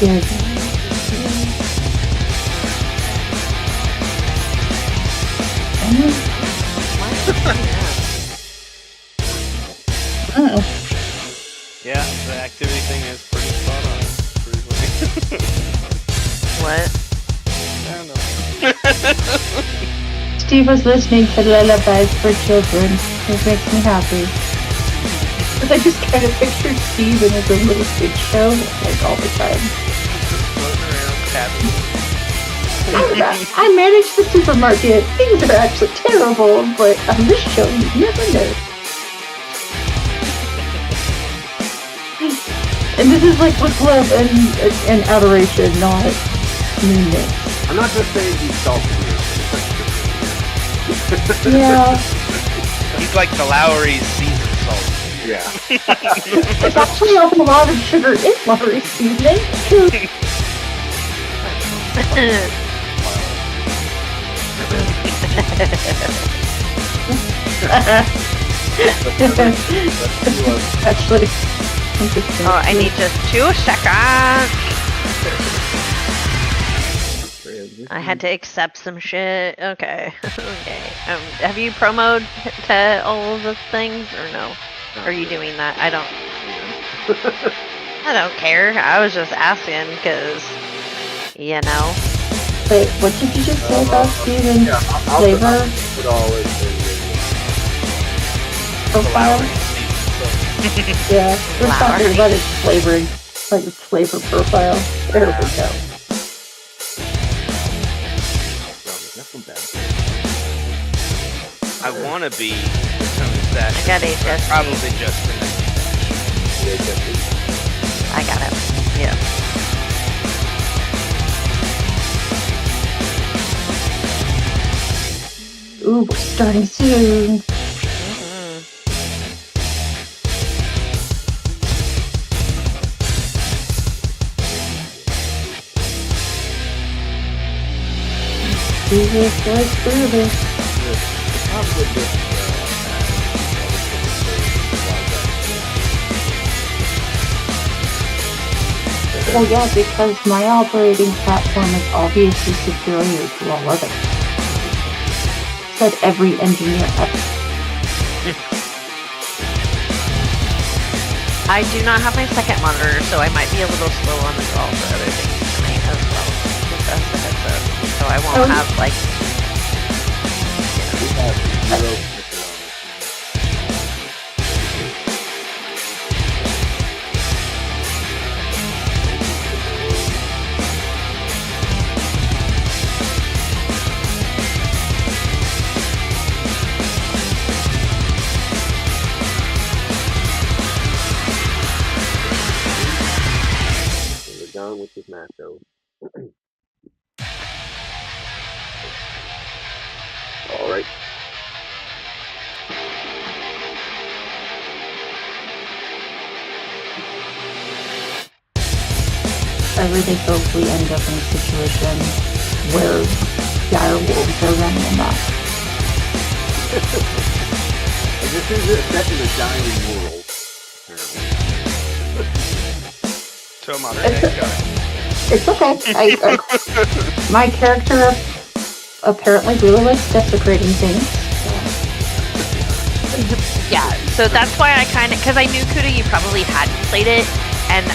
Yes. Yeah, the activity thing is pretty spot on. Pretty funny. What? I don't know. Steve was listening to lullabies for children. It makes me happy. I just kind of picture Steve in his own little stage show, like all the time. Just floating around, happy. I manage the supermarket. Things are actually terrible, but on this show, you never know. And this is like with love and adoration, not meanness. I'm not just saying he's salty. Yeah. He's like the Lowry's seasoned salt. Yeah. There's actually a lot of sugar in Lowry's seasoning. Actually, oh, I need just 2 seconds. I had to accept some shit. Okay. Okay. Have you promoed to all of the things or no? Are you doing that? I don't care. I was just asking because, you know. Wait, what did you just say about Steven's flavor Put all in profile? Yeah, we're talking about its flavoring, like its flavor profile. There we go. I want to be that. I got HSP. Probably just in I got it. Yeah. Ooh, we're starting soon. Jesus, let's do this. Well, yeah, because my operating platform is obviously superior to all others. Said every engineer ever. I do not have my second monitor, so I might be a little slow on the call for other things tonight as well. Just as a heads up. So I won't have like. Down with this macho. All right. I really hope we end up in a situation where dire wolves are running amok. This is set in a dying world, apparently. to a modern day guy. It's okay. My character apparently really likes desecrating things. Yeah, so that's why I kind of, because I knew Kuda, you probably hadn't played it, and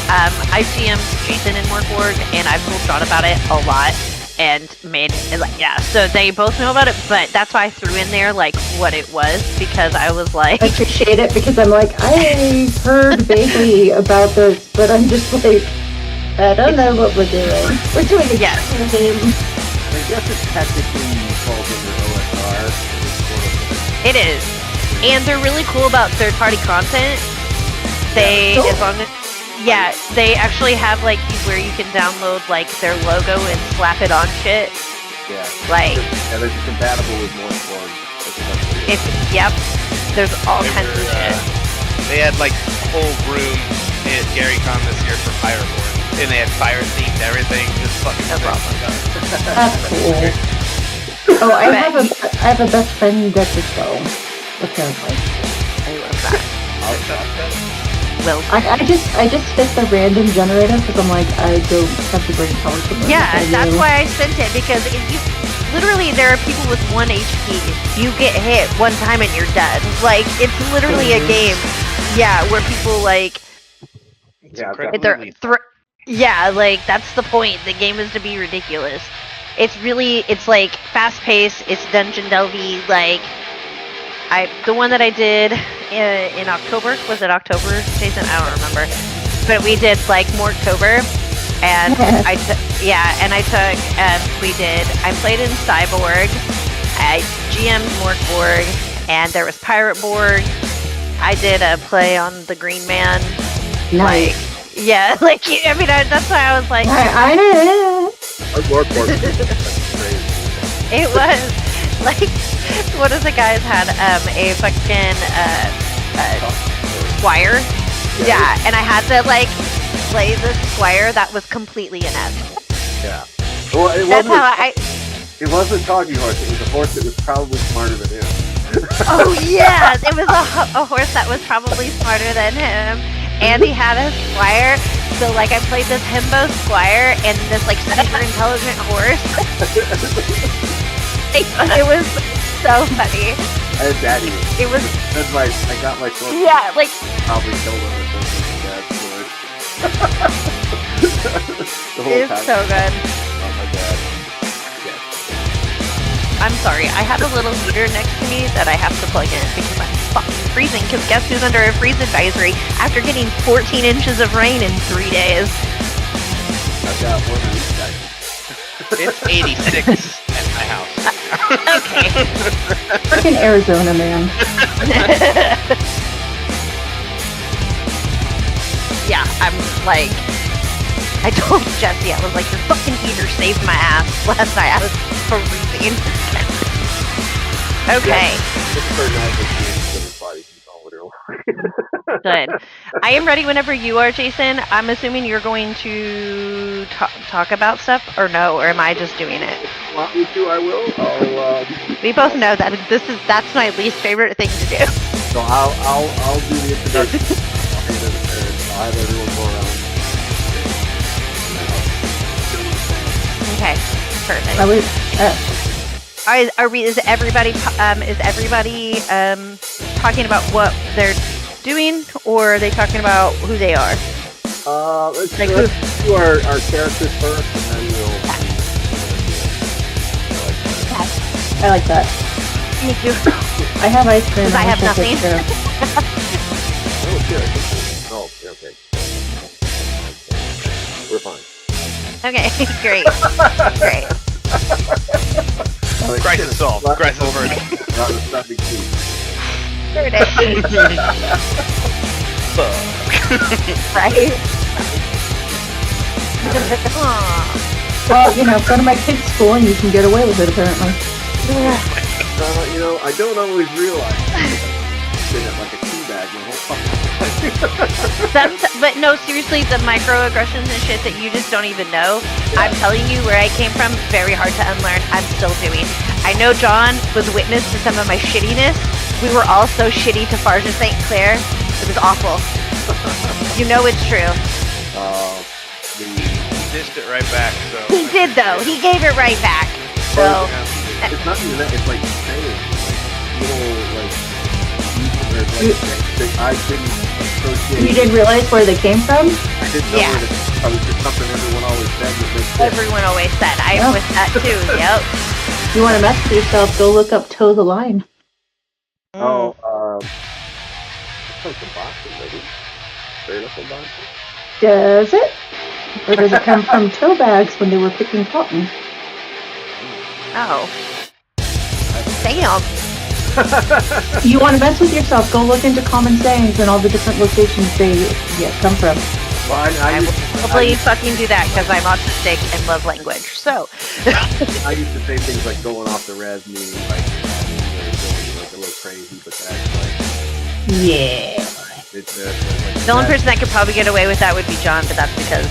I GM'd Jason in Mork, and I've told John about it a lot, and made, yeah, so they both know about it, but that's why I threw in there, like, what it was, because I was like... I appreciate it, because I'm like, I've heard vaguely about this, but I'm just like, I don't know what we're doing. We're doing a game. I guess it technically falls under OSR. It is. And they're really cool about third-party content. They, cool. as long as... Yeah, they actually have, like, where you can download, like, their logo and slap it on shit. Yeah. Like... And they're compatible with Mork. Yep. There's all kinds of shit. They had, like, a whole room at GaryCon this year for Fireborn. And they had fire-themed everything. Just fucking no problem. That's cool. Oh, I have a best friend that's a go, apparently. I love that. will. I just hit the random generator because I'm like, I don't have to bring power to my Yeah, that's why I sent it, because if you literally, there are people with 1 HP. You get hit one time and you're dead. Like, it's literally a game. Yeah, where people like Yeah, incredibly yeah, like that's the point. The game is to be ridiculous. It's like fast paced. It's dungeon delvy. Like the one that I did in October, was it October, Jason? I don't remember. But we did like Morktober, and I played in Cyborg. I GM'd Mork Borg, and there was Pirate Borg. I did a play on the Green Man. Nice. Yeah, like, I mean, that's why I was like... I know. It was, like, one of the guys had a fucking squire. Yeah, and I had to, like, play the squire that was completely inept. Yeah. Well, it wasn't a talking horse, it was a horse that was probably smarter than him. Oh, yeah! It was a horse that was probably smarter than him. And he had a squire, so like I played this himbo squire and this like super intelligent horse. It was so funny. I had daddy. It was. I got my sword. Yeah, like. Probably killed him with dad's sword. The whole It's time. so good. Oh my god. Yes. I'm sorry, I have a little heater next to me that I have to plug in because I'm fucking freezing, because guess who's under a freeze advisory after getting 14 inches of rain in 3 days? I've got one of these guys. It's 86 at my house. Okay. Freaking Arizona, man. Yeah, I'm like, I told Jesse, I was like, your fucking heater saved my ass last night. I was freezing. Okay. Good. I am ready whenever you are, Jason. I'm assuming you're going to talk about stuff, or no, or am I just doing it? If you want me to, I will. We both know that that's my least favorite thing to do. So I'll do the introduction. I'll have everyone go around. Okay, perfect. Is everybody talking about what they're doing, or are they talking about who they are? Let's Like do our characters first, and then we'll. I like that. Me too. I have ice cream. Because I have nothing. Oh, sure. Oh, okay. We're fine. Okay, great. Great. Crisis solved. Crisis averted. Not big deal. Sure did. Right? Aw. Well, go to my kid's school and you can get away with it, apparently. I don't always realize. Been at like a tea bag my whole fucking But no, seriously, the microaggressions and shit that you just don't even know. Yeah. I'm telling you, where I came from, very hard to unlearn. I'm still doing. I know John was witness to some of my shittiness. We were all so shitty to Farge St. Clair. It was awful. You know it's true. He dished it right back. So he did though. He gave it right back. So it's not even that. It's like saying I didn't associate. You didn't realize where they came from? I didn't know that it was just something everyone always said. Everyone always said. I'm with that too. Yep. You want to mess with yourself? Go look up Toe the Line. It's like from Boston, maybe. Straight up from Boston. Does it? Or does it come from toe bags when they were picking cotton? Oh. Damn. You want to mess with yourself? Go look into common sayings and all the different locations they come from. Well, I will probably fucking do that because I'm autistic and love language. So. I used to say things like going off the res, meaning like a little crazy, but that's like. Yeah. The only person that could probably get away with that would be John, but that's because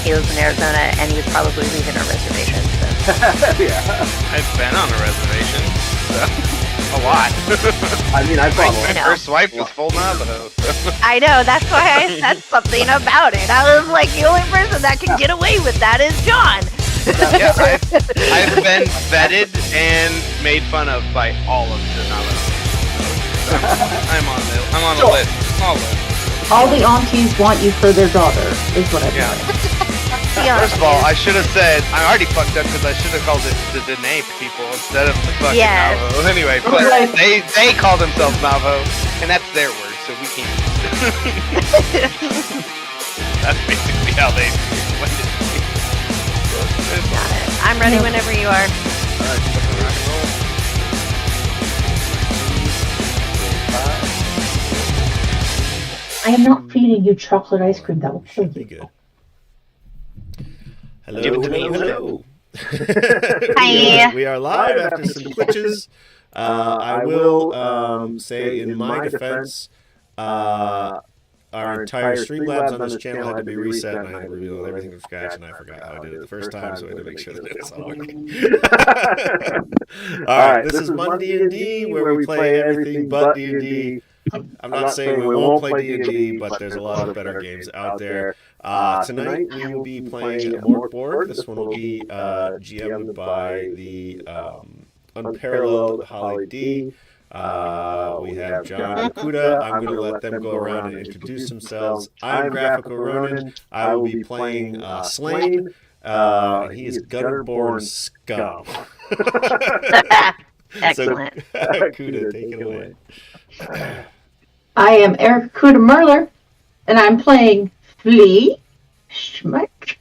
he lives in Arizona and he was probably leaving a reservation. So. Yeah. I've been on a reservation. So. a lot. I mean, I thought My first wife was full Navajo. So. I know, that's why I said something about it. I was like, the only person that can get away with that is John. Yeah, I've been vetted and made fun of by all of the Navajo. So I'm on the list. Small list. All the aunties want you for their daughter, is what I've Yeah. learned. First of all, I should have said, I already fucked up because I should have called it the Dene people instead of the fucking Yes. Navajo. Anyway, but Right. they call themselves Navajo, and that's their word, so we can't use it. That's basically how they explained it to me. Got it. I'm ready whenever you are. Alright, fucking rock and roll. I am not feeding you chocolate ice cream. That will kill Should be you. good. Hello, Give it to me. hello. Hi. We are live after some glitches. I will say, in my defense, our entire Streamlabs on this channel had to be reset, and I had to rebuild everything from scratch, and I forgot how I did it the first time, so I had to make sure that it's all working. Alright, this is MonDnD, where we play everything but D&D. I'm not saying we won't play D&D, but there's a lot of better games out there. Tonight we will be playing Mork Borg. This one will be GM'd by the unparalleled Holly D. We have John and Kuda. I'm going to let them go around and introduce themselves. I'm Graphical Ronin. I will be playing Slain. And he is Gutterborn Scum. Excellent. So, Kuda, take it away. I am Eric Kuda Merler, and I'm playing Flea Schmuck.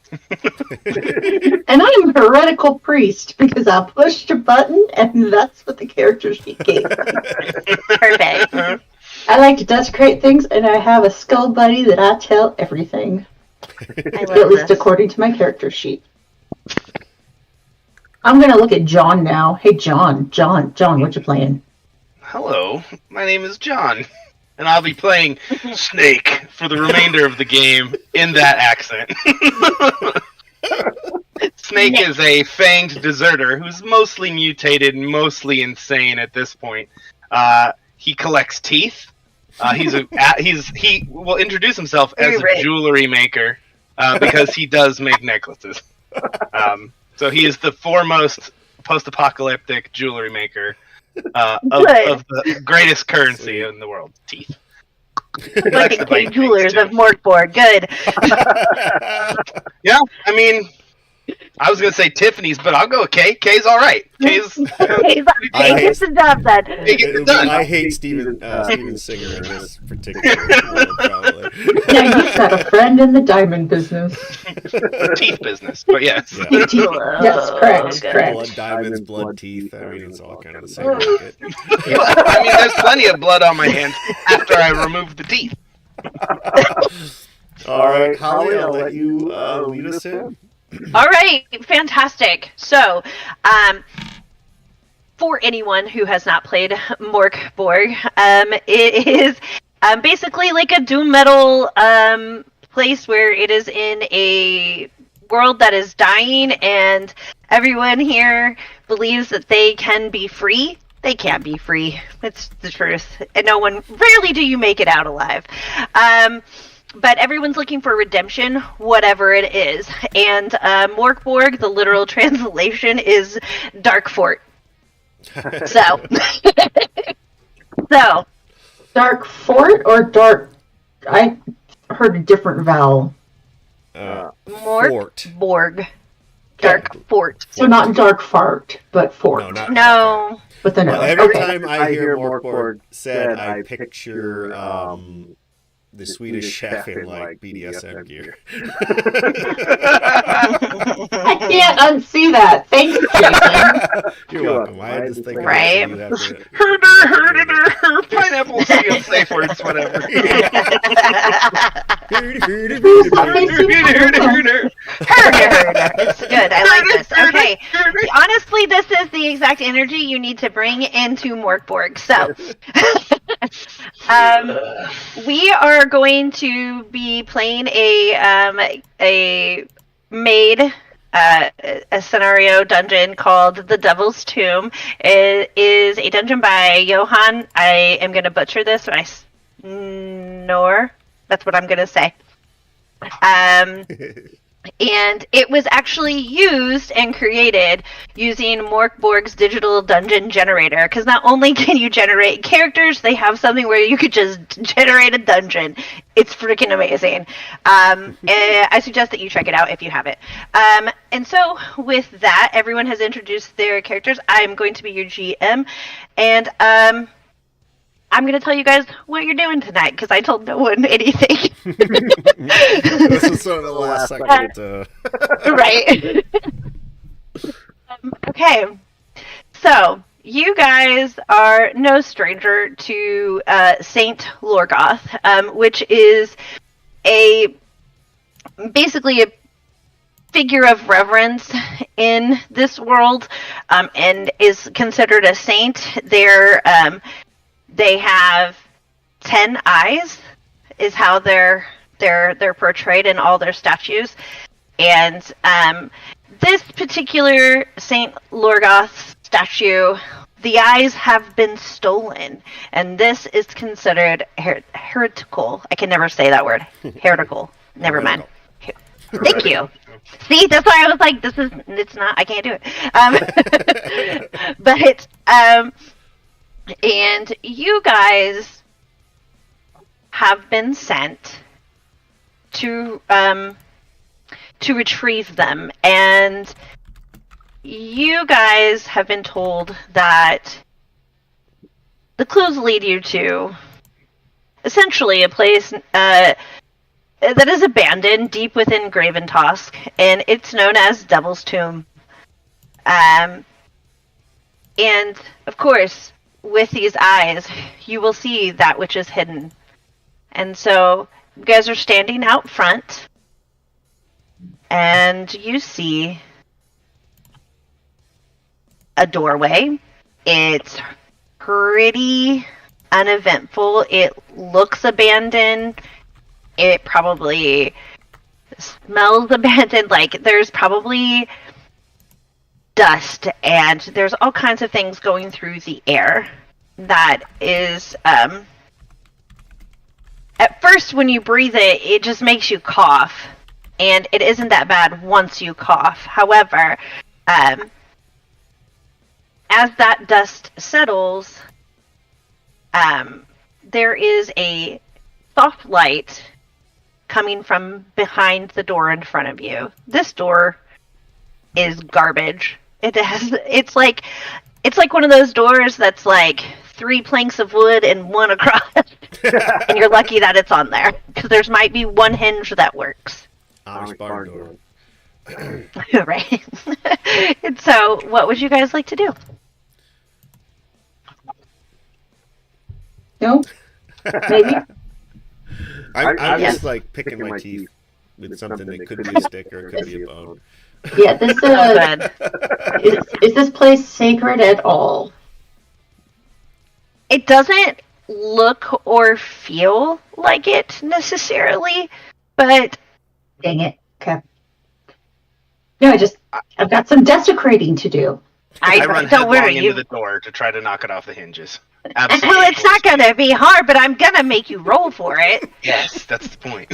And I'm Heretical Priest because I pushed a button and that's what the character sheet gave me. Perfect. I like to desecrate things and I have a skull buddy that I tell everything. I At love least this. according to my character sheet. I'm gonna look at John now. Hey John, what you playing? Hello, my name is John, and I'll be playing Snake for the remainder of the game in that accent. Snake is a fanged deserter who's mostly mutated and mostly insane at this point. He collects teeth. He will introduce himself as a jewelry maker because he does make necklaces. So he is the foremost post-apocalyptic jewelry maker. Of the greatest currency in the world, teeth. Like the K Jewelers of Mork Borg. Good. Yeah, I mean, I was gonna say Tiffany's, but I'll go with K. K's all right. K's. He gets the job done. I hate Steven Singer in this particular one, probably. Yeah, you've got a friend in the diamond business. The teeth business, but yes. Yeah. Yes, correct. Blood diamonds, blood teeth. I mean, it's all kind of the same market. I mean, there's plenty of blood on my hands after I removed the teeth. All right, Holly, I'll let you lead us in. All right, fantastic. So, for anyone who has not played Mork Borg, it is basically like a doom metal place where it is in a world that is dying, and everyone here believes that they can be free. They can't be free. It's the truth. And rarely do you make it out alive. But everyone's looking for redemption, whatever it is. And Mork Borg, the literal translation, is Dark Fort. So. Dark Fort or Dark... I heard a different vowel. Mork Fort. Borg. Dark Fort. So not Dark Fart, but Fort. No. With the Well, no. every Okay. time I hear Mork Borg said, I picture the Swedish chef in like BDSM gear. I can't unsee that. Thanks, Jason. You're welcome. I had to think Right. about it, so you have to... Pineapple seal safe words, whatever. It's good. I like this. Okay. Honestly, this is the exact energy you need to bring into Mork Borg. So, we are going to be playing a maid a scenario dungeon called The Devil's Tomb. It is a dungeon by Johann. I am going to butcher this when I snore. That's what I'm going to say. And it was actually used and created using Mork Borg's digital dungeon generator. Because not only can you generate characters, they have something where you could just generate a dungeon. It's freaking amazing. And I suggest that you check it out if you have it. And so with that, everyone has introduced their characters. I'm going to be your GM. And I'm going to tell you guys what you're doing tonight because I told no one anything. This is sort of the last second. Right. Okay. So, you guys are no stranger to Saint Lorgoth, which is basically a figure of reverence in this world, and is considered a saint. They have 10 eyes, is how they're portrayed in all their statues. And this particular Saint Lorgoth statue, the eyes have been stolen, and this is considered heretical. I can never say that word. Heretical. Never mind. Thank you. See, that's why I was like, it's not, I can't do it. But and you guys have been sent to retrieve them, and you guys have been told that the clues lead you to essentially a place that is abandoned deep within Graventosk, and it's known as Devil's Tomb. And of course, with these eyes, you will see that which is hidden. And so, you guys are standing out front, and you see a doorway. It's pretty uneventful. It looks abandoned. It probably smells abandoned. Like, there's probably dust, and there's all kinds of things going through the air that is, at first when you breathe it, it just makes you cough, and it isn't that bad once you cough. However, as that dust settles, there is a soft light coming from behind the door in front of you. This door is garbage. It's like one of those doors that's like 3 planks of wood and 1 across. And you're lucky that it's on there, because there's might be 1 hinge that works. Amish barn door. Right. And so, what would you guys like to do? No? Maybe? I'm just like picking my teeth with something that could be a stick or it could be a bone. Yeah, this is this place sacred at all? It doesn't look or feel like it necessarily, but Dang it. Okay. No, I've got some desecrating to do. I run don't headlong worry. into the door to try to knock it off the hinges. Absolutely. Well, it's not gonna be hard, but I'm gonna make you roll for it. Yes, that's the point.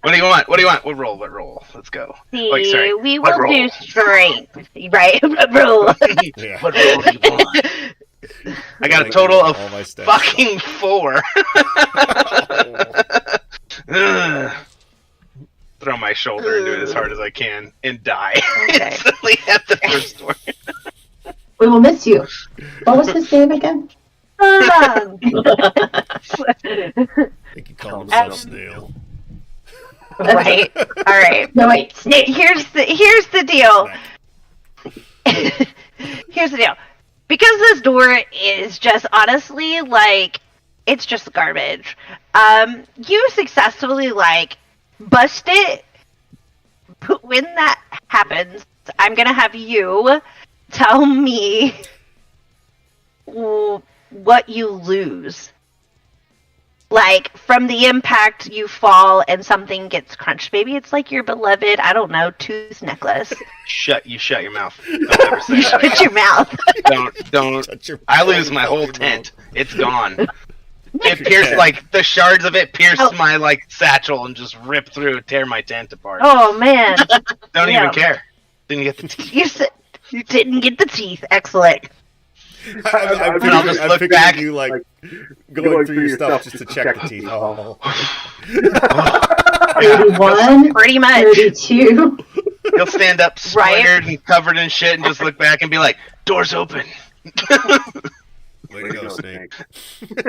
What do you want? What do you want? What roll? Let's go. See, Wait, sorry. we What will roll? do strength, right? Roll. Yeah. What roll do you want? I got a total of All my stats. fucking 4. Ugh. Throw my shoulder into it as hard as I can and die Okay. instantly at the first one. We will miss you. What was his name again? I think he called himself Snail. Right. All right. No, wait. Here's the deal. Here's the deal. Because this door is just honestly like it's just garbage. You successfully like bust it. But when that happens, I'm gonna have you tell me what you lose. like from the impact you fall and something gets crunched. Maybe it's like your beloved, I don't know, tooth necklace. Shut your mouth. Don't ever say that. Shut your mouth. Don't. I lose my whole tent. It's gone. It pierced, like, the shards of it pierced my, like, satchel and just ripped through, tear my tent apart. Oh, man. Don't even care. Didn't get the teeth. You didn't get the teeth. Excellent. I'll just look back. You, like, going through your stuff just to check the teeth. Oh. 31, Pretty much. 32. He'll stand up splintered and covered in shit and just look back and be like, door's open. Way to go, Snake.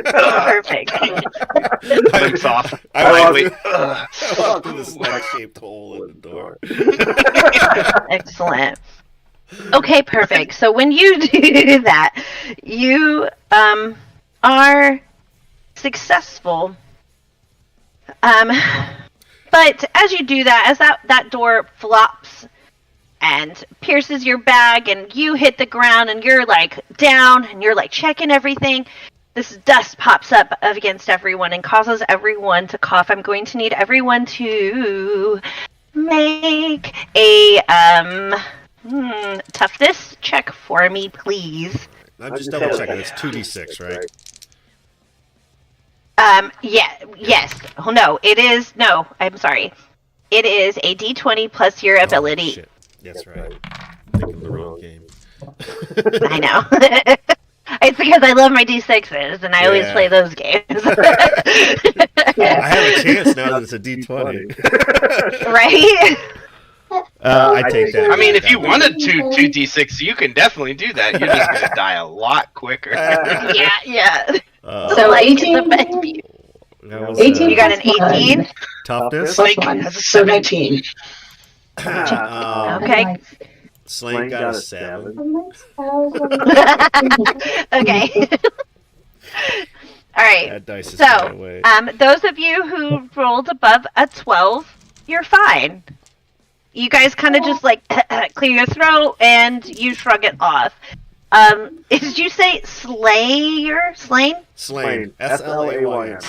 Perfect. Lights off. I walked through the snake-shaped hole in the door. Excellent. Okay, perfect. So when you do that, you are successful. But as you do that, as that door flops and pierces your bag and you hit the ground and you're like down and you're like checking everything, this dust pops up against everyone and causes everyone to cough. I'm going to need everyone to make a toughness check for me, please. I'm just double checking. It's 2d6, right? Yes. Oh, no, it is. No, I'm sorry. It is a d20 plus your ability. Oh, shit. That's right. I'm thinking of the wrong game. I know. It's because I love my d6s and I always play those games. I have a chance now that it's a d20. Right? I take that. I mean, if you wanted to 2d6, you can definitely do that. You're just going to die a lot quicker. Yeah. So like, 18? 18, you got an 18? Toughness? Plus 1, so 19. Okay. Slane got a 7. Okay. All right. That dice is So, going away. those of you who rolled above a 12, you're fine. You guys kind of just like clear your throat and you shrug it off. Did you say Slayer? Slane? Slane. S-L-A-Y-N.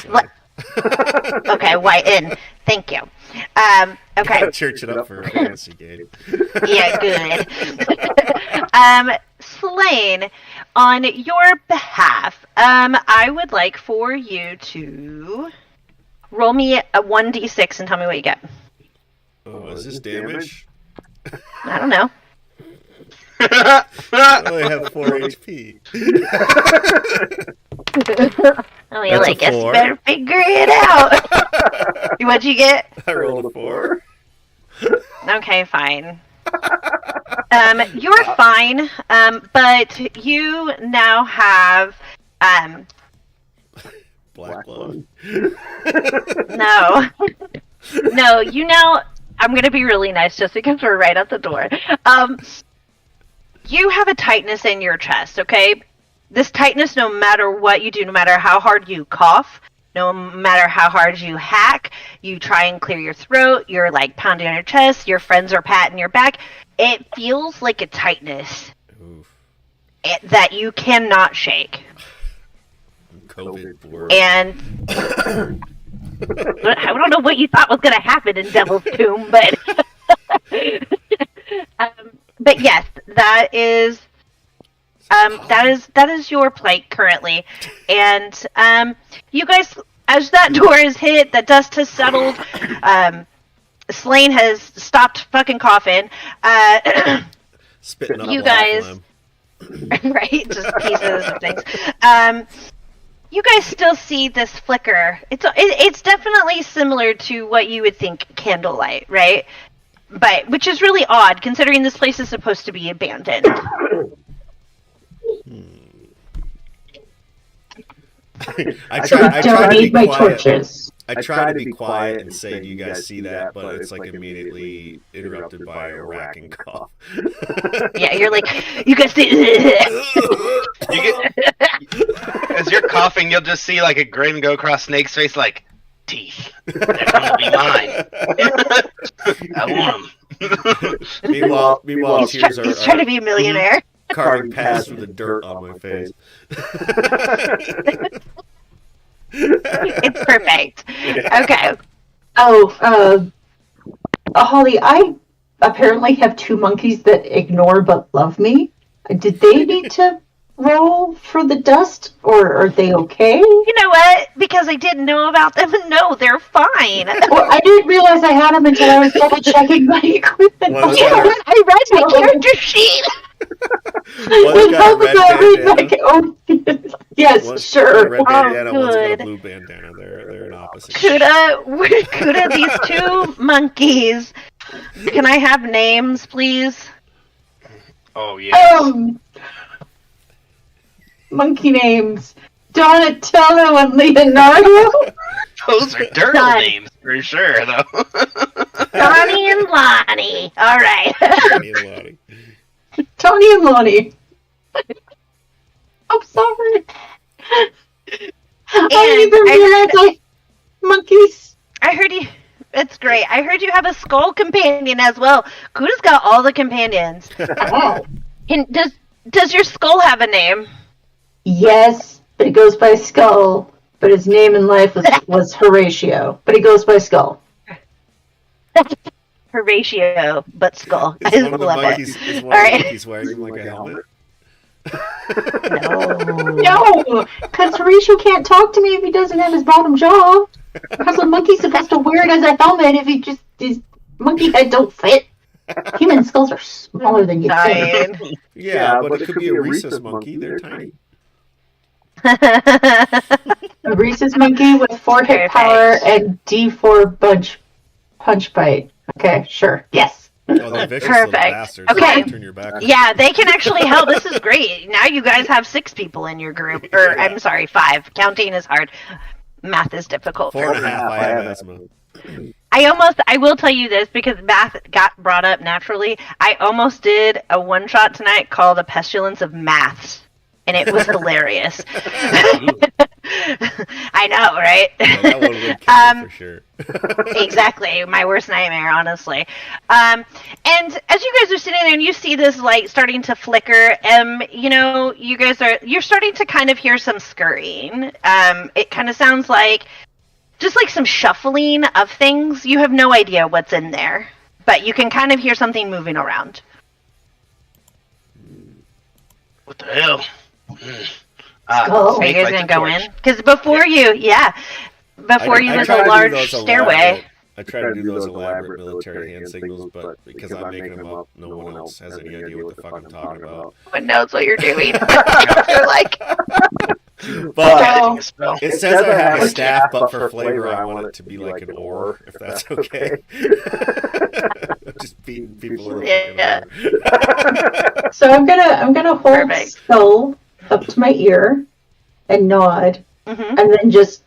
Okay, Y-N. Thank you. Okay. Church it up for a fancy game. Yeah, good. Slane, on your behalf, I would like for you to roll me a 1d6 and tell me what you get. Oh, is this damage? I don't know. I only have 4 HP. Oh, yeah, I guess you better figure it out. What'd you get? I rolled a 4. Okay, fine. You're fine, but you now have, Black lung. No, you now, I'm gonna be really nice just because we're right at the door. You have a tightness in your chest, okay? This tightness, no matter what you do, no matter how hard you cough, no matter how hard you hack, you try and clear your throat, you're like pounding on your chest, your friends are patting your back, it feels like a tightness that you cannot shake. COVID board. And I don't know what you thought was going to happen in Devil's Tomb, but but yes, that is your plight currently. And you guys, as that door is hit, the dust has settled. Slane has stopped fucking coughing. Spitting up you guys, right? Just pieces of things. You guys still see this flicker. It's definitely similar to what you would think candlelight, right? But which is really odd considering this place is supposed to be abandoned. I try to be my quiet. torches. I try to be quiet and say, "Do you guys see that?" But it's like immediately interrupted by a racking cough. Yeah, you're like, you guys see. As you're coughing, you'll just see like a grin go across Snake's face, like, teeth. They're gonna be mine. I want them. Meanwhile, tears He's trying to be a millionaire. carving paths through the dirt on my face. It's perfect. Okay. Oh, Holly, I apparently have two monkeys that ignore but love me. Did they need to roll for the dust, or are they okay? You know what? Because I didn't know about them, no, they're fine. Well, I didn't realize I had them until I was double checking my equipment. One's You know got what? I read my character sheet. One's got a red bandana. Yes, One's sure. got a red bandana, one's got a good. blue bandana. They're an opposite. Kuda, these two monkeys. Can I have names, please? Oh yes. Monkey names. Donatello and Leonardo. Those are dirty Done. names for sure, though. Donnie and Lonnie. All right. Danny and Lottie. Tony and Lonnie. I'm sorry. I didn't even realize monkeys. I heard you. It's great. I heard you have a skull companion as well. Kuda's got all the companions. Oh. Does your skull have a name? Yes, but he goes by Skull. But his name in life was Horatio. But he goes by Skull. Horatio, but skull. Is I one of the love monkeys, it. is one All of the right. monkeys wearing like a helmet? No, because Horatio can't talk to me if he doesn't have his bottom jaw. How's a monkey supposed to wear it as a helmet if his monkey head don't fit? Human skulls are smaller than you think. Dying. Yeah, but it could be a rhesus monkey. They're tiny. A rhesus monkey with 4 hit Perfect. power and D4 punch bite. Okay, sure. Yes. Oh, they're vicious little Perfect. bastards. Okay. They turn your back on. Yeah, they can actually help. This is great. Now you guys have 6 people in your group. Or, I'm sorry, 5. Counting is hard. Math is difficult. 4.5. I have asthma. I will tell you this because math got brought up naturally. I almost did a one-shot tonight called A Pestilence of Maths. And it was hilarious. I know, right? Yeah, that one would kill me for sure. Exactly, my worst nightmare, honestly. And as you guys are sitting there and you see this light starting to flicker, you know, you're starting to kind of hear some scurrying. It kind of sounds like just like some shuffling of things. You have no idea what's in there, but you can kind of hear something moving around. What the hell? Skull. Are you guys light gonna the go torch. in? Because before you, there's try a to do large those stairway. I try to do those elaborate military hand signals, but because I'm making them up, no one else has any idea what the fuck I'm talking about. No one knows what you're doing. You're like, But Casting a spell. it says I have a staff, but for flavor, I want it to be like an oar, if that's okay. Just beating people with a Yeah. fucking oar. So I'm gonna hold Perfect. Skull up to my ear and nod, mhm. and then just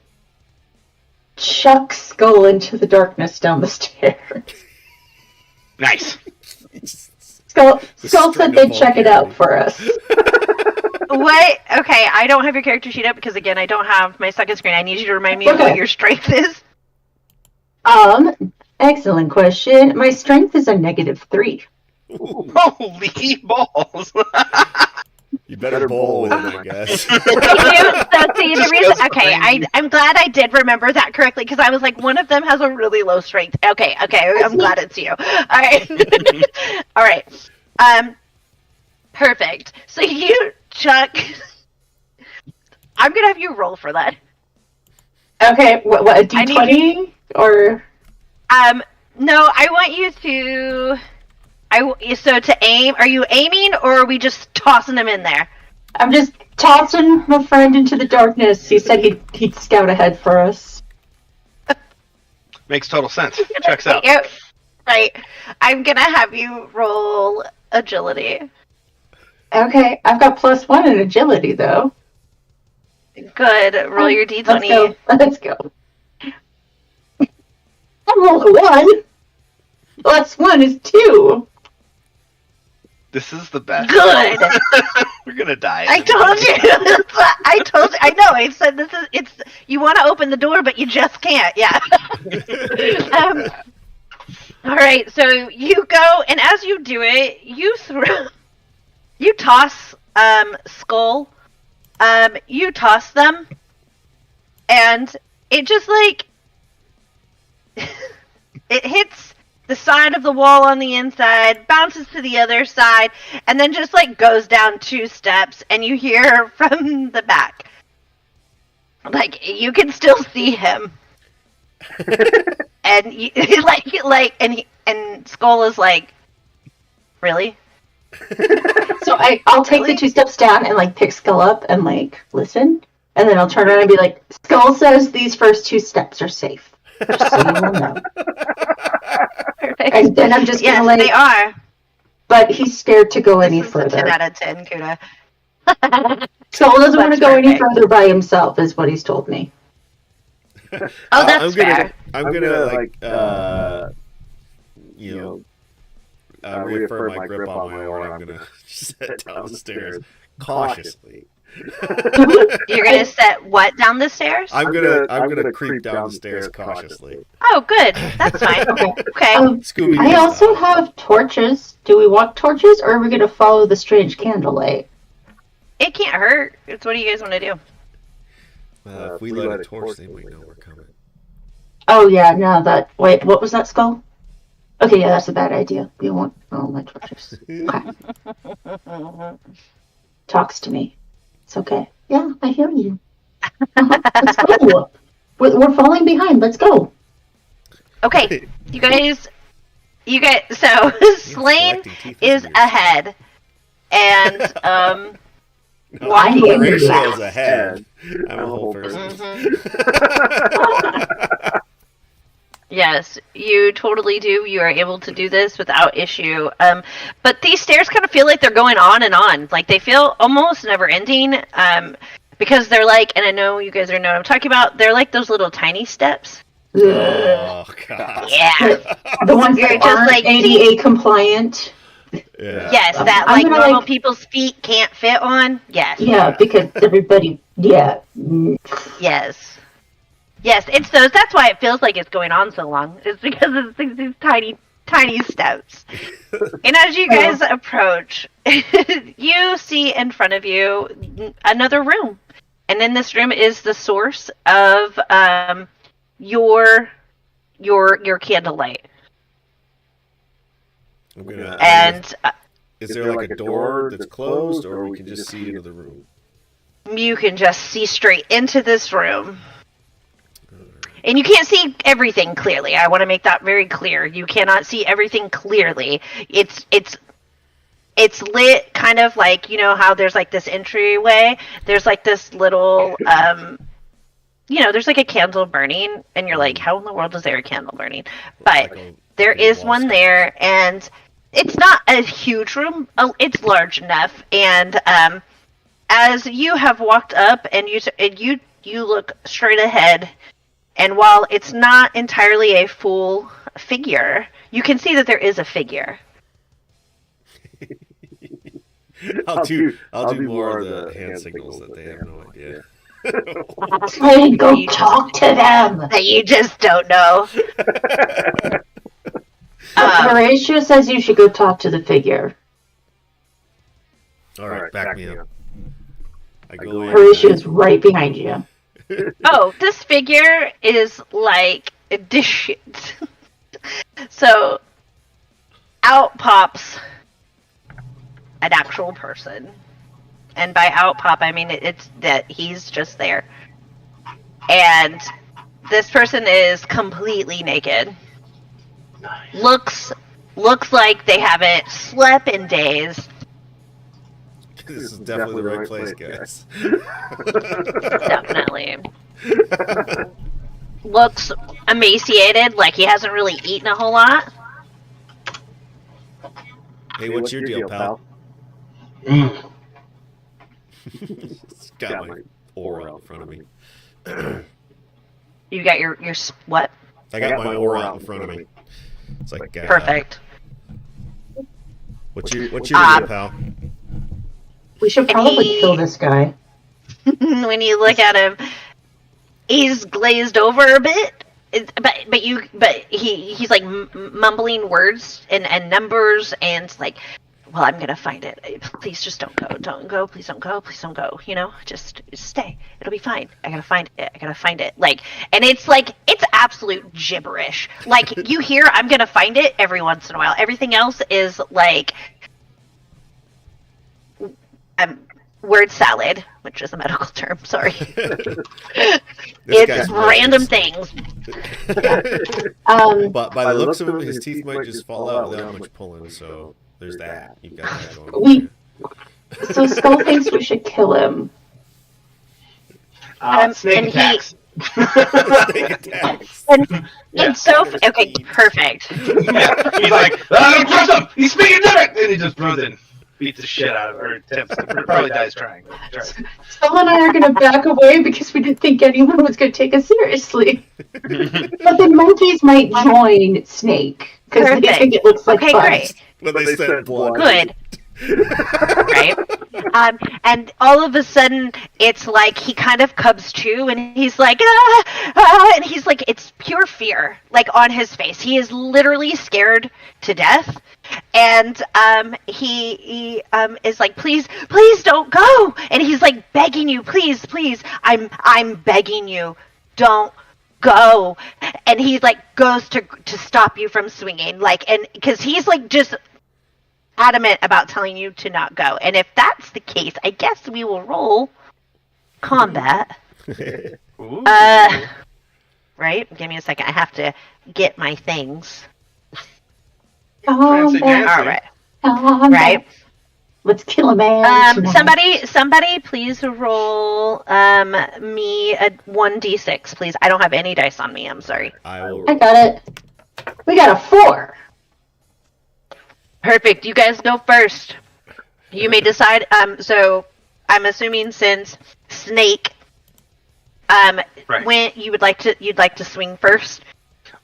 chuck Skull into the darkness down the stairs. Nice. Skull The said string they'd of check it out vulgarity. for us. What? Okay, I don't have your character sheet up because again, I don't have my second screen. I need you to remind me of Okay. what your strength is. Excellent question. My strength is a -3. Holy balls! You better bowl with it, I guess. See, the reason. Okay, I'm glad I did remember that correctly because I was like, one of them has a really low strength. Okay, I'm glad it's you. All right, all right. Perfect. So you, Chuck. I'm gonna have you roll for that. Okay, what a I need D20 or No, I want you to. So to aim, are you aiming or are we just tossing them in there? I'm just tossing my friend into the darkness. He said he'd scout ahead for us. Makes total sense. Checks out. Yep. Right. I'm gonna have you roll agility. Okay, I've got +1 in agility though. Good. Roll your d20. Let's go. I rolled a 1. +1 is 2. This is the best. Good. We're gonna die. I told you. I told you. I know. I said this is. It's. You want to open the door, but you just can't. Yeah. All right. So you go, and as you do it, you toss Skull. You toss them, and it just like it hits the side of the wall on the inside, bounces to the other side, and then just like goes down 2 steps, and you hear from the back, like you can still see him, and you, and Skull is like, really? So I'll take the 2 steps down and like pick Skull up and like listen, and then I'll turn around and be like, Skull says these first 2 steps are safe. Just so you will know. Perfect. And then I'm just gonna Yes, like, they are. but he's scared to go any This is a further. 10 out of 10, Kuda. Skull doesn't want to That's go any perfect. further by himself, is what he's told me. Oh, that's fair. I'm gonna reaffirm my grip on my oar. I'm gonna set down the stairs cautiously. You're gonna set what down the stairs? I'm gonna creep down the stairs cautiously. Oh, good. That's fine. Okay. Scooby. I also have torches. Do we want torches, or are we going to follow the strange candlelight? It can't hurt. It's what do you guys want to do? If we light a torch, they might know we're coming. Oh, yeah, no, wait, what was that, Skull? Okay, yeah, that's a bad idea. We won't follow my torches. Okay. Talks to me. It's okay. Yeah, I hear you. Let's go. We're falling behind. Let's go. Okay, you guys. So Slain is ahead, and walking. Horatio's ahead. I'm a whole person. Yes, you totally do. You are able to do this without issue. But these stairs kind of feel like they're going on and on. Like they feel almost never ending. Because they're like, and I know you guys know what I'm talking about. They're like those little tiny steps. Oh god. Yeah. The ones You're that just aren't like ADA compliant. Yeah. Yes, that I'm like gonna, normal people's feet can't fit on. Yes. Yeah, because everybody. Yeah. Yes. Yes, it's those. That's why it feels like it's going on so long. It's because it's these tiny steps. And as you guys approach, you see in front of you another room, and in this room is the source of your candlelight. Is there like a door that's closed, or we can just see into the room? You can just see straight into this room. And you can't see everything clearly. I want to make that very clear. You cannot see everything clearly. It's lit kind of like, you know how there's like this entryway? There's like this little there's like a candle burning, and you're like, how in the world is there a candle burning? But like there is one there, and it's not a huge room. It's large enough, and as you have walked up and you look straight ahead, and while it's not entirely a full figure, you can see that there is a figure. I'll do more of the hand signals that they have no idea. Hey, go talk to them. That you just don't know. Horatio says you should go talk to the figure. All right, back me up. I go in. Horatio's right behind you. Oh, this figure is like this shit. So, out pops an actual person. And by out pop, I mean it's that he's just there. And this person is completely naked. Nice. Looks like they haven't slept in days. This is definitely the right place, guys. Definitely. Looks emaciated, like he hasn't really eaten a whole lot. Hey, what's your deal, pal? Got my aura out in front of me. You got your what? I got my aura out in front of me. It's like Perfect. What's your deal, pal? We should probably kill this guy. When you look at him, he's glazed over a bit. But he's like mumbling words and numbers and like well, I'm gonna find it. Please just don't go. Don't go. Please don't go. Please don't go. Just stay. It'll be fine. I gotta find it. I gotta find it. And it's absolute gibberish. You hear I'm gonna find it every once in a while. Everything else is word salad, which is a medical term. Sorry. It's random things. But by the looks of it, his teeth might just fall out without much pulling. So there's that. You got that going. So Skull thinks we should kill him. Snake attacks. Snake attacks. It's so okay. Perfect. Yeah. He's like, I don't trust him. He's speaking different, and he just runs in. Beats the shit out of her, attempts to probably dies trying. Skull and I are going to back away because we didn't think anyone was going to take us seriously. But the monkeys might join Snake because they think it looks like fun. Great. But they said blood. Good. Right? And all of a sudden, it's like he kind of comes to, and he's like, and he's like, it's pure fear, on his face. He is literally scared to death. And he is like, please don't go. And he's like begging you, please, I'm begging you, don't go. And he goes to stop you from swinging, and because he's just adamant about telling you to not go. And if that's the case, I guess we will roll combat. Right? Give me a second. I have to get my things. All right. Right. Let's kill a man. Somebody, please roll me a 1d6, please. I don't have any dice on me. I'm sorry. I got it. We got a 4. Perfect. You guys go first. You may decide. So I'm assuming since Snake, when you'd like to swing first.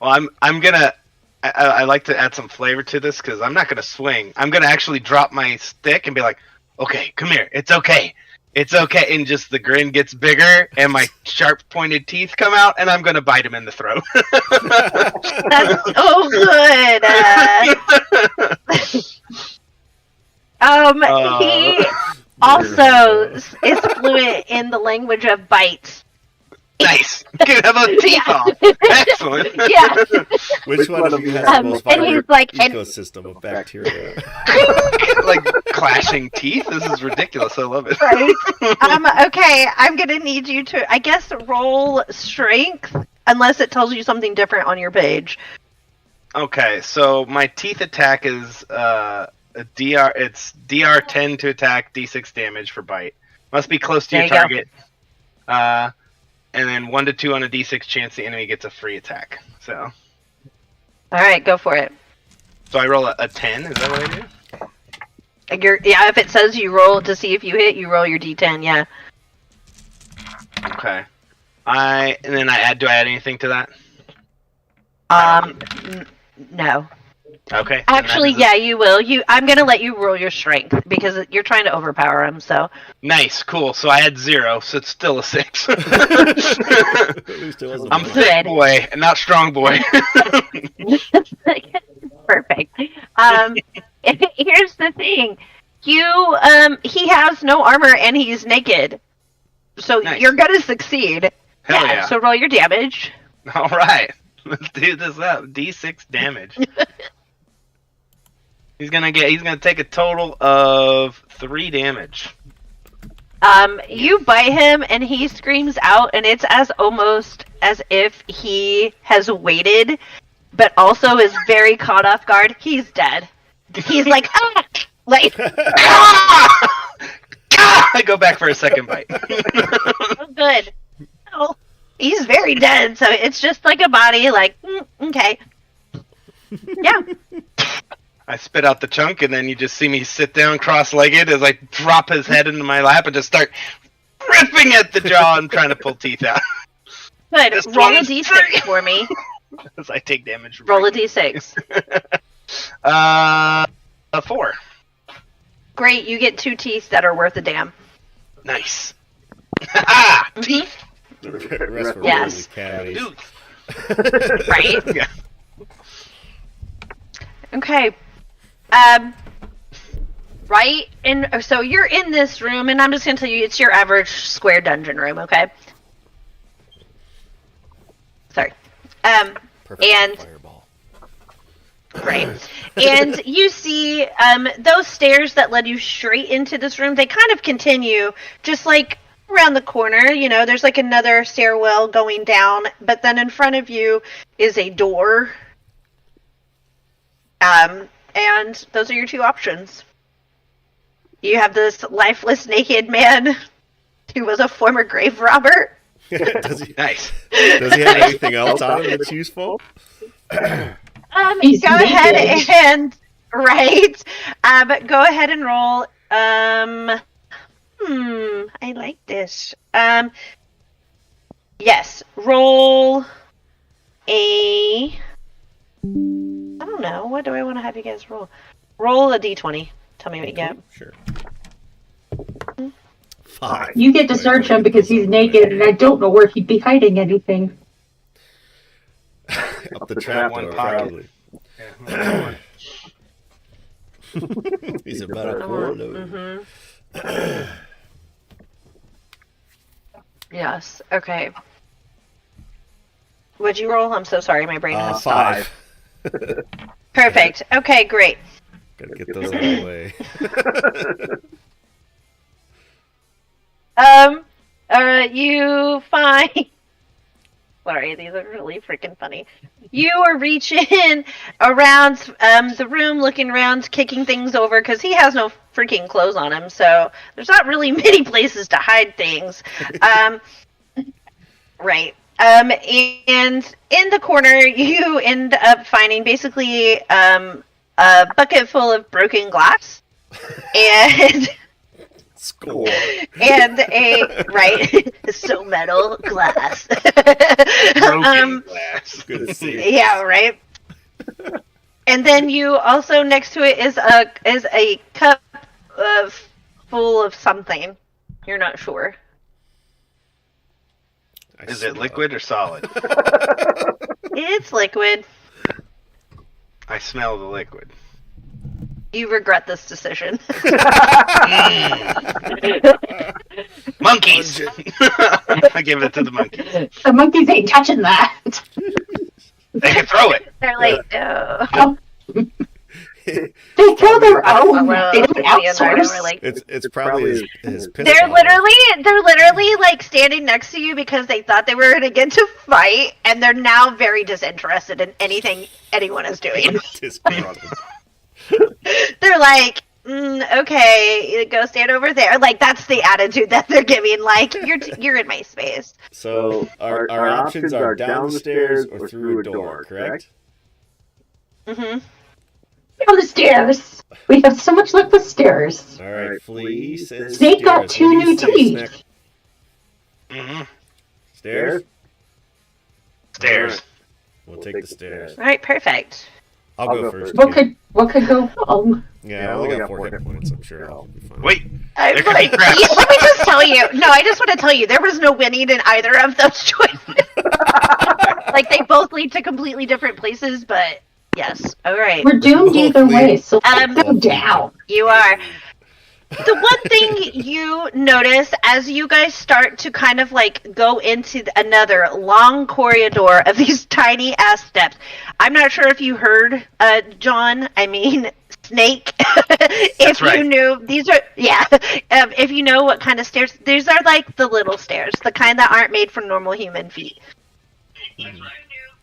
Well, I'm gonna. I like to add some flavor to this because I'm not gonna swing. I'm gonna actually drop my stick and be like, "Okay, come here. It's okay. It's okay." And just the grin gets bigger, and my sharp pointed teeth come out, and I'm gonna bite him in the throat. That's so good. He also is fluent in the language of bites. Nice. Good. Have those teeth off. Excellent. Yeah. Which one of you has the most vibrant ecosystem of bacteria? Clashing teeth? This is ridiculous. I love it. Right. Okay, I'm going to need you to, I guess, roll strength, unless it tells you something different on your page. Okay, so my teeth attack is it's DR 10 to attack, D6 damage for bite. Must be close to your target. And then 1 to 2 on a D6 chance the enemy gets a free attack. So. All right, go for it. So I roll a 10. Is that what I do? If it says you roll to see if you hit, you roll your D10. Yeah. Okay. And then do I add anything to that? No. Okay. Actually, yeah, you will. I'm gonna let you roll your strength because you're trying to overpower him. So. Nice, cool. So I had 0, so it's still a 6. I'm thick boy and not strong boy. Perfect. Here's the thing. He has no armor and he's naked, so you're gonna succeed. Hell yeah. So roll your damage. All right. Let's do this up. D6 damage. He's gonna take a total of 3 damage. You bite him and he screams out, and it's almost as if he has waited, but also is very caught off guard. He's dead. He's like, ah! Like, ah! I go back for a second bite. Oh, good. Oh, he's very dead, so it's just like a body, like, okay. Yeah. I spit out the chunk, and then you just see me sit down cross-legged as I drop his head into my lap and just start ripping at the jaw and trying to pull teeth out. Good. Roll a d6 for me. As I take damage. Roll a d6. A 4. Great, you get 2 teeth that are worth a damn. Nice. Ah! Teeth! Yes. Right? Yeah. Okay. right in. So you're in this room, and I'm just gonna tell you, it's your average square dungeon room. Okay. Sorry. Perfect And fireball. right, and you see those stairs that led you straight into this room. They kind of continue, just like around the corner. You know, there's like another stairwell going down, but then in front of you is a door. And those are your two options. You have this lifeless naked man who was a former grave robber. Does he Nice. have anything else on him that's useful? He's Go ahead naked. and go ahead and roll. I like this. Yes, roll a. I don't know. What do I want to have you guys roll? Roll a d20. Tell me what you get. Sure. 5. You get to search him because he's naked, and I don't know where he'd be hiding anything. Up the trap one door, pocket. probably. He's about a quarter. Yes. Okay. What'd you roll? I'm so sorry. My brain has 5. Perfect. Okay, great. Gotta get those out of the way. You find. Sorry, these are really freaking funny. You are reaching around the room, looking around, kicking things over, because he has no freaking clothes on him, so there's not really many places to hide things. Right. And in the corner, you end up finding basically a bucket full of broken glass. And... Score. And so metal glass. Broken glass. Good to see. Yeah, right. And then you also next to it is a cup full of something. You're not sure. Is it liquid or solid? It's liquid. I smell the liquid. You regret this decision. Monkeys! I give it to the monkeys. The monkeys ain't touching that. They can throw it. They're like, no. They throw their own. Well, They don't outsource. we're like, It's probably his piss they're bottle. literally like standing next to you because they thought they were gonna get to fight, and they're now very disinterested in anything anyone is doing. Piss bottle. They're like, okay, go stand over there. Like that's the attitude that they're giving. Like you're in my space. So our options are down the stairs or through a door, correct? Mm-hmm. On the stairs. We have so much luck with stairs. All right, Flea says Snake stairs. got 2 What do you new say, teeth. Snake? Mm-hmm. Stairs? Stairs. We'll take the stairs. All right, perfect. I'll go first. What too. could go wrong? Yeah, I only got 4 hit points. I'm sure I'll be fine. Wait, Let there could be traps. me just tell you. No, I just want to tell you, there was no winning in either of those choices. Like they both lead to completely different places, but yes. All right. We're doomed either way, so Um, go down. You are. The one thing you notice as you guys start to kind of like go into another long corridor of these tiny ass steps. I'm not sure if you heard, John. I mean, Snake. If right. you knew, these are if you know what kind of stairs, these are like the little stairs, the kind that aren't made for normal human feet.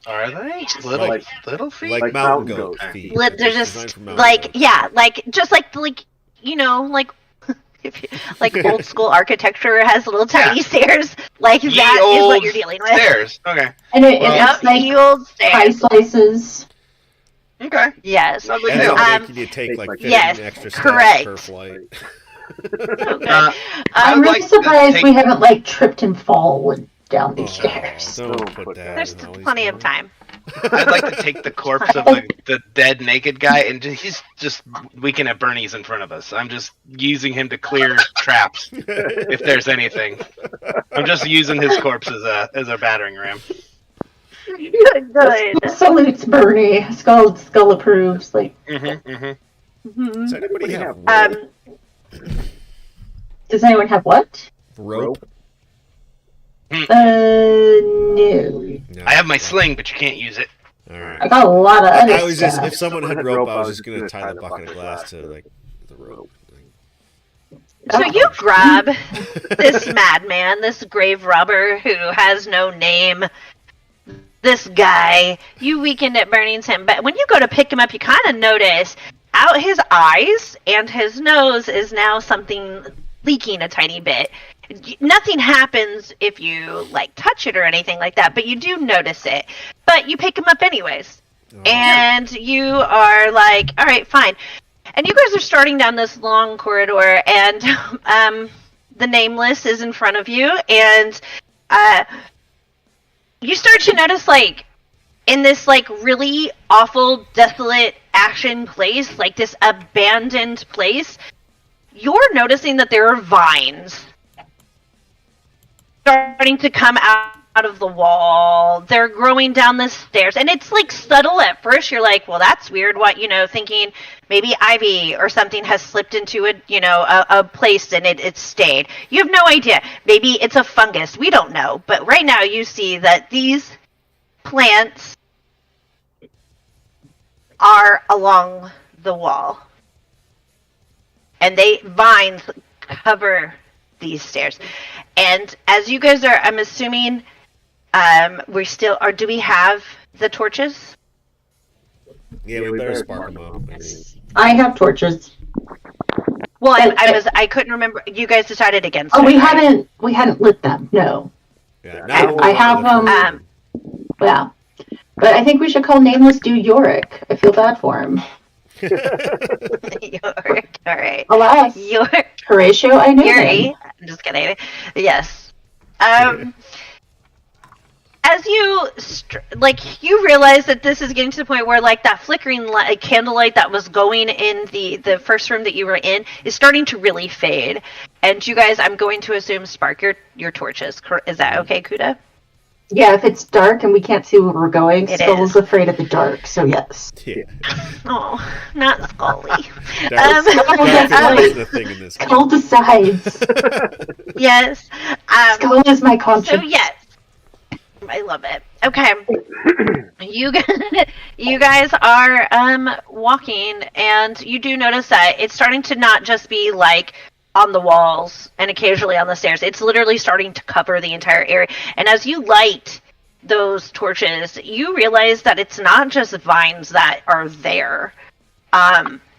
Are they? Little feet? Like mountain goat feet. They're Designed just for mountain like goats. like you know like. If you, like old school architecture has little tiny stairs, like Ye that is old what you're dealing with. Stairs. Okay. And Well, it's like ye old pie stairs. slices. Okay. Yes. No big And deal. they're making you take like 15 yes, extra steps correct. per flight. Okay. I I'm would really like to surprised take- we haven't like tripped and fallen down these stairs. Don't put that. There's in all these plenty of movies. time. I'd like to take the corpse of the dead naked guy, and he's just weekend at Bernie's in front of us. I'm just using him to clear traps, if there's anything. I'm just using his corpse as a battering ram. Good. Salutes Bernie. Skull approves. Like Mm-hmm, mm-hmm. Does anybody have rope? Does anyone have what? Rope? No. No. I have my sling, but you can't use it. All right. I got a lot of other I was just, stuff. if someone had rope, I was just going to tie the bucket of glass to, like, the rope. So you grab this madman, this grave robber who has no name, this guy. You weakened at Burning's him, but when you go to pick him up, you kind of notice out his eyes and his nose is now something leaking a tiny bit. Nothing happens if you like touch it or anything like that, but you do notice it. But you pick him up anyways. Oh. And you are like, all right, fine. And you guys are starting down this long corridor, and the Nameless is in front of you, and you start to notice, like, in this, like, really awful, desolate action place, like this abandoned place, you're noticing that there are vines starting to come out of the wall. They're growing down the stairs, and it's like subtle at first. You're like, well, that's weird. What, thinking maybe ivy or something has slipped into a place and it stayed. You have no idea. Maybe it's a fungus. We don't know. But right now you see that these plants are along the wall, and vines cover these stairs. And as you guys are, I'm assuming, do we have the torches? Yeah, we better spark them up. I have torches. Well, I couldn't remember. You guys decided against it. We right? hadn't lit them. No. Yeah, I have them. Yeah, but I think we should call Nameless dude Yorick. I feel bad for him. Yorick, all right. Alas, Yorick. Horatio, I know Yuri. him. I'm just kidding. Yes. As you you realize that this is getting to the point where like that flickering candlelight that was going in the first room that you were in is starting to really fade, and you guys, I'm going to assume, spark your torches. Is that okay, Kuda? Yeah, if it's dark and we can't see where we're going, Skull's afraid of the dark, so yes. Yeah. Oh, not Scully. The thing in this Skull decides. Yes. Skull is my conscience. So yes, I love it. Okay, you guys are walking, and you do notice that it's starting to not just be like on the walls and occasionally on the stairs. It's literally starting to cover the entire area. And as you light those torches, you realize that it's not just vines that are there.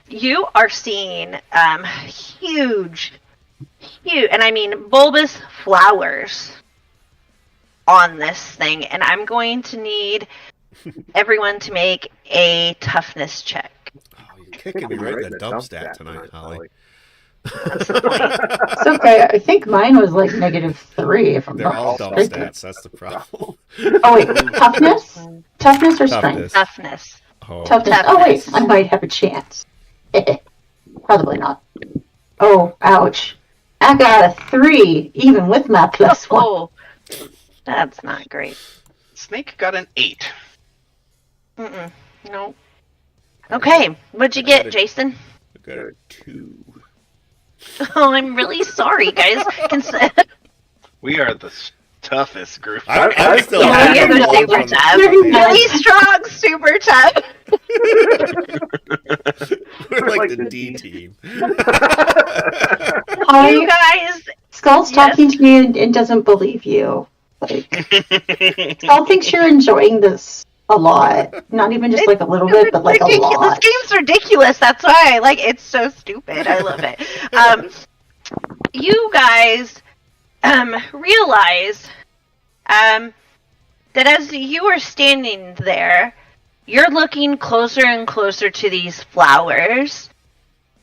You are seeing huge, and I mean bulbous flowers on this thing. And I'm going to need everyone to make a toughness check. Oh, you're kicking me right in the dump stat tonight, Holly. It's okay. I think mine was like -3 if I'm They're not all dump mistaken. stats. That's the problem. Oh wait, toughness? Toughness or strength? Toughness. Oh. Toughness. Oh wait, I might have a chance. Probably not. Oh, ouch. I got a 3, even with my +1. Oh, that's not great. Snake got an 8. No. Okay, what'd you get, Jason? I got a 2. Oh, I'm really sorry, guys. We are the toughest group. I'm still Yeah, having you're one super from- tough. Really strong, super tough. We're like the D team. You guys. Skull's talking to me and doesn't believe you. Like, Skull thinks you're enjoying this a lot. Not even just like a little bit, but like a lot. This game's ridiculous. That's why it's so stupid. I love it. You guys realize that as you are standing there, you're looking closer and closer to these flowers,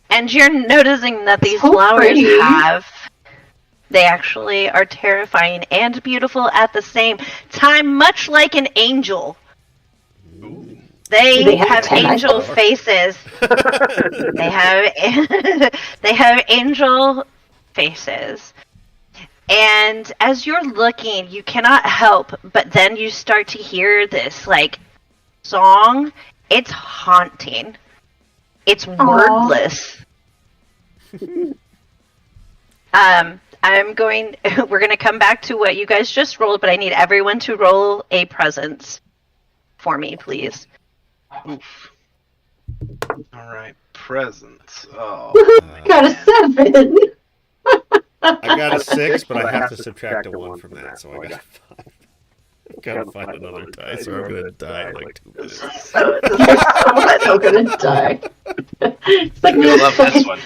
and you're noticing that these flowers pretty. they actually are terrifying and beautiful at the same time, much like an angel. They have 10 angel eyes? faces. They have angel faces. And as you're looking, you cannot help but then you start to hear this like song. It's haunting. It's Aw. wordless. We're going to come back to what you guys just rolled, but I need everyone to roll a presence for me, please. Oof. All right, presents. Oh, Got a 7. I got a 6, but I have to subtract a 1 from that, so I got 5. I gotta find another dice, or I'm gonna die in like 2 minutes. You're so gonna die. It's like me I as love a this one.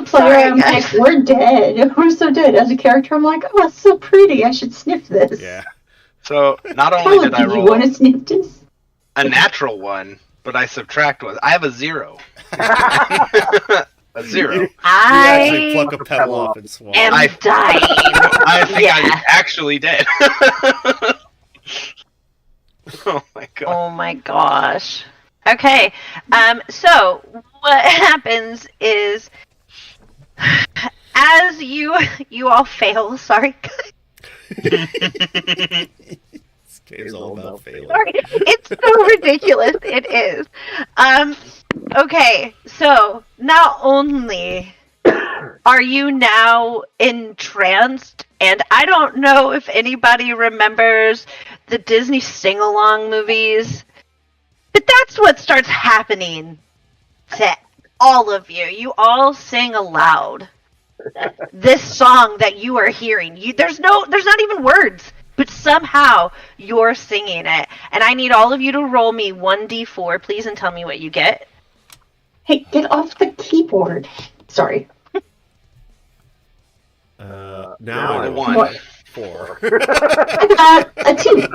player, sorry, I'm like, we're dead. We're so dead. As a character, I'm like, oh, it's so pretty. I should sniff this. Yeah. So not only How did I do you roll want to sniff this? a natural 1, but I subtract 1. I have a 0. A 0. You actually I pluck a pebble off and swallow. am I- dying. I think Yeah. I'm actually dead. Oh my god. Oh my gosh. Okay. So what happens is, as you all fail. Sorry. This game's all about failing. Sorry. It's so ridiculous. It is. Okay. So not only are you now entranced, and I don't know if anybody remembers the Disney sing-along movies, but that's what starts happening to all of you. You all sing aloud this song that you are hearing. There's not even words, but somehow you're singing it. And I need all of you to roll me 1d4, please, and tell me what you get. Hey, get off the keyboard. Sorry. Now I I won. won. 4. I got a 2.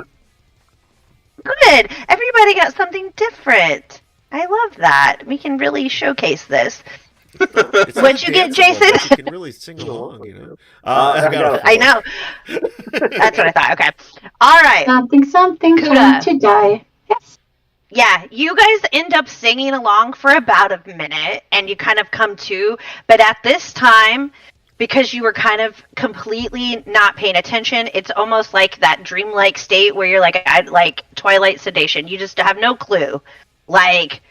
Good. Everybody got something different. I love that. We can really showcase this. It's What'd you get, danceable, Jason? but You can really sing along, you know. I got a 4. I know. That's what I thought. Okay. All right. Something, Kuda. time to die. Yes. Yeah, you guys end up singing along for about a minute, and you kind of come to. But at this time, because you were kind of completely not paying attention, it's almost like that dreamlike state where you're like Twilight sedation. You just have no clue, like,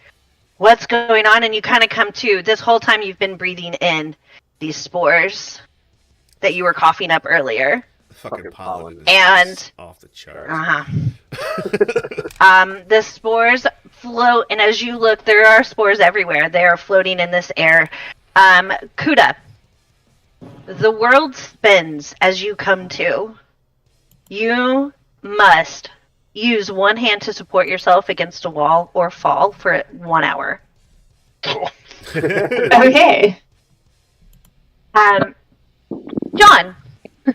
what's going on, and you kind of come to. This whole time you've been breathing in these spores that you were coughing up earlier. Fucking pollen is And- off the charts. The spores float, and as you look, there are spores everywhere. They are floating in this air. Kuda, the world spins as you come to. You must use one hand to support yourself against a wall or fall for 1 hour. Okay. John,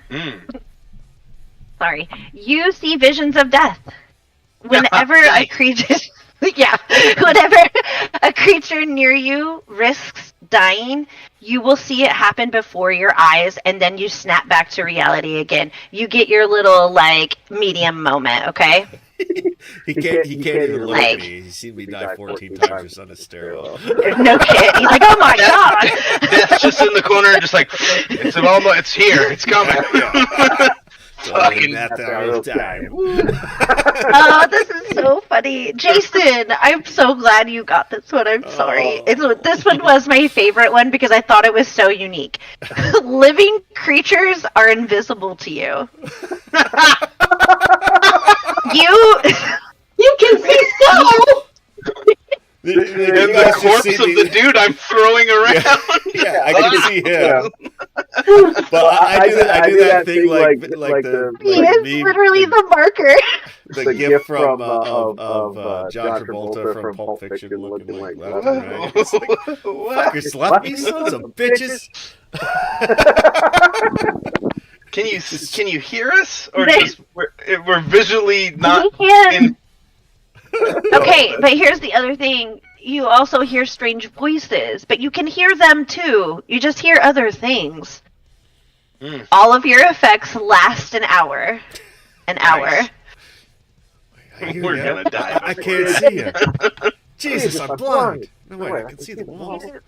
Mm. sorry. You see visions of death. Whenever a Nice. creature, whenever a creature near you risks dying, you will see it happen before your eyes, and then you snap back to reality again. You get your little medium moment, okay? He can't even look Like- at me. He's seen me die 14 times. His son is sterile. No shit. He's like, oh my god. Death's just in the corner, just like it's here, it's coming. Fucking That was time. Oh, this is so funny. Jason, I'm so glad you got this one. I'm sorry. This one was my favorite one because I thought it was so unique. Living creatures are invisible to you. You can see skull! And the corpse of the dude I'm throwing around. Yeah, I can see him. But I do that thing like the He like is meme- literally the marker. the gift from John Travolta from Pulp Fiction looking like left and right. It's like, What? you slapped me, sons of bitches. Can you hear us, or just we're visually not We can. in? Okay, but here's the other thing. You also hear strange voices, but you can hear them too. You just hear other things. Mm. All of your effects last an hour. An hour. I hear We're ya. gonna die. I can't see you. Jesus, I'm blind. No way, I can see the walls. You can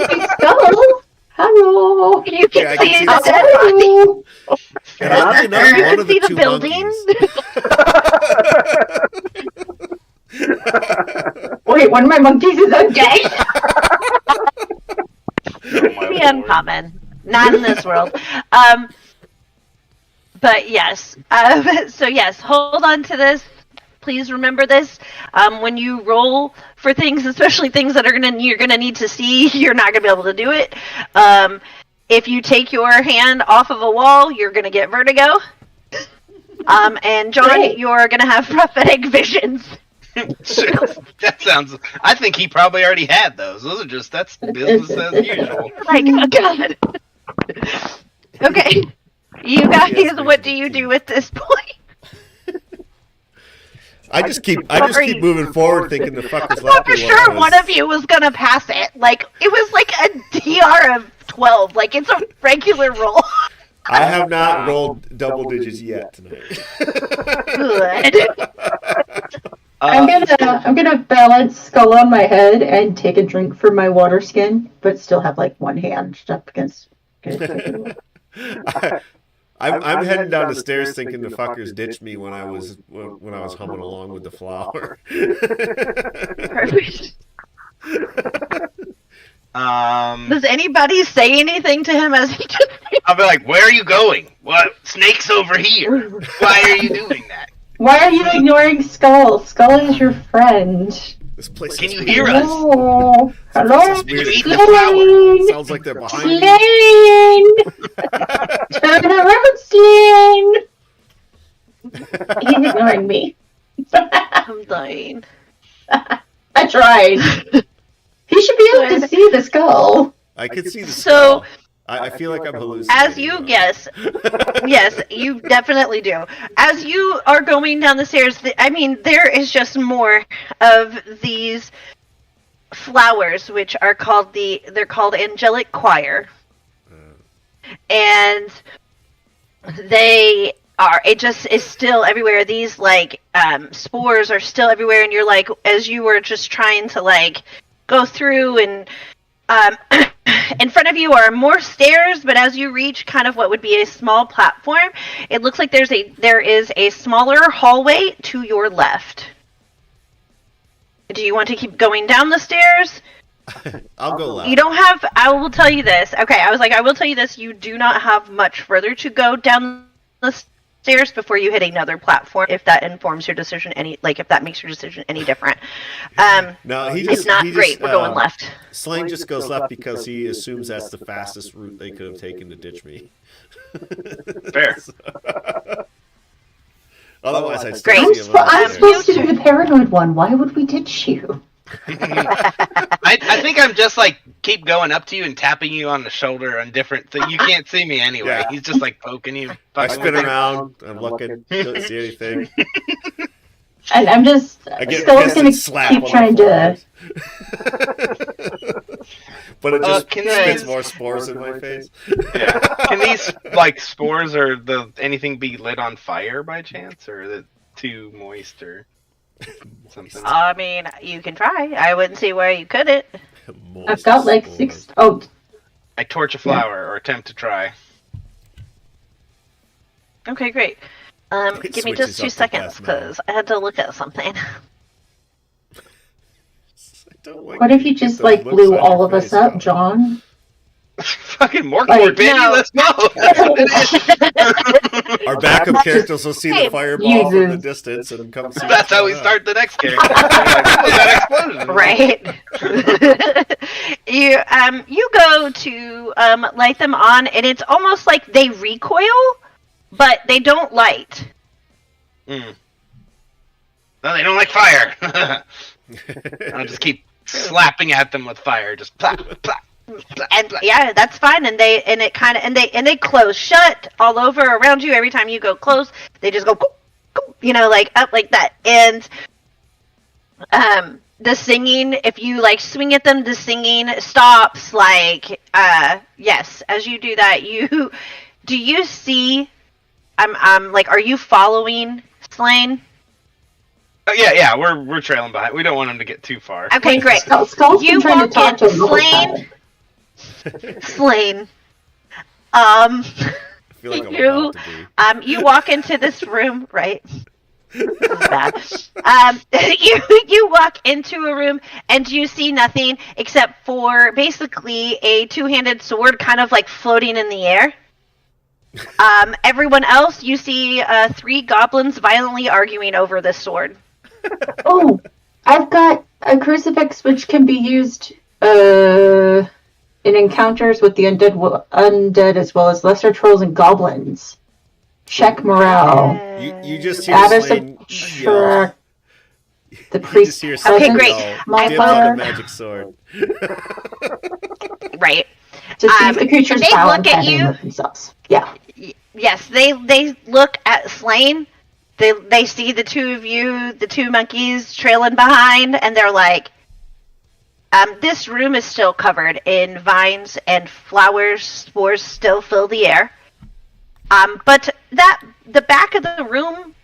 see skull! Hello! You can Yeah, I can see see a the dead body. Hello! And oddly enough, You one can of the see the two building. monkeys. Wait, one of my monkeys is okay. Be uncommon. Not in this world. But yes. So yes, hold on to this. Please remember this. When you roll for things, especially things that you're gonna need to see, you're not gonna be able to do it. If you take your hand off of a wall, you're gonna get vertigo. And John, Great. you're gonna have prophetic visions. That sounds. I think he probably already had those. Those are just that's business as usual. Like, oh god. Okay, you guys, what do you do at this point? I just keep moving forward, thinking the fuck is I thought for sure one of you was gonna pass it. Like it was like a DR of 12. Like it's a regular roll. I have not rolled double digits yet tonight. Good. I'm gonna balance Skull on my head and take a drink from my water skin, but still have like one hand up against. I'm heading down the stairs thinking the fuckers ditched me when I was humming along with the flower. Perfect. Does anybody say anything to him as he just? I'll be like, "Where are you going? What? Snake's over here. Why are you doing that? Why are you ignoring Skull? Skull is your friend. This place Can is you weird. hear us? Hello? Hello? This is Did weird. you eat the flower? Slane! Sounds like they're behind me. Turn around, Slane! He's ignoring me. I'm dying. I tried. He should be able to see the skull. I can see the So- skull. I feel like I'm hallucinating. As you guess, yes, you definitely do. As you are going down the stairs, there is just more of these flowers, which are called they're called angelic choir, and they are. It just is still everywhere. These spores are still everywhere, and you're like, as you were just trying to go through and. In front of you are more stairs, but as you reach kind of what would be a small platform, it looks like there is a smaller hallway to your left. Do you want to keep going down the stairs? I'll go left. You don't have, I will tell you this. Okay, I will tell you this. You do not have much further to go down the stairs before you hit another platform, if that informs your decision if that makes your decision any different. No, It's not great. We're going left. Slane just goes left because he assumes that's the fastest route they could have taken to ditch me. Fair. Otherwise, I'd Great. still see him on the I'm stairs. supposed to be the paranoid one. Why would we ditch you? I think I'm just keep going up to you and tapping you on the shoulder on different things. You can't see me anyway. Yeah. He's just poking you. I spin around. I'm looking. Don't see anything. And I'm just I get Skull's pissed gonna and slap keep on trying my to. But it just can spits I- more spores in my face. Yeah. Can these spores or anything be lit on fire by chance, or is it too moist or something? I mean, you can try. I wouldn't see why you couldn't. I've got like Spores. 6. Oh, I torch a flower or attempt to try. Okay, great. It Give me switches just 2 up to seconds death because I had to look at something. I don't like what if you get just those looks blew on all your of us face, up, though. John? Fucking Mork, baby, no. let's go. That's what it is. Our backup characters will see Hey, the fireball from the Jesus. distance and come see. That's how we start the next character. That explosion. Right. You go to light them on, and it's almost like they recoil, but they don't light. Mm. No, they don't like fire. I'll just keep slapping at them with fire, just plap, plap, plap, And plap. yeah, that's fine. And they close shut all over around you. Every time you go close, they just go, up like that. And the singing, if you swing at them, the singing stops. Yes, as you do that, do you see? Are you following Slane? Oh, yeah, we're trailing behind. We don't want them to get too far. Okay, great. Skull's You been trying to walk talk to in, him the whole time. Slane. I feel like I'm You about to be. you walk into this room, right? This is bad. You walk into a room and you see nothing except for basically a two-handed sword kind of like floating in the air. Everyone else, you see 3 goblins violently arguing over this sword. Oh, I've got a crucifix which can be used in encounters with the undead as well as lesser trolls and goblins. Check morale. You just hear Add or Slane subtract the You priest. just hear Slane Okay, great. yell, I "Dibs on will- a magic sword." Right. To see if the creatures they bow look and at kindly you. remove themselves. Yeah. Yes, they look at Slane. They see the two of you, the 2 monkeys trailing behind, and they're like, this room is still covered in vines and flowers. Spores still fill the air. But the back of the room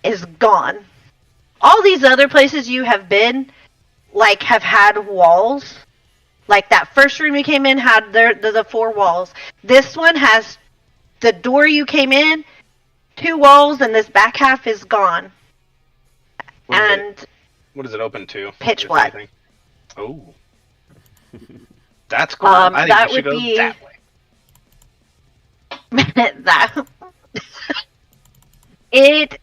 is gone. All these other places you have been, like, have had walls. Like that first room you came in had the 4 walls. This one has the door you came in, 2 walls, and this back half is gone. What is it open to? Pitch if black. anything? Oh. That's cool. I think that we should would go be- that way. that it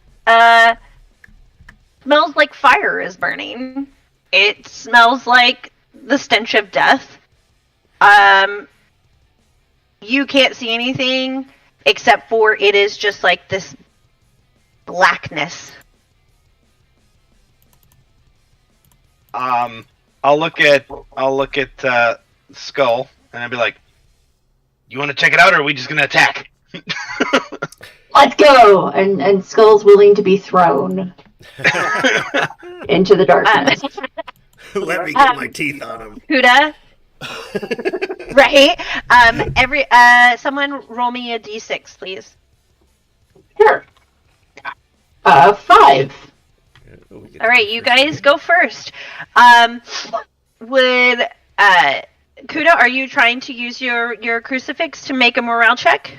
smells like fire is burning. It smells like the stench of death. You can't see anything except for it is just like this blackness. I'll look at Skull and I'll be like, "You want to check it out, or are we just gonna attack?" Let's go! And Skull's willing to be thrown into the darkness. Let me get my teeth on him. Huda, right? Someone roll me a d6, please. Sure. 5. All right, you guys go first. Would Kuda, are you trying to use your crucifix to make a morale check?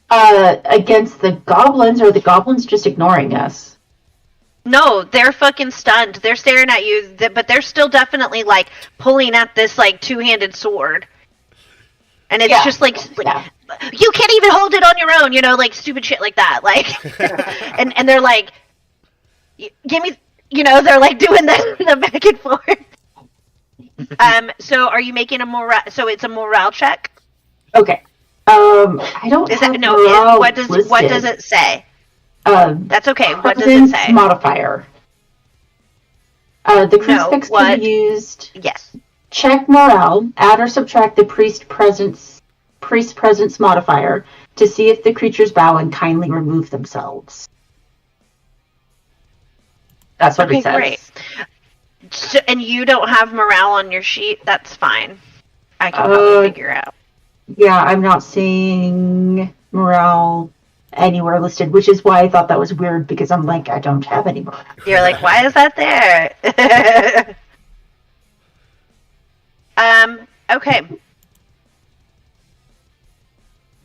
Against the goblins, or the goblins just ignoring us? No, they're fucking stunned. They're staring at you, but they're still definitely like pulling at this like 2-handed sword. And it's just like you can't even hold it on your own, like stupid shit like that. Like and they're like, give me, they're like doing the back and forth. So are you making a morale? So it's a morale check. Okay. I don't. Is have that no? morale What does listed. it say? That's okay. What does it Presence say? modifier. The crucifix can be used. Yes. Check morale. Add or subtract the priest presence modifier to see if the creatures bow and kindly remove themselves. That's what it says. Great. So, and you don't have morale on your sheet. That's fine. I can probably figure out. Yeah, I'm not seeing morale anywhere listed, which is why I thought that was weird, because I'm like, I don't have any morale. You're like, why is that there? Okay.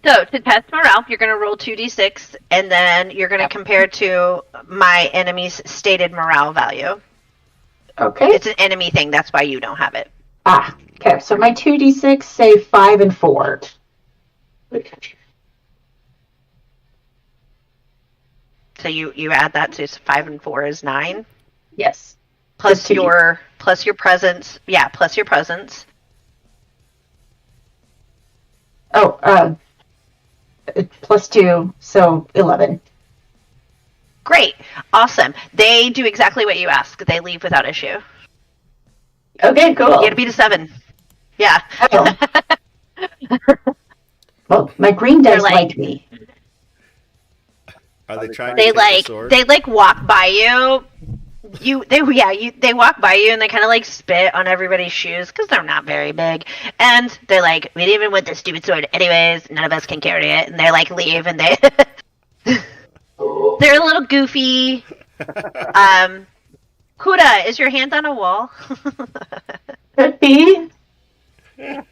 So, to test morale, you're going to roll 2d6, and then you're going to compare to my enemy's stated morale value. Okay. It's an enemy thing, that's why you don't have it. Okay, so my 2d6 say 5 and 4. So you add that to 5 and 4 is 9. Yes. Plus your presence. Yeah, plus your presence. Oh, plus 2, so 11. Great. Awesome. They do exactly what you ask. They leave without issue. Okay, cool. You get to beat a 7. Yeah. Oh. Well, my green dice like- like me. Are they trying They to take the sword? they walk by you. They walk by you and they kind of like spit on everybody's shoes because they're not very big, and they're like, we didn't even want this stupid sword anyways. None of us can carry it, and they like leave, and they're a little goofy. Kuda, is your hand on a wall? Could be. Is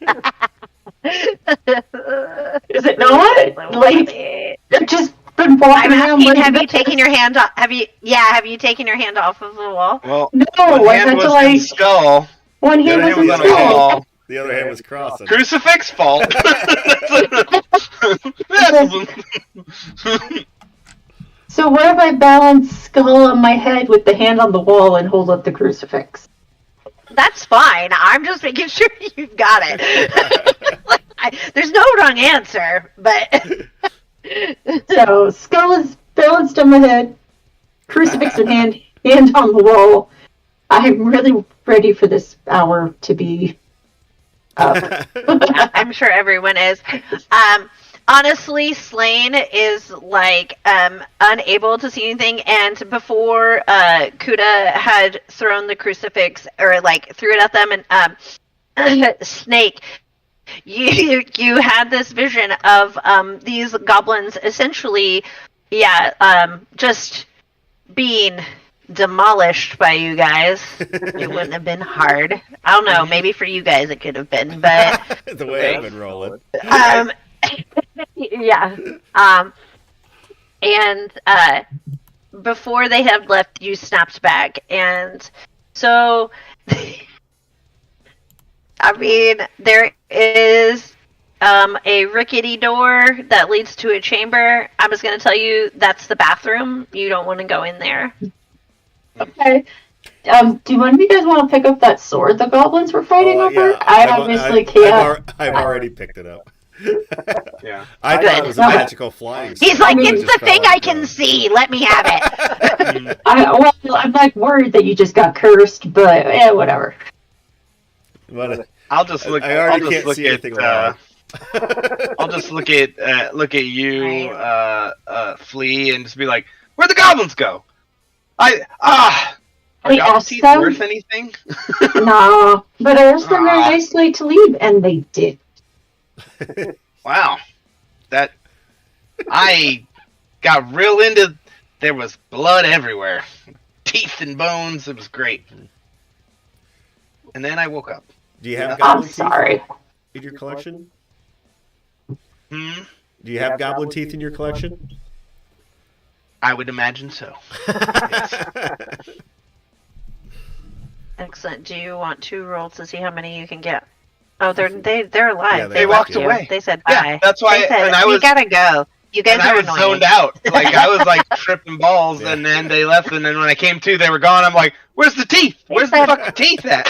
it not? Like, just been walking I'm around. asking, like have you this. taken your hand off? Have you taken your hand off of the wall? Well, No, one I hand had to was in like skull. one The hand other was hand in was on a skull. wall. The other hand was crossing. Crucifix fault. So what if I balance skull on my head with the hand on the wall and hold up the crucifix? That's fine. I'm just making sure you've got it. There's no wrong answer, but So skull is balanced on my head, crucifix in hand on the wall. I'm really ready for this hour to be up. I'm sure everyone is. Honestly, Slain is like unable to see anything, and before Kuda had thrown the crucifix or like threw it at them, and Snake, you had this vision of these goblins essentially, just being demolished by you guys. It wouldn't have been hard. I don't know. Maybe for you guys it could have been, but The way I've been rolling. yeah. And before they had left, you snapped back, and so I mean, there is a rickety door that leads to a chamber. I'm just going to tell you that's the bathroom. You don't want to go in there. Okay. Do one of you guys want to pick up that sword the goblins were fighting over? Yeah. I obviously can't. I've already picked it up. Yeah. I thought it was a magical flying sword. He's like, I mean, it's the thing I can see. Let me have it. I'm like worried that you just got cursed, but whatever. But, I'll just look. I already I'll just can't look see at. anything wrong. I'll just look at you, Flea, and just be like, "Where'd the goblins go? Are I goblin asked teeth them. worth anything?" No, but I asked them very nicely to leave, and they did. Wow, that I got real into. There was blood everywhere, teeth and bones. It was great. And then I woke up. Do you have I'm goblin teeth sorry. in your collection? Hmm. Do you have goblin teeth in your collection? I would imagine so. Excellent. Do you want 2 rolls to see how many you can get? Oh, they're alive. Yeah, they walked left you. away. They said bye. Yeah, that's why. They said, and I we was. gotta go. You guys And I are was annoying. zoned out. Like I was like tripping balls, and then they left. And then when I came to, they were gone. I'm like, "Where's the teeth? Where's the fucking teeth at?"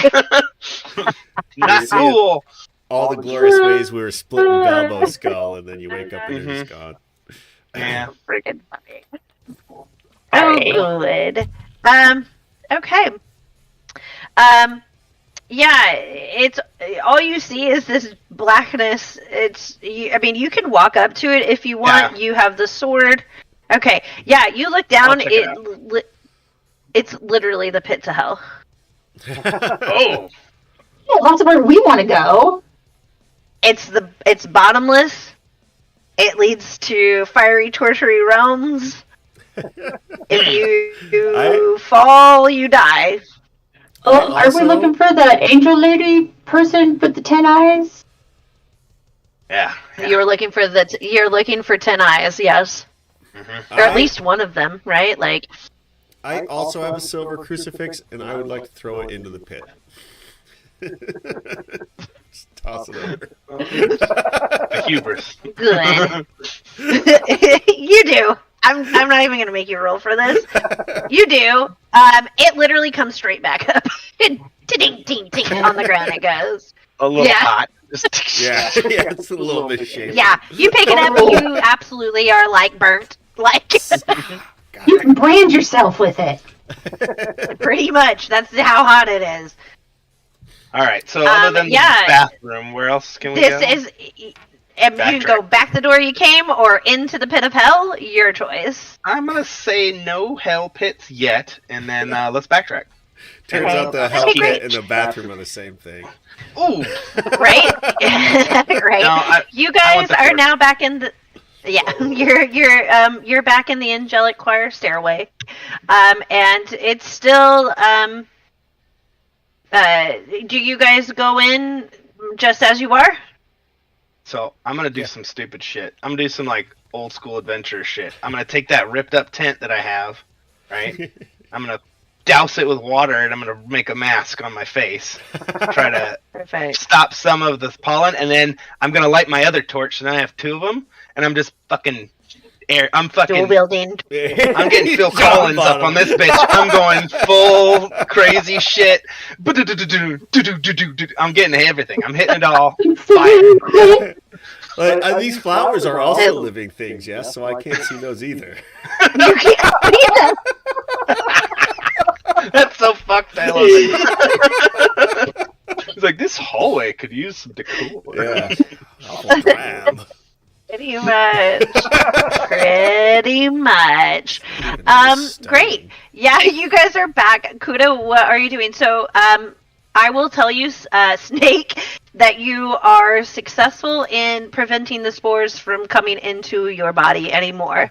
Not cool. All the glorious ways we were splitting Galbo's skull, and then you wake up and Mhm. it's gone. Yeah. Freaking funny. Alright. Oh, good. Okay. Yeah, it's all you see is this blackness. I mean, you can walk up to it if you want. Yeah. You have the sword. Okay. Yeah, you look down. I'll check it out. It's literally the pit to hell. Oh. Well, that's where we want to go. It's bottomless. It leads to fiery, tortury realms. If you fall, you die. Oh, are we looking for the angel lady person with the 10 eyes? Yeah. You're looking for 10 eyes, yes. Mm-hmm. Or at least one of them, right? Like, I also have a silver crucifix, and I would like to throw it into the pit. Just toss it over. The hubris. good. You do. I'm not even gonna make you roll for this. You do. It literally comes straight back up. Ding, ding, ding, on the ground it goes. A little Yeah. hot. Yeah, it's a little bit shaky. Yeah, you pick it up and you absolutely are like burnt. Like, You can brand yourself with it. pretty much. That's how hot it is. All right. So other than yeah. the bathroom, where else can we This go? is. And you can go back the door you came or into the pit of hell. Your choice. I'm gonna say no hell pits yet, and then let's backtrack. Turns Okay. out the hell Okay, pit great. and the bathroom are the same thing. Ooh. Right? Right. No, You I guys want the are fourth. now back in the. Yeah, you're back in the angelic choir stairway, and it's still. Do you guys go in just as you are? So I'm gonna do some stupid shit. I'm gonna do some like old school adventure shit. I'm gonna take that ripped up tent that I have, right? I'm gonna douse it with water and I'm gonna make a mask on my face. Try to Perfect. stop some of the pollen, and then I'm gonna light my other torch, and I have 2 of them, and I'm just fucking I'm Dual fucking. building. I'm getting Phil Collins up on this bitch. I'm going full crazy shit. I'm getting everything. I'm hitting it all. Fire. But these flowers are also living things, yes, so I can't see those either. You can't see them. That's so fucked. I love it. He's like, this hallway could use some decor. Yeah. Awful drab. Pretty much. Pretty much. Great. Yeah, you guys are back. Kuda, what are you doing? So, I will tell you, Snake, that you are successful in preventing the spores from coming into your body anymore.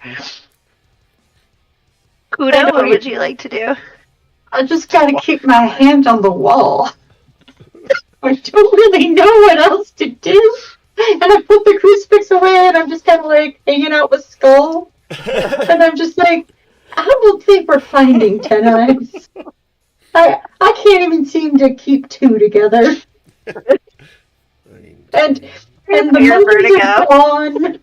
Kuda, what would you like to do? I just gotta keep my hand on the wall. I don't really know what else to do. And I put the crucifix away and I'm just kind of like hanging out with Skull. And I'm just like, I don't think we're finding 10 eyes. I can't even seem to keep 2 together. And the monkeys are gone.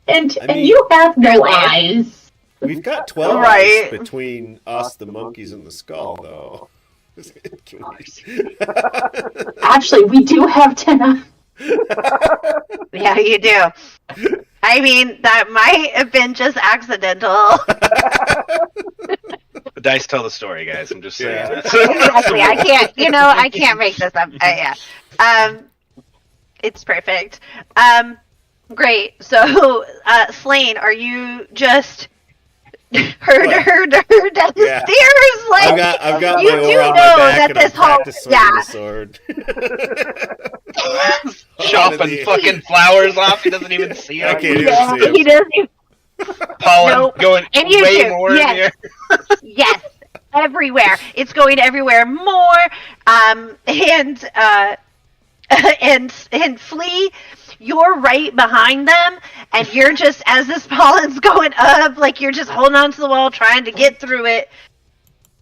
And you have no eyes. We've got 12 Right. eyes between us, the monkeys, and the skull, though. Actually, we do have 10 eyes. Yeah, you do. I mean, that might have been just accidental. The dice tell the story, guys. I'm just saying. Yeah. Exactly. I can't make this up. Yeah. It's perfect. Great. So, Slane, are you just herd down the stairs? Like, I've got you my do oar on know my back that and this I'm whole practicing the sword. Chopping fucking flowers off. He doesn't even see I them. can't even see he them. doesn't even. Pollen Nope. going And you way do. more in Yes. here. Yes, everywhere. It's going everywhere more. And Flea, you're right behind them, and you're just, as this pollen's going up, like you're just holding on to the wall, trying to get through it.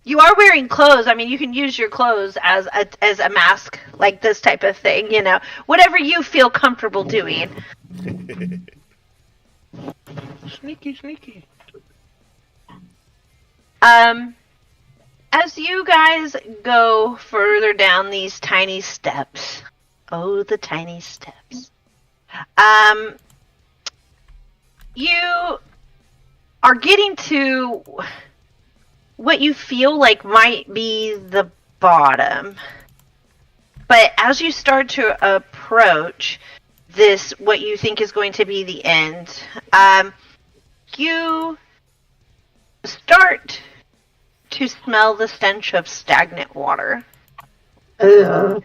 You are wearing clothes. I mean, you can use your clothes as a mask, like this type of thing. You know, whatever you feel comfortable doing. Sneaky. As you guys go further down these tiny steps, oh, the tiny steps, you are getting to what you feel like might be the bottom. But as you start to approach this, what you think is going to be the end, you start to smell the stench of stagnant water. Ugh.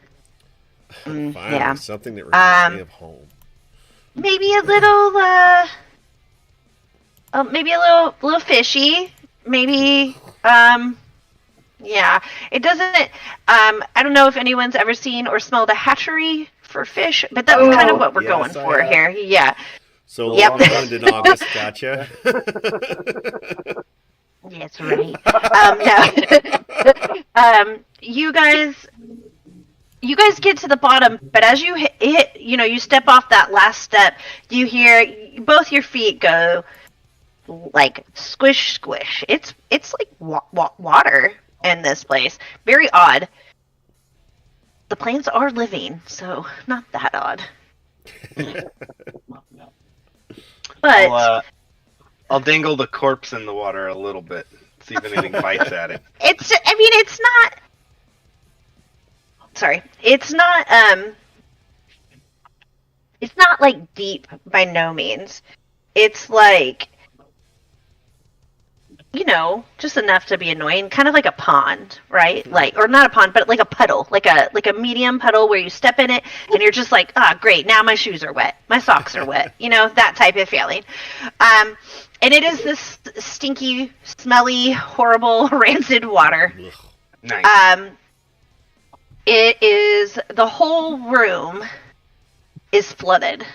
Finally, Yeah. something that reminds me of home. Maybe a little, maybe a little fishy. Maybe, yeah. It doesn't. I don't know if anyone's ever seen or smelled a hatchery for fish, but that's kind of what we're going yes, I for have. here. Yeah. So Yep. long ruined in August, gotcha. Yes, right. No. You guys get to the bottom, but as you hit, you step off that last step, you hear both your feet go like squish, squish. It's like water in this place. Very odd. The plants are living, so not that odd. But I'll dangle the corpse in the water a little bit. See if anything bites at it. it's not. Sorry, it's not. It's not like deep by no means. It's like, just enough to be annoying, kind of like a pond, right? Like, or not a pond, but like a puddle, like a medium puddle where you step in it and you're just like, great, now my shoes are wet, my socks are wet, that type of feeling. And it is this stinky, smelly, horrible, rancid water. Nice. It is the whole room is flooded.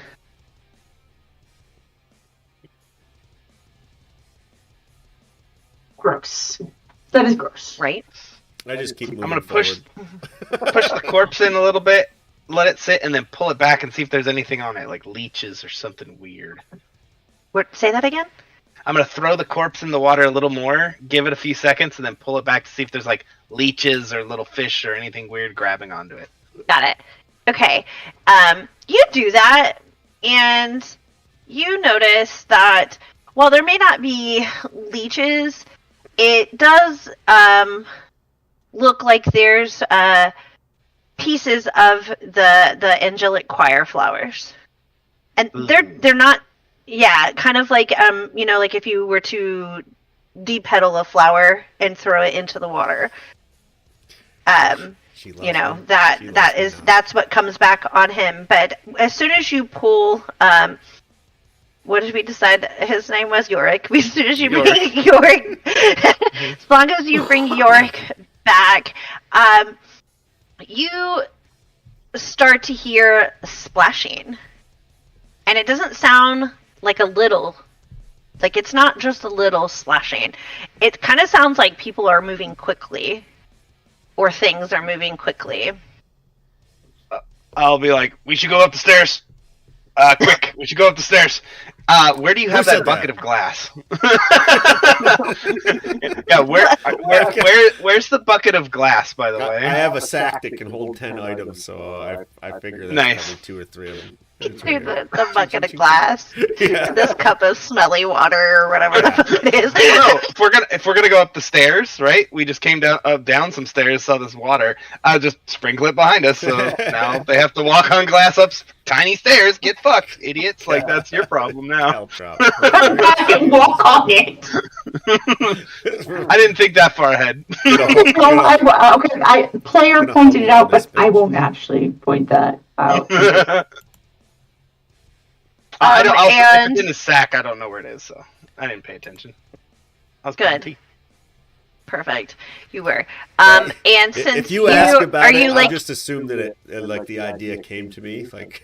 Gross. That is gross. Right? I just keep moving I'm gonna forward. push the corpse in a little bit, let it sit, and then pull it back and see if there's anything on it, like leeches or something weird. What? Say that again? I'm gonna throw the corpse in the water a little more, give it a few seconds, and then pull it back to see if there's like leeches or little fish or anything weird grabbing onto it. Got it. Okay. You do that, and you notice that while there may not be leeches, it does look like there's pieces of the angelic choir flowers, and they're not. Yeah, kind of like like if you were to depetal a flower and throw it into the water. That's what comes back on him. But as soon as you pull, what did we decide his name was? Yorick. As soon as you bring Yorick, as long as you bring Yorick back, you start to hear splashing, and it doesn't sound like a little. Like, it's not just a little splashing. It kind of sounds like people are moving quickly. Or things are moving quickly. I'll be like, we should go up the stairs. Quick, we should go up the stairs. Where do you have that bucket of glass? Yeah, where's the bucket of glass, by the way? I have a sack that can hold 10 items, so I figure that's probably 2 or 3 of them. The bucket of glass. Yeah. This cup of smelly water or whatever the fuck it is. No, if we're gonna go up the stairs, right? We just came down some stairs, saw this water. I'll just sprinkle it behind us. So now they have to walk on glass up tiny stairs. Get fucked, idiots! Like that's your problem now. Walk on it. I didn't think that far ahead. Player pointed it out, but I won't actually point that out. If it's in the sack, I don't know where it is, so I didn't pay attention. I was good. Perfect. You were. And since if you ask about it, I just assume that it the idea came to me. Like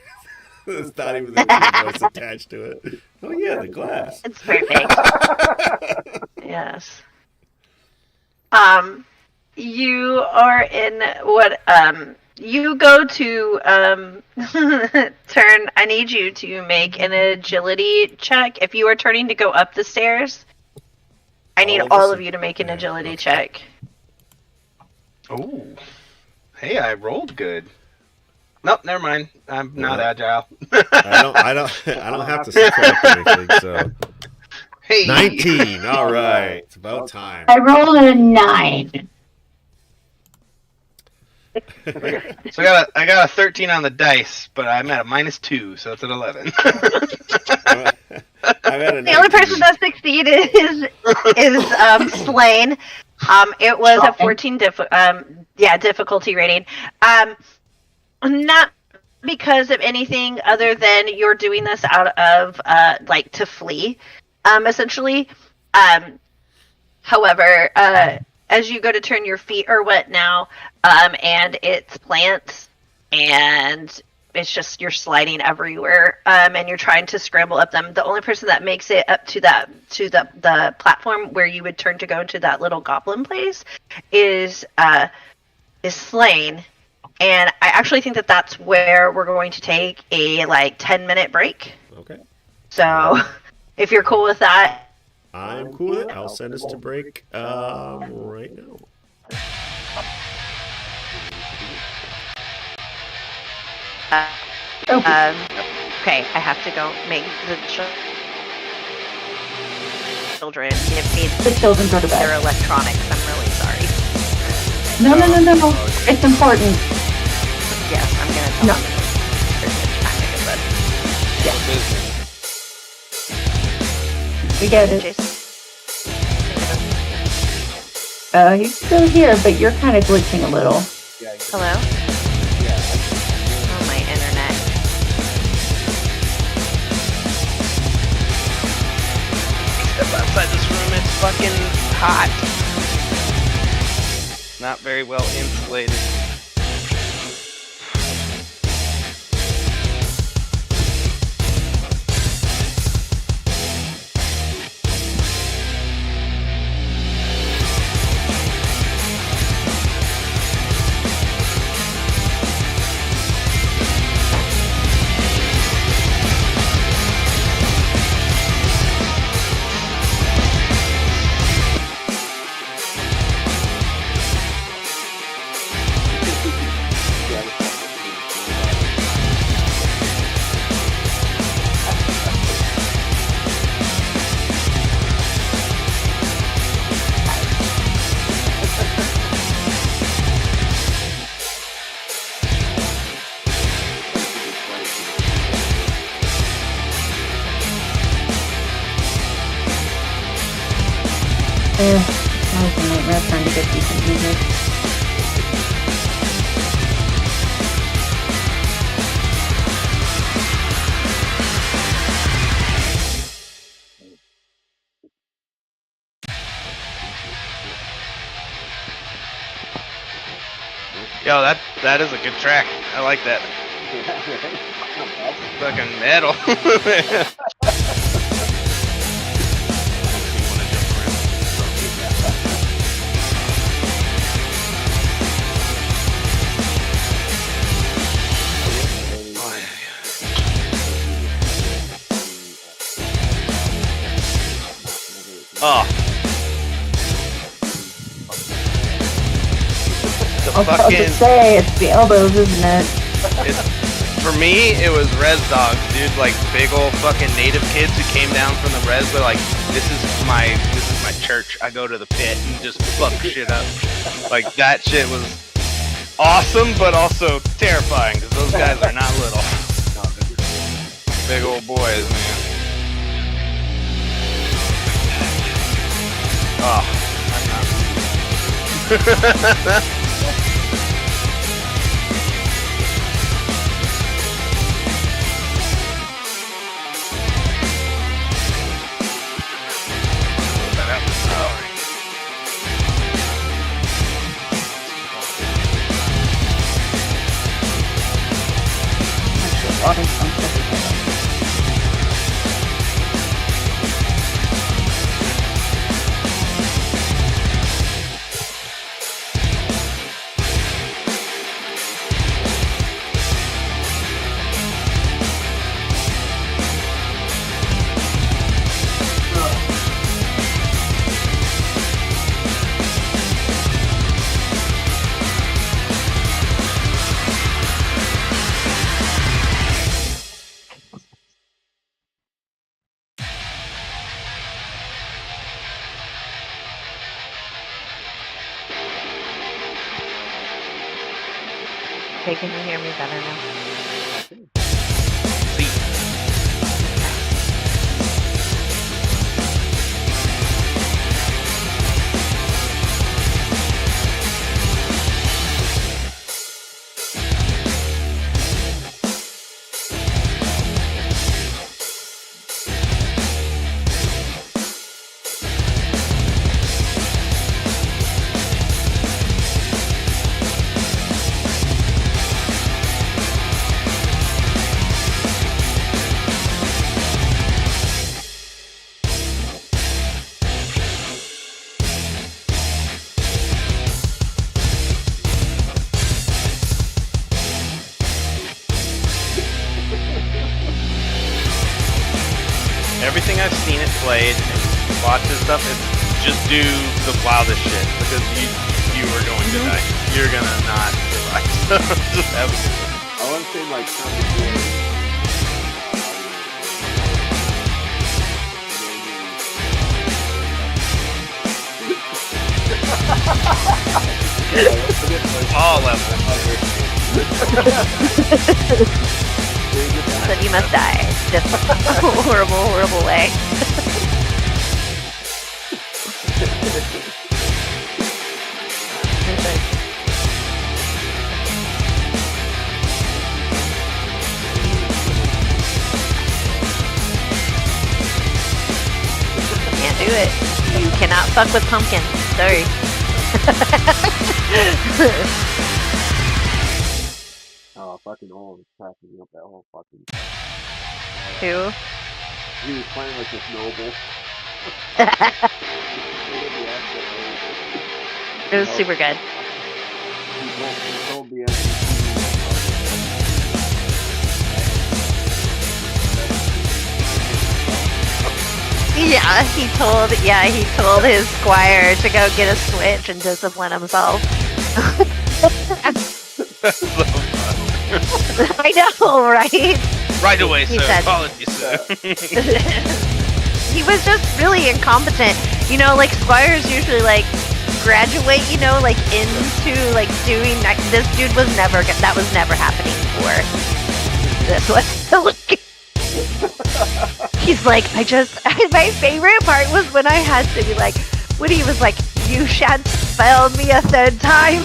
it's not even the voice attached to it. Oh yeah, the glass. It's perfect. Yes. You are in what? You go to turn. I need you to make an agility check. If you are turning to go up the stairs, I need all of you to make an agility check. Oh, hey, I rolled good. Nope, never mind. I'm not agile. I don't have to subtract anything. So, hey, 19. All right, it's about time. I rolled a 9. So I got a 13 on the dice, but I'm at a -2, so it's an 11. The only person that succeeded is Slain. It was a 14 difficulty rating. Not because of anything other than you're doing this out of to flee, essentially. However, as you go to turn, your feet are wet now, and it's plants, and it's just you're sliding everywhere, and you're trying to scramble up them. The only person that makes it up to the platform where you would turn to go into that little goblin place is Slain, and I actually think that's where we're going to take a 10-minute break. Okay. So, if you're cool with that. I'm cool with it. I'll send us to break right now. Okay, I have to go make the children give me the children go to bed. Their electronics. I'm really sorry. No. It's important. Yes, I'm gonna tell them it's time to go to bed. Yeah. We get it. He's still here, but you're kind of glitching a little. Hello? Oh, my internet. Step outside this room, it's fucking hot. Not very well insulated. That was a nightmare trying to get decent music. Yo, that is a good track. I like that. Fucking metal. Oh. The I was about to fucking. say, it's the elbows, isn't it? For me, it was res dogs, dude. Like big old fucking native kids who came down from the res. They're like, this is my church. I go to the pit and just fuck shit up. Like that shit was awesome, but also terrifying because those guys are not little. Big old boys, man. Oh, I'm not. Okay, can you hear me better now? Everything I've seen it played and watched this stuff, it's just do the wildest shit because you are going to die. You're gonna not survive. Just have I want to say like something. all levels. Then you must die. Just horrible, horrible way. Can't do it. You cannot fuck with pumpkin. Sorry. Oh, fucking old. Cracking me up that whole fucking. Who? He was playing like this noble. It was super good. He told the Yeah, he told his squire to go get a switch and discipline himself. I know, right? Right away, He sir. said- Apologies, sir. He was just really incompetent. You know, like squires usually like graduate, you know, like into like doing that. This dude was never, that was never happening for this one. He's like, my favorite part was when I had to be like, when he was like, "You shan't spell me a third time."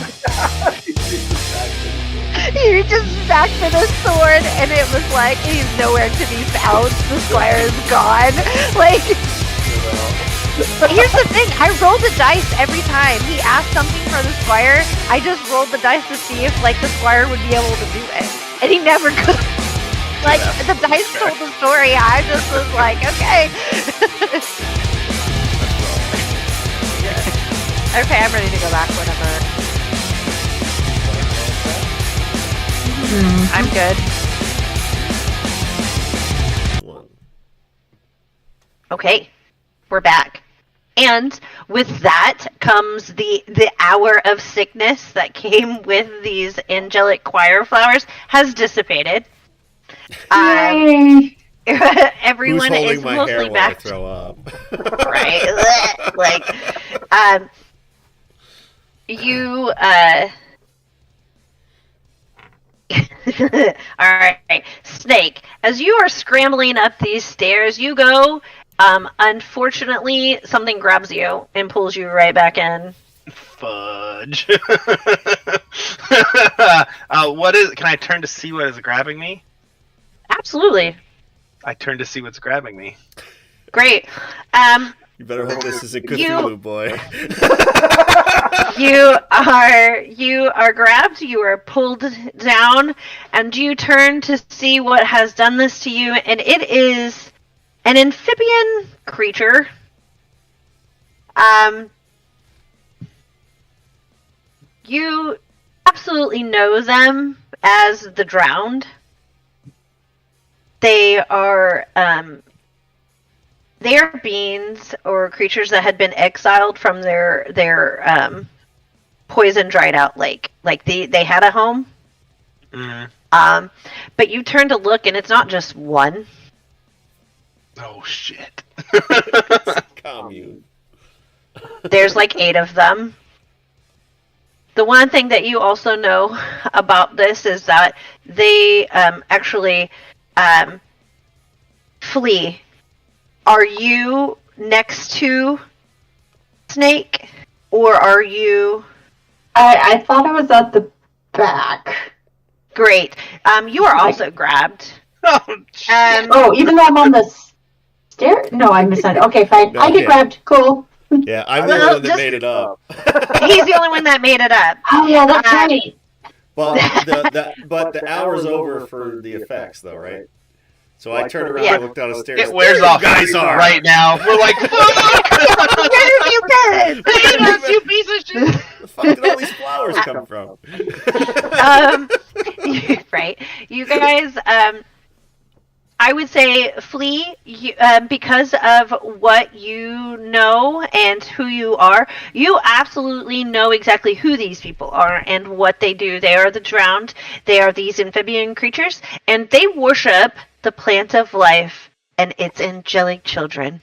He just smacked with a sword, and it was like, he's nowhere to be found. The squire is gone. Like, here's the thing. I roll the dice every time he asked something for the squire. I just rolled the dice to see if, like, the squire would be able to do it, and he never could. Like, the dice told the story. I just was like, okay. Okay, I'm ready to go back whenever. I'm good. Okay, we're back. And with that comes the hour of sickness that came with these angelic choir flowers has dissipated. Yay! Everyone Who's holding is my mostly hair while I back. throw up? Right? Like, you, Alright, Snake, as you are scrambling up these stairs, you go, unfortunately, something grabs you and pulls you right back in. Fudge. What is? Can I turn to see what is grabbing me? Absolutely. I turn to see what's grabbing me. Great. You better hope this isn't Cthulhu, boy. You are grabbed, you are pulled down, and you turn to see what has done this to you, and it is an amphibian creature. You absolutely know them as the Drowned. They are beings or creatures that had been exiled from their poison dried out lake. Like they had a home. Mm. But you turn to look, and it's not just one. Oh shit. Commune. There's like 8 of them. The one thing that you also know about this is that they actually flee. Are you next to Snake, or are you? I thought I was at the back. Great. You are also grabbed. Oh, shit. Oh, even though I'm on the stair? No, I misunderstood. Okay, fine. No, I get yeah. grabbed. Cool. Yeah, I'm the Well, one that just- made it up. He's the only one that made it up. Oh yeah, that's right. Well, but the hour's over for the effects, though, right? So I turned around Yeah. and looked down the stairs. It wears There you off guys are right now. We're like, fuck! Where have you been? Leave us, you piece of shit! Where the fuck did all these flowers come from? Right. You guys, I would say flee because of what you know and who you are. You absolutely know exactly who these people are and what they do. They are the Drowned. They are these amphibian creatures, and they worship the plant of life and its angelic children.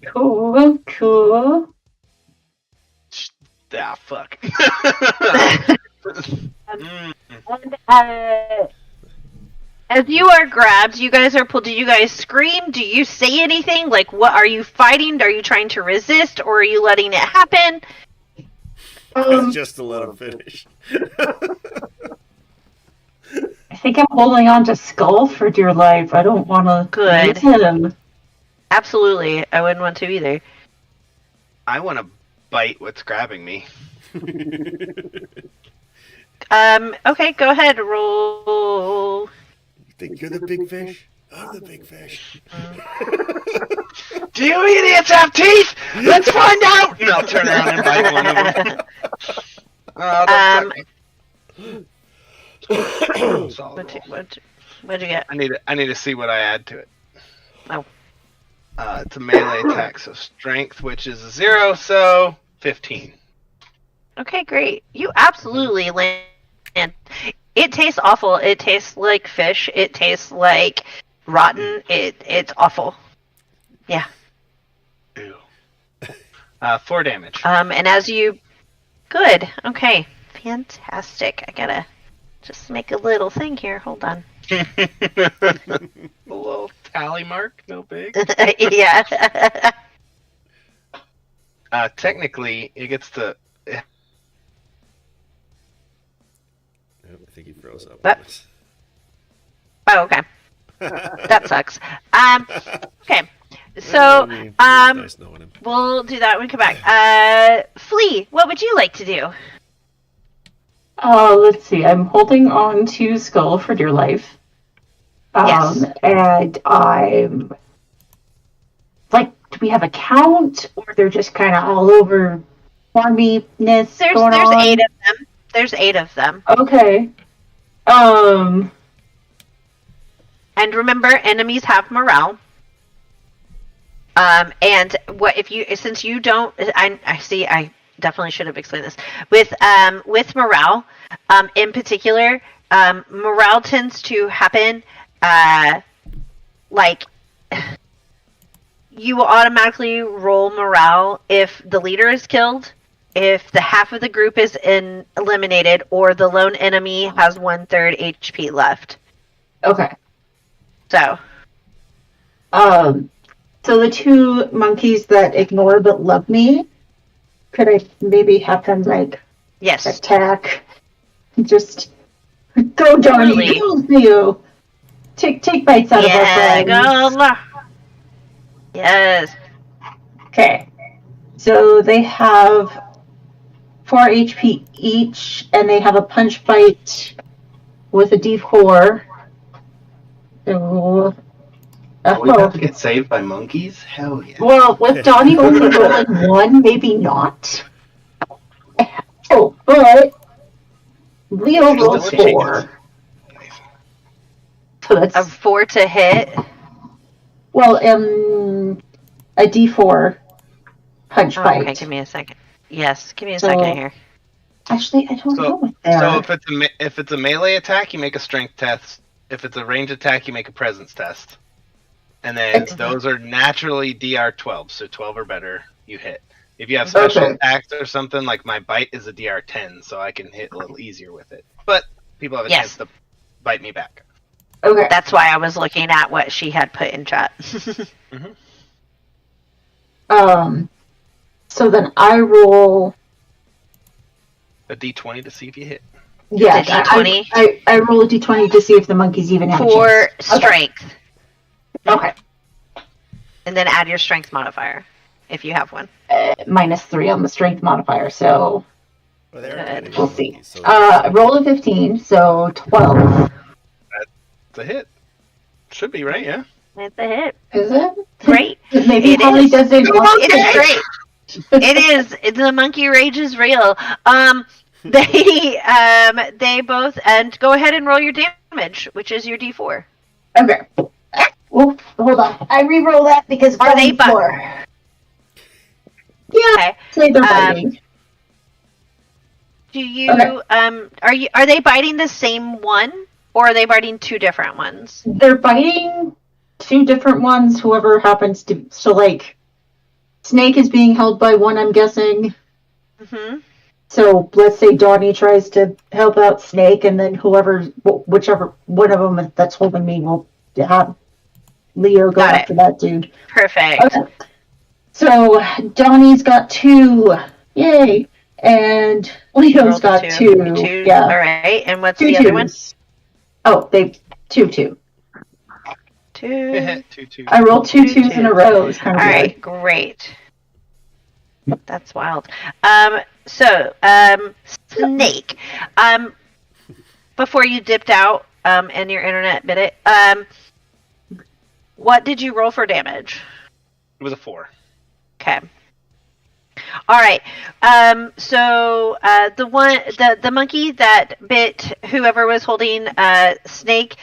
Cool, cool. Ah, fuck. And, as you are grabbed, you guys are pulled. Do you guys scream? Do you say anything? Like, what are you fighting? Are you trying to resist, or are you letting it happen? Just to let him finish. I think I'm holding on to Skull for dear life. I don't want to Good. lose him. Absolutely, I wouldn't want to either. I want to bite what's grabbing me. Okay, go ahead. Roll. Think you're the big fish? I'm the big fish. Do you idiots have teeth? Let's find out! And I'll turn around and bite one of them. Oh, that's What'd you get? I need to see what I add to it. Oh. It's a melee attack, so strength, which is a 0, so 15. Okay, great. You absolutely land. It tastes awful. It tastes like fish. It tastes like rotten. It's awful. Yeah. Ew. 4 damage. And as you... Good. Okay. Fantastic. I gotta just make a little thing here. Hold on. A little tally mark, no big. Yeah. technically, it gets to. I think he froze up. But- Oh, okay. That sucks. Okay. So, It's nice knowing him. we'll do that when we come back. Flea, what would you like to do? Let's see. I'm holding on to Skull for dear life. Yes. And I'm like, do we have a count, or they're just kind of all over swarminess There's going on? 8 of them. There's 8 of them. Okay. And remember, enemies have morale. And what if you, since you don't, I see, I definitely should have explained this. With morale, in particular, morale tends to happen, like, you will automatically roll morale if the leader is killed, if the half of the group is eliminated, or the lone enemy has 1/3 HP left. Okay. So, So the 2 monkeys that ignore but love me, could I maybe have them like yes. attack? Just go, Johnny, Totally. go for you. Take bites out of our friends. Go. Yes. Okay. So they have 4 HP each, and they have a punch bite with a D4. So, We have to get saved by monkeys? Hell yeah. well, with Donnie only rolling 1, maybe not. Oh, but Leo rolled Just 4. So A that's 4 to hit. well, a D4 punch Oh, bite. okay, give me a second. Yes, give me a So- second here. Actually, I don't know what they So are. if it's a melee attack, you make a strength test. If it's a range attack, you make a presence test. And then Excellent. those are naturally DR12, so 12 or better, you hit. If you have special Okay. attacks or something, like my bite is a DR10, so I can hit a little easier with it. But people have a Yes. chance to bite me back. Okay. That's why I was looking at what she had put in chat. So then I roll. A D20 to see if you hit. Yeah, The D20? I roll a D20 to see if the monkeys even have a For chance. Okay. strength. Okay. And then add your strength modifier, if you have one. -3 on the strength modifier, so Well, they're Good. fighting we'll the see. monkeys, so I roll a 15, so 12. It's a hit. Should be, right? Yeah. It's a hit. Is it? Great. Maybe It Holly is. doesn't want It is great. It is. The monkey rage is real. They both, and go ahead and roll your damage, which is your D4. Okay. Well, hold on. I re-roll that because Are they biting more. Yeah, Okay. say they're biting. Do you Okay. are they biting the same one, or are they biting 2 different ones? They're biting 2 different ones, whoever happens to. So, like, Snake is being held by one, I'm guessing. Mm-hmm. So, let's say Donnie tries to help out Snake, and then whichever one of them that's holding me will have Leo go Got it. after that dude. Perfect. Okay. So, Donnie's got 2. Yay! And Leo's Rolled got 2. 2. Yeah. All right. And what's 2 the other one? 2s. Oh, they 2. 2. 2-2. I rolled 2 2 2s in a row. It's kind All of weird. right, great. That's wild. Snake. Before you dipped out, and your internet bit it, what did you roll for damage? It was a 4. Okay. All right. The monkey that bit whoever was holding Snake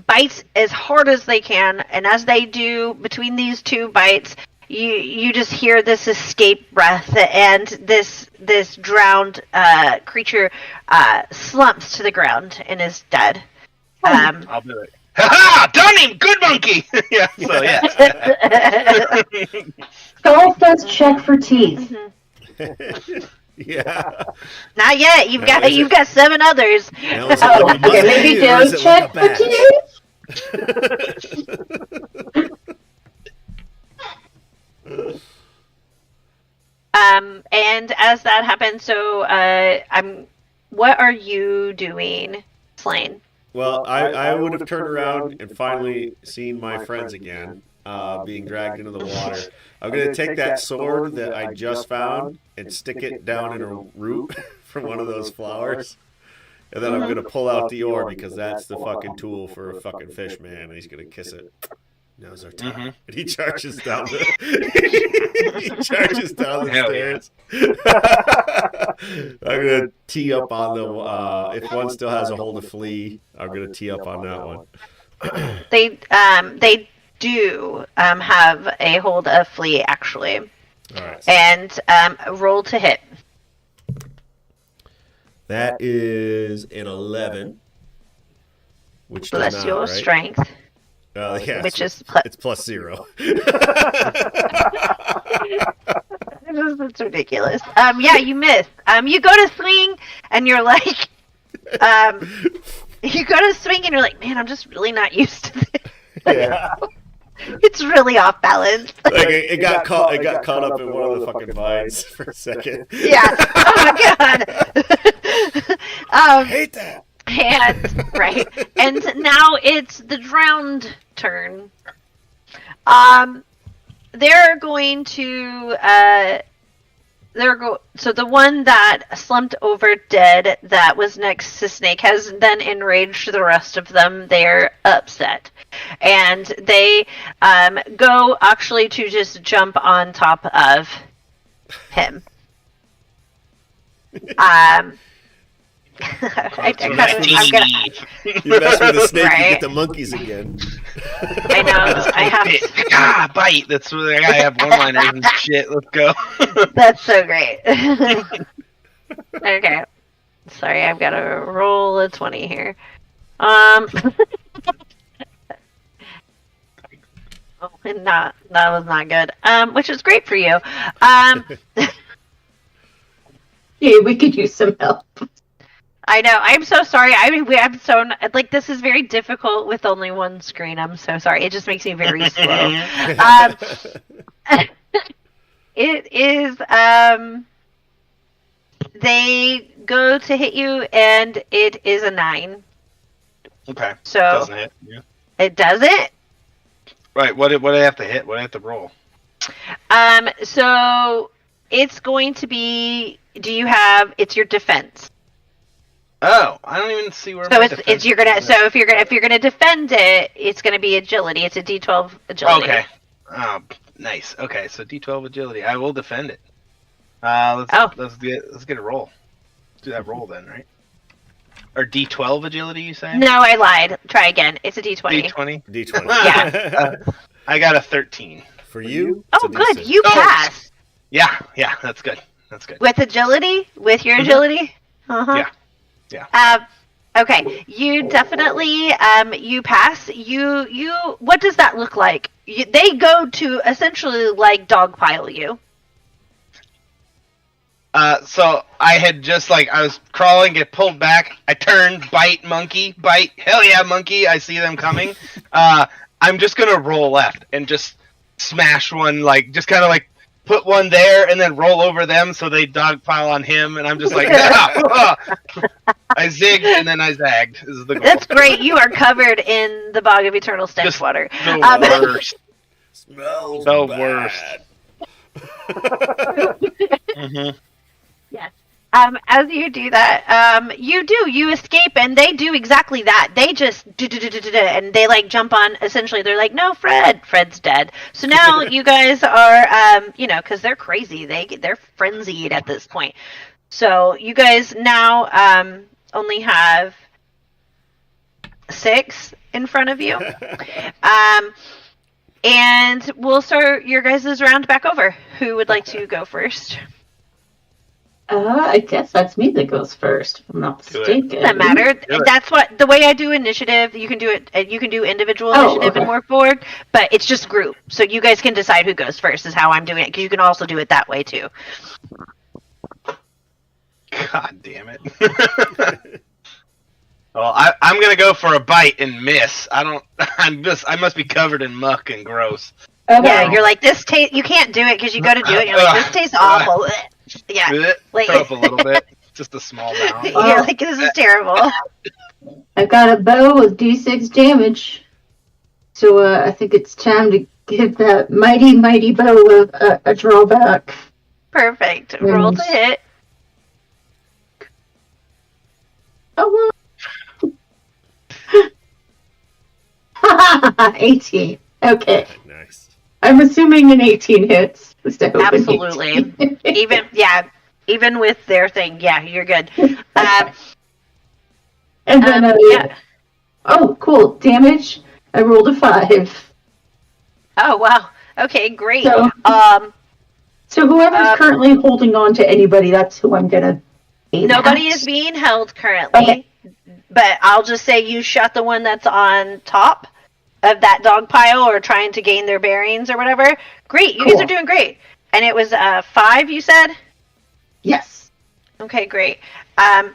bites as hard as they can, and as they do between these 2 bites, you just hear this escape breath, and this drowned creature slumps to the ground and is dead. I'll do it. Ha-ha! Done him! Good monkey! Yeah, so yeah. Golf does check for teeth. Yeah. Not yet. You've Now, got is it- 7 others. Now, is it Oh, like a okay, monkey maybe or is do it check like a for bat? teeth. And as that happens, so what are you doing, Slain? Well, I would have turned around and finally seen my friends again, being dragged into the water. I'm going to take that sword that I just found and stick it down in a root from one of those flowers. And then I'm going to pull out the oar because that's the fucking tool for a fucking fish, man. And he's going to kiss it. Now's our time. And he charges down the stairs. I'm going to tee up on the, if one still has a hold of flea, I'm going to tee up on that one. They do have a hold of flea, actually. All right. And roll to hit. That is an 11, which does Bless not, your right? strength. Yeah, Which is it's plus 0. It's ridiculous. Yeah, you miss. You go to swing, and you're like, you go to swing, and you're like, man, I'm just really not used to this. Yeah. It's really off balance. Like it got caught up in one of the fucking vines for a second. Yeah. Oh my god. I hate that. And right. And now it's the drowned turn. They're going to so the one that slumped over dead that was next to Snake has then enraged the rest of them. They're upset. And they go actually to just jump on top of him. I'm gonna, You mess with the snake, right? you get the monkeys again. I know. I have. Bite. That's where I gotta have one-liners and shit. Let's go. That's so great. Okay. Sorry, I've got to roll a 20 here. And that was not good. Which is great for you. Yeah, we could use some help. I know. I'm so sorry. I'm so like this is very difficult with only one screen. I'm so sorry. It just makes me very slow. It is. They go to hit you, and it is a 9. Okay. So doesn't hit. Yeah. It doesn't. Right. What do I have to hit? What do I have to roll? So it's going to be. Do you have? It's your defense. Oh, I don't even see where. So my it's you're gonna. So if you're gonna defend it, it's gonna be agility. It's a D12 agility. Okay. Oh, nice. Okay, so D12 agility. I will defend it. Let's get a roll. Let's do that roll then, right? Or D12 agility, you say? No, I lied. Try again. It's a D20. D20. D20. Yeah. I got a 13. For you? Oh, good. D6. You pass. Yeah, that's good. That's good. With agility? With your agility? Uh-huh. Yeah. Okay. You definitely, you pass. You, what does that look like? They go to essentially, like, dogpile you. So I had just, I was crawling, get pulled back. I turned, bite, monkey, bite. Hell yeah, monkey. I see them coming. I'm just going to roll left and just smash one, just kind of, put one there and then roll over them so they dogpile on him, and I'm just like, I zigged and then I zagged. Is the goal. That's great. You are covered in the bog of eternal stench Just water. The worst. Smells The bad. worst. Mm-hmm. Yes. As you do that, you escape, and they do exactly that. They just and they jump on. Essentially, they're like, "No, Fred's dead." So now you guys are, because they're crazy. They're frenzied at this point. So you guys now only have 6 in front of you, and we'll start your guys' round back over. Who would like to go first? I guess that's me that goes first, if I'm not mistaken. Doesn't matter. That's what the way I do initiative. You can do it. You can do individual initiative in Mork Borg, but it's just group. So you guys can decide who goes first. Is how I'm doing it. Because you can also do it that way too. God damn it. Well, I'm gonna go for a bite and miss. I must be covered in muck and gross. Okay. Yeah, you're like, this taste. You can't do it because you go to do it. And you're like, this tastes awful. Yeah, like Throw up a little bit, just a small amount. you're like, this is terrible. I've got a bow with D6 damage. So I think it's time to give that mighty bow a drawback. Perfect. Roll to hit. Oh, well. 18. Okay. Nice. I'm assuming an 18 hits. Absolutely. Even with their thing, yeah, you're good. And then, yeah. Oh, cool. Damage. I rolled a 5. Oh wow. Okay, great. So whoever's currently holding on to anybody, that's who I'm gonna. Nobody is being held currently. Okay. But I'll just say you shot the one that's on top of that dog pile or trying to gain their bearings or whatever. Great, you guys are doing great. And it was 5, you said? Yes. Okay, great. That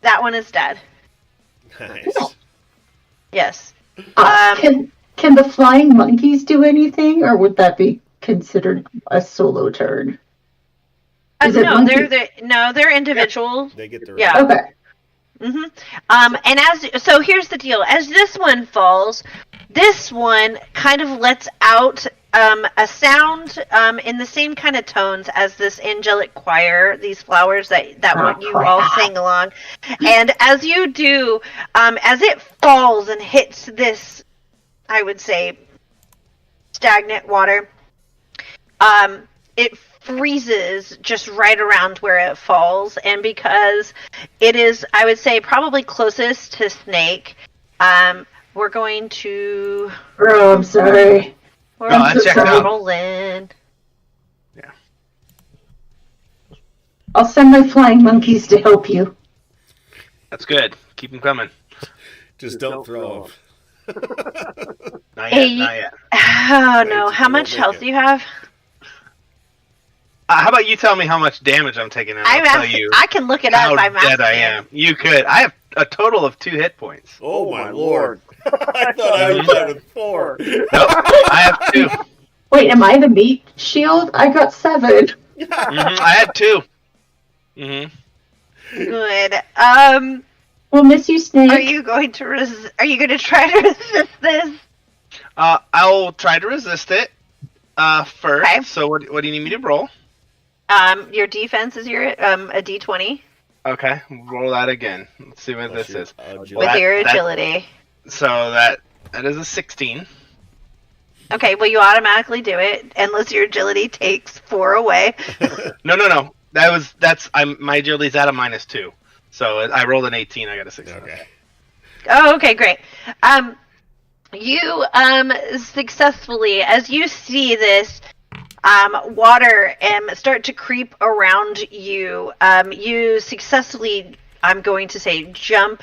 one is dead. Nice. Yes. Can the flying monkeys do anything, or would that be considered a solo turn? They're individual. They get their Yeah. Okay. And so here's the deal. As this one falls, this one kind of lets out a sound in the same kind of tones as this angelic choir, these flowers that want you all sing along. And as you do, as it falls and hits this, I would say, stagnant water, it freezes just right around where it falls. And because it is, I would say, probably closest to Snake, we're going to... Oh, I'm sorry. We're checked out. rolling. Yeah. I'll send my flying monkeys to help you. That's good. Keep them coming. Just don't throw them. Not yet. Oh, no. How much health do you have? How about you tell me how much damage I'm taking, and I'll tell you I can look it up. how I'm dead I am. You could. I have a total of 2 hit points. Oh my lord. I thought I was at 4. Nope, I have 2. Wait, am I the meat shield? I got 7. I had 2. Good. We'll miss you, Snake. Are you going to Are you going to try to resist this? I'll try to resist it first. Okay. So what do you need me to roll? Your defense is a D20. Okay, roll that again. Let's see what this is. With your agility. So that is a 16. Okay, well you automatically do it unless your agility takes 4 away. No. My agility's at a -2. So I rolled an 18. I got a 16. Okay. Oh, okay, great. You successfully, as you see this water start to creep around you, you successfully, I'm going to say, jump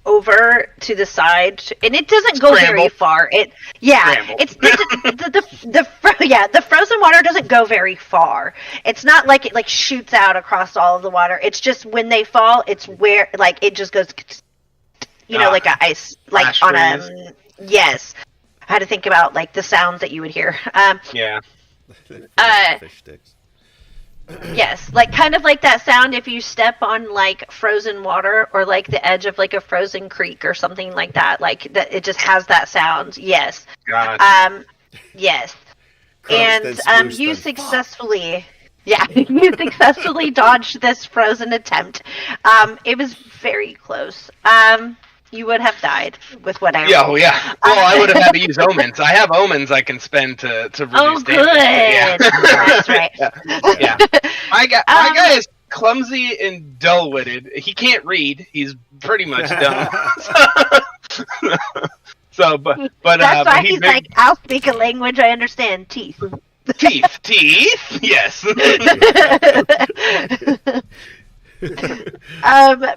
over to the side, and it doesn't go very far. It's the frozen water doesn't go very far. It's not like it shoots out across all of the water. It's just when they fall, it's where it just goes, like a ice, on a yes. I had to think about the sounds that you would hear. Yeah. Fish sticks. Yes, kind of like that sound if you step on frozen water or the edge of a frozen creek or something like that. That it just has that sound. Yes. Gotcha. Yes. Crossed And you successfully you successfully dodged this frozen attempt. It was very close. You would have died with what I rolled. Oh, yeah. Well, I would have had to use omens. I have omens I can spend to reduce damage. Good. Yeah. That's right. Yeah. My guy is clumsy and dull-witted. He can't read. He's pretty much dumb. But that's why he's like, I'll speak a language I understand. Teeth. Teeth. Yes.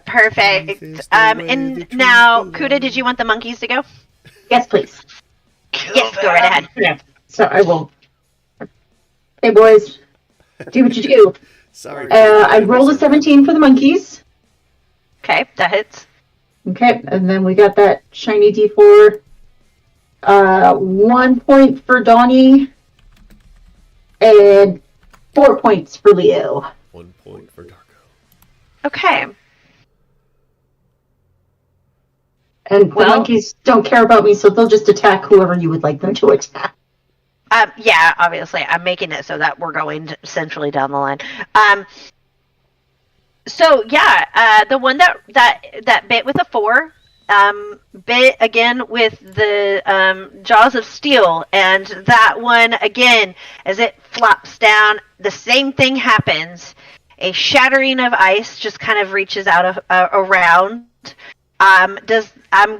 Perfect. And now, Kuda, did you want the monkeys to go? Yes, please. Yes, go right ahead. Yeah. So I will. Hey, boys, do what you do. Sorry. I rolled a 17 for the monkeys. Okay, that hits. Okay, and then we got that shiny D4. 1 point for Donnie, and 4 points for Leo. 1 point for Darko. Okay. And the monkeys don't care about me, so they'll just attack whoever you would like them to attack. Yeah, obviously, I'm making it so that we're going centrally down the line. So yeah, the one that bit with a 4, bit again with the jaws of steel, and that one again, as it flops down, the same thing happens. A shattering of ice just kind of reaches out of around. I'm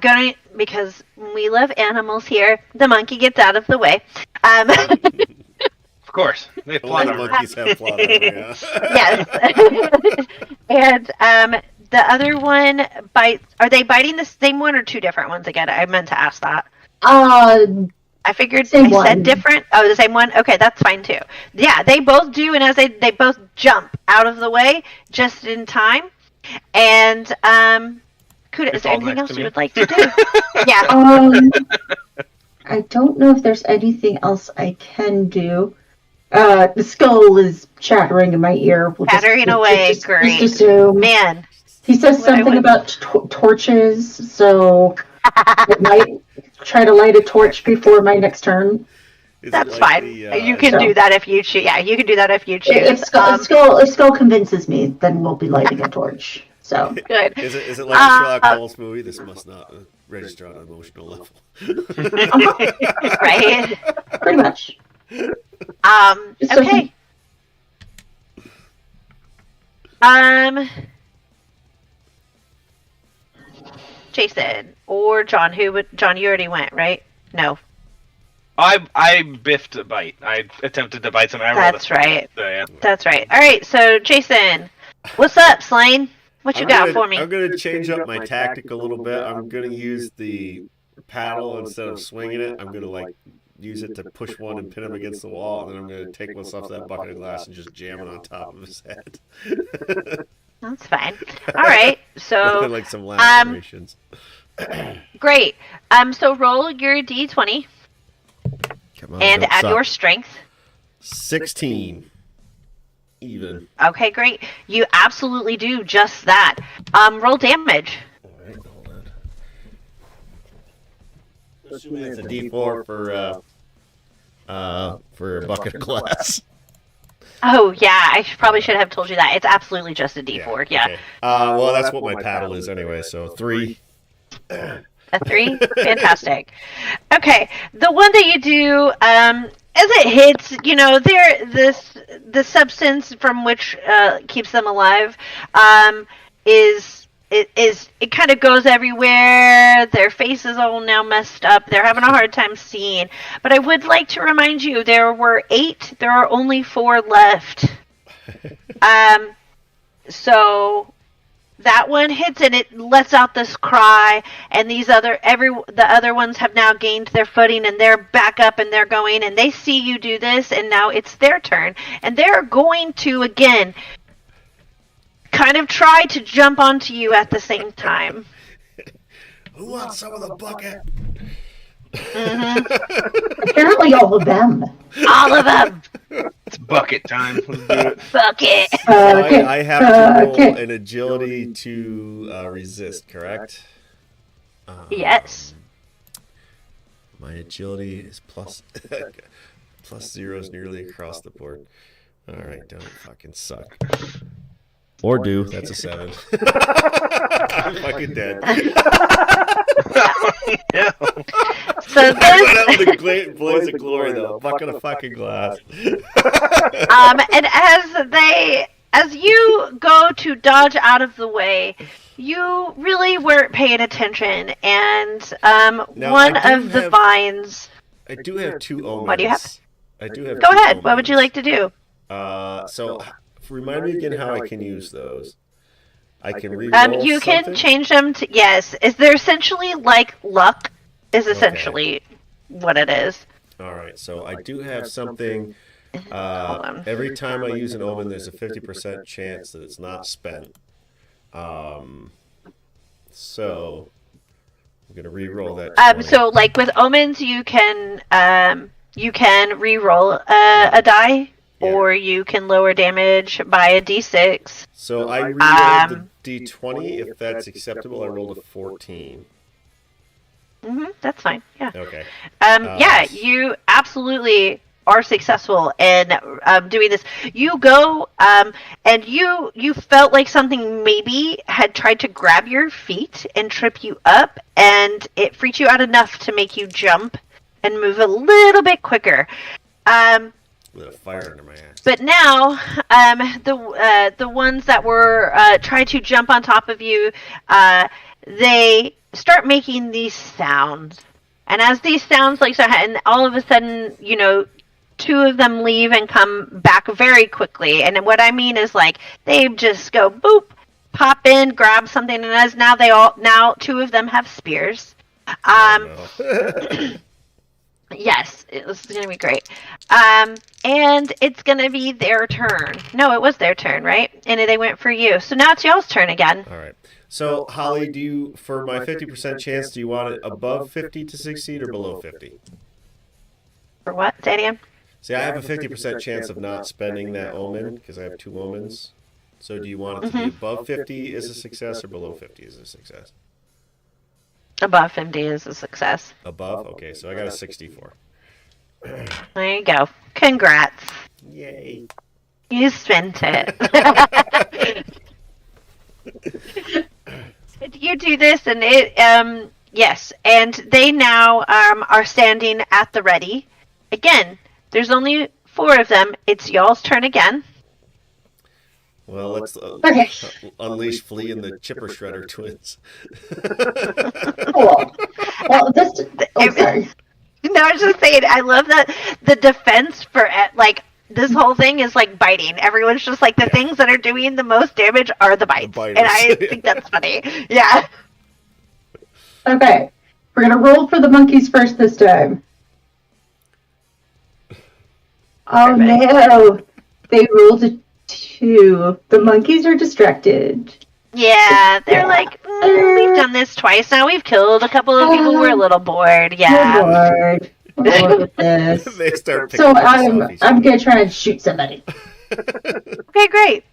gonna, because we love animals here, the monkey gets out of the way. Of course, they have plot armor. Monkeys have plot armor. Yeah. Yes. And the other one bites. Are they biting the same one or two different ones again? I meant to ask that. I figured I said different. Oh, the same one? Okay, that's fine too. Yeah, they both do, and as they both jump out of the way just in time. And Kuda, is there anything else you would like to do? Yeah. I don't know if there's anything else I can do. The skull is chattering in my ear. Chattering away, great. Just assume. Man. He says something about torches, so I might try to light a torch before my next turn. That's fine. You can do that if you choose. Yeah, you can do that if you choose. If Skull convinces me, then we'll be lighting a torch. So good. Is it like a Sherlock Holmes movie? This must not register on an emotional level. Right? Pretty much. Okay. Jason or John, John, you already went, right? No. I biffed a bite. I attempted to bite some emerald. That's right. So, yeah. That's right. All right, so Jason, what's up, Slane? What you got for me? I'm going to change up my tactic a little bit. I'm going to use the paddle instead of swinging it. I'm going to use it to push one and pin him against the wall, and then I'm going to take one off that bucket of glass and just jam it on top of his head. That's fine. All right, so like some lacerations. Great. So roll your d20. Come on, and add your strength. 16. Even. Okay, great. You absolutely do just that. Roll damage. All right, hold on. Assuming it's a D4 for a bucket of glass. Oh yeah, I probably should have told you that. It's absolutely just a D4. Yeah. Okay. Well, that's what my paddle is anyway. So 3. A 3? Fantastic. Okay, the one that you do, as it hits, the substance from which keeps them alive, it kind of goes everywhere. Their faces all now messed up. They're having a hard time seeing. But I would like to remind you, there were 8. There are only 4 left. So that one hits and it lets out this cry, and the other ones have now gained their footing and they're back up and they're going, and they see you do this, and now it's their turn, and they're going to again kind of try to jump onto you at the same time. Who wants some of the bucket? Mm-hmm. Apparently all of them. All of them. It's bucket time. Let's do it. Bucket. Okay. I have to roll an agility to resist, correct? Yes. My agility is plus 0s nearly across the board. All right, don't fucking suck. Or do. That's a 7. I'm fucking dead. Yeah. So That was a great blaze of glory, though. Bucket of fucking glass. And as you go to dodge out of the way, you really weren't paying attention, and one of the vines. I do have 2 omens. What do you have? I do have. Go 2 ahead. omens. What would you like to do? So remind me again how I can use those. I can reroll you something? can change them to yes. Is there essentially like luck? Is essentially what it is. All right. So I do have something. Every time I use an omen, there's a 50% chance that it's not spent. So I'm gonna re-roll that. 20. So like with omens, you can re-roll a die, or you can lower damage by a d6. So I re-rolled the d20. If that's acceptable, I rolled a 14. That's fine. Yeah. Okay. Yeah, you absolutely are successful in doing this. You go and you felt like something maybe had tried to grab your feet and trip you up, and it freaked you out enough to make you jump and move a little bit quicker. With a fire under my ass. But now, the ones that were trying to jump on top of you, they start making these sounds. And as these sounds and all of a sudden, two of them leave and come back very quickly. And what I mean is they just go boop, pop in, grab something, and as now two of them have spears. Yes, this is going to be great. And it's going to be their turn. No, it was their turn, right? And they went for you. So now it's y'all's turn again. All right. So, Holly, for my 50% chance, do you want it above 50 to succeed or below 50? For what, Daniel? See, I have a 50% chance of not spending that omen because I have 2 omens. So do you want it to be above 50 is a success or below 50 is a success? Above 50 is a success. Above? Okay, so I got a 64. There you go. Congrats. Yay. You spent it. You do this, and yes, and they now are standing at the ready. Again, there's only 4 of them. It's y'all's turn again. Well, let's unleash Flea and the Chipper Shredder twins. Cool. Well, sorry. No, I was just saying, I love that the defense for this whole thing is biting. Everyone's just the things that are doing the most damage are the bites. And I think that's funny. Yeah. Okay. We're going to roll for the monkeys first this time. Oh no. They rolled a 2. The monkeys are distracted. Yeah, they're we've done this twice now. We've killed a couple of people. We're a little bored. Yeah. We're bored with this. They start picking So I'm going to try and shoot somebody. Okay, great.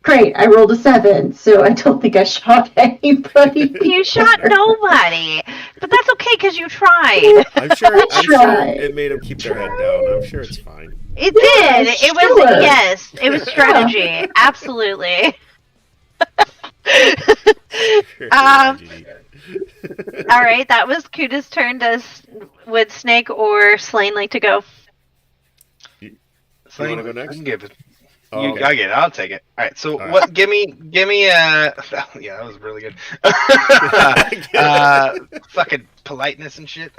Great, I rolled a 7, so I don't think I shot anybody. You shot nobody, but that's okay because you tried. I'm sure it made them keep their head down. I'm sure it's fine. It did. It was yes. It was strategy. Absolutely. All right, that was Kuda's turn. Would Snake or Slain like to go? You want to go next? I can give it. Oh, okay. I get it. I'll take it. All right. So what? Give me. Yeah, that was really good. Fucking politeness and shit.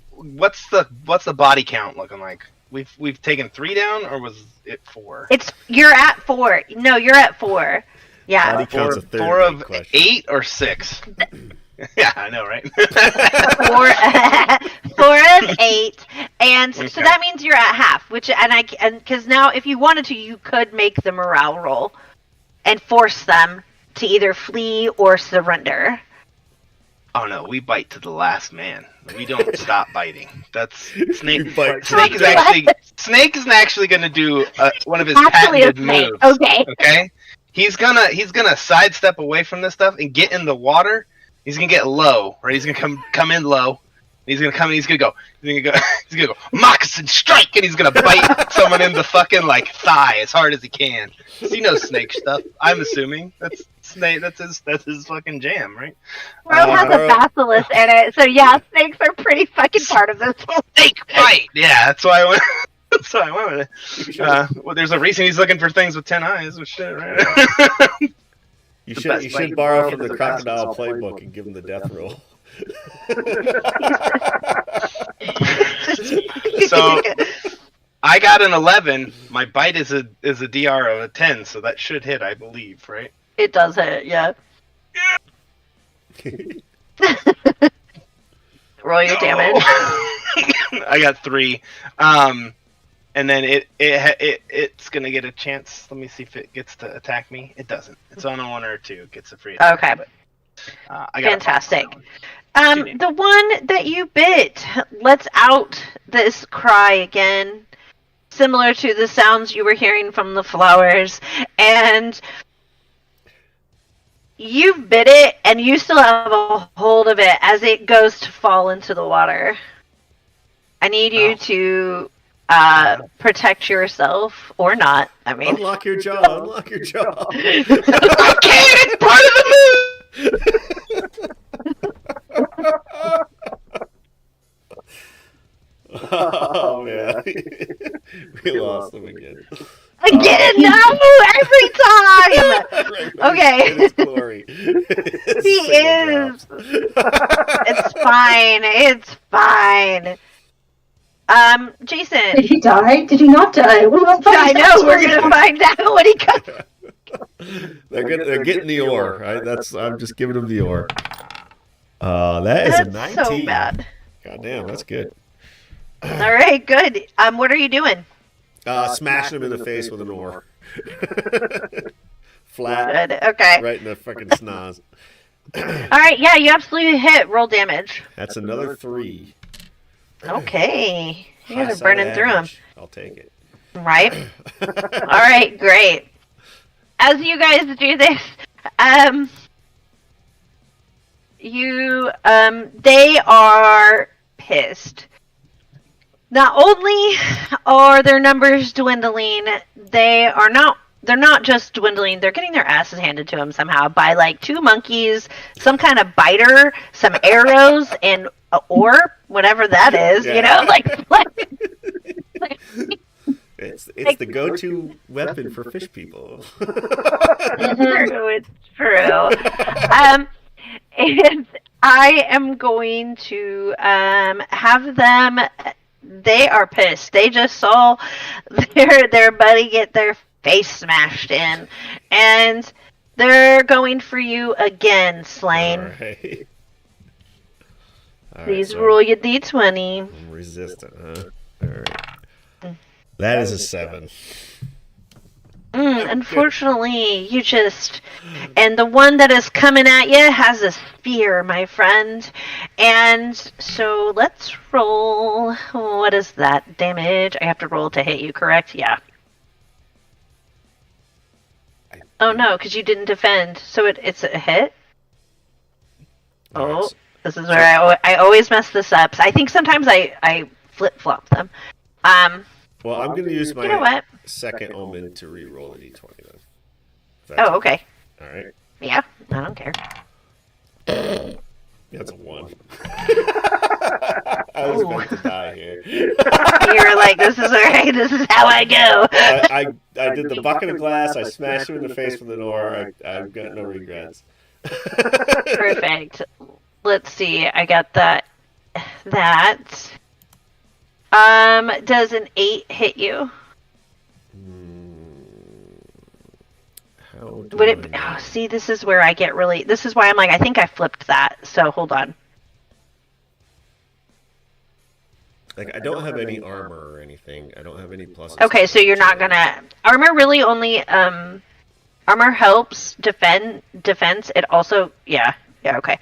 What's the body count looking like? We've taken 3 down, or was it 4? You're at 4. No, you're at 4. Yeah. Body count's a third 4 of question. 8 or 6. Yeah, I know, right? 4 of 8, and Okay. so that means you're at half. And because now, if you wanted to, you could make the morale roll and force them to either flee or surrender. Oh no, we bite to the last man. We don't stop biting. That's Snake. Snake Snake is actually going to do one of his Actually, a patented snake. moves. Okay. Okay, he's gonna sidestep away from this stuff and get in the water. He's gonna get low, right? He's gonna come in low. He's gonna come in. He's gonna go moccasin strike, and he's gonna bite someone in the fucking thigh as hard as he can. So you know Snake stuff. I'm assuming that's Snake. That's his fucking jam, right? World has a basilisk in it, so yeah, snakes are pretty fucking part of this whole Snake bite. Yeah, that's why I went. That's why I went with it. Well, there's a reason he's looking for things with 10 eyes. With shit, right? You should borrow from the crocodile playbook and give him the death roll. So I got an 11. My bite is a DR of a 10, so that should hit, I believe, right? It does hit, yeah. Roll your damage. I got 3. And then it's gonna get a chance. Let me see if it gets to attack me. It doesn't. It's on a 1 or a 2. It gets a free attack. Okay. But, I got Fantastic. The one that you bit lets out this cry again, similar to the sounds you were hearing from the flowers, and you've bit it, and you still have a hold of it as it goes to fall into the water. I need you to protect yourself, or not. I mean, Unlock your jaw. Unlock your jaw. I can't! It's part of the move! Oh man, we lost them again. again, no, every time. Okay. In his glory. He is. It's fine. It's fine. Jason. Did he die? Did he not die? I know. We're gonna find out when he comes. They're getting the ore. Right? I'm just giving them the ore. That is a 19. So bad. God damn, that's good. All right, good. What are you doing? Smashing him in the face with an ore. Flat. Good. Okay. Right in the fucking snaz. All right. Yeah, you absolutely hit. Roll damage. That's another 3. Okay. You guys Pass are burning out through them. damage. I'll take it. Right. All right. Great. As you guys do this, they are pissed. Not only are their numbers dwindling, they're not just dwindling, they're getting their asses handed to them somehow by like 2 monkeys, some kind of biter, some arrows, and ore, whatever that is, Yeah. you know, It's the go-to weapon for fish people. It's true. And I am going to have them. They are pissed. They just saw their buddy get their face smashed in, and they're going for you again, Slain. All right. Please so roll your d20. I'm resistant, huh? All right. That is a 7. Unfortunately, and the one that is coming at you has a spear, my friend. And so let's roll. What is that damage? I have to roll to hit you, correct? Yeah. Oh no, because you didn't defend. So it's a hit? Oh, this is where I always mess this up. I think sometimes I flip-flop them. Well, I'm going to use my You know what? second omen to re-roll the d20 then. Oh, okay. All right. Yeah, I don't care. That's a 1. I was meant to die here. You're like, this is alright, this is how I go. I did the bucket of glass. I smashed him in the face with an ore. I've got no regrets. Perfect. Let's see. I got that. Does an 8 hit you? How do Would it? I know? Oh, see, this is where I get really. This is why I'm like, I think I flipped that. So hold on. Like, I don't have any armor or anything. I don't have any pluses. Okay, so you're not gonna. Armor really only. Armor helps defense. It also. Yeah. Okay.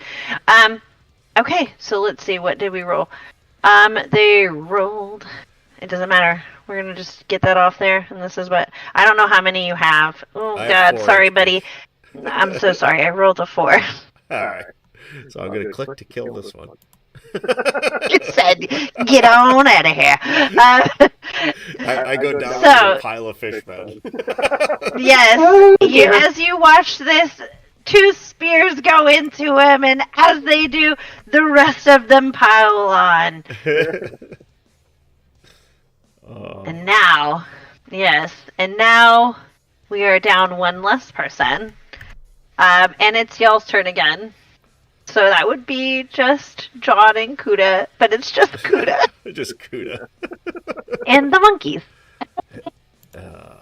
Okay. So let's see. What did we roll? They rolled. It doesn't matter. We're gonna just get that off there. And this is what I don't know how many you have. Oh I have God, 4. sorry, buddy. I'm so sorry. I rolled a 4. All right. So I'm going to click to kill this one. It said, "Get on out of here." I go down So- to a pile of fish men. Yes, as you watch this, 2 spears go into him, and as they do, the rest of them pile on. Oh. And now, now we are down 1 less person. And it's y'all's turn again. So that would be just John and Kuda, but it's just Kuda Just Kuda. and the monkeys.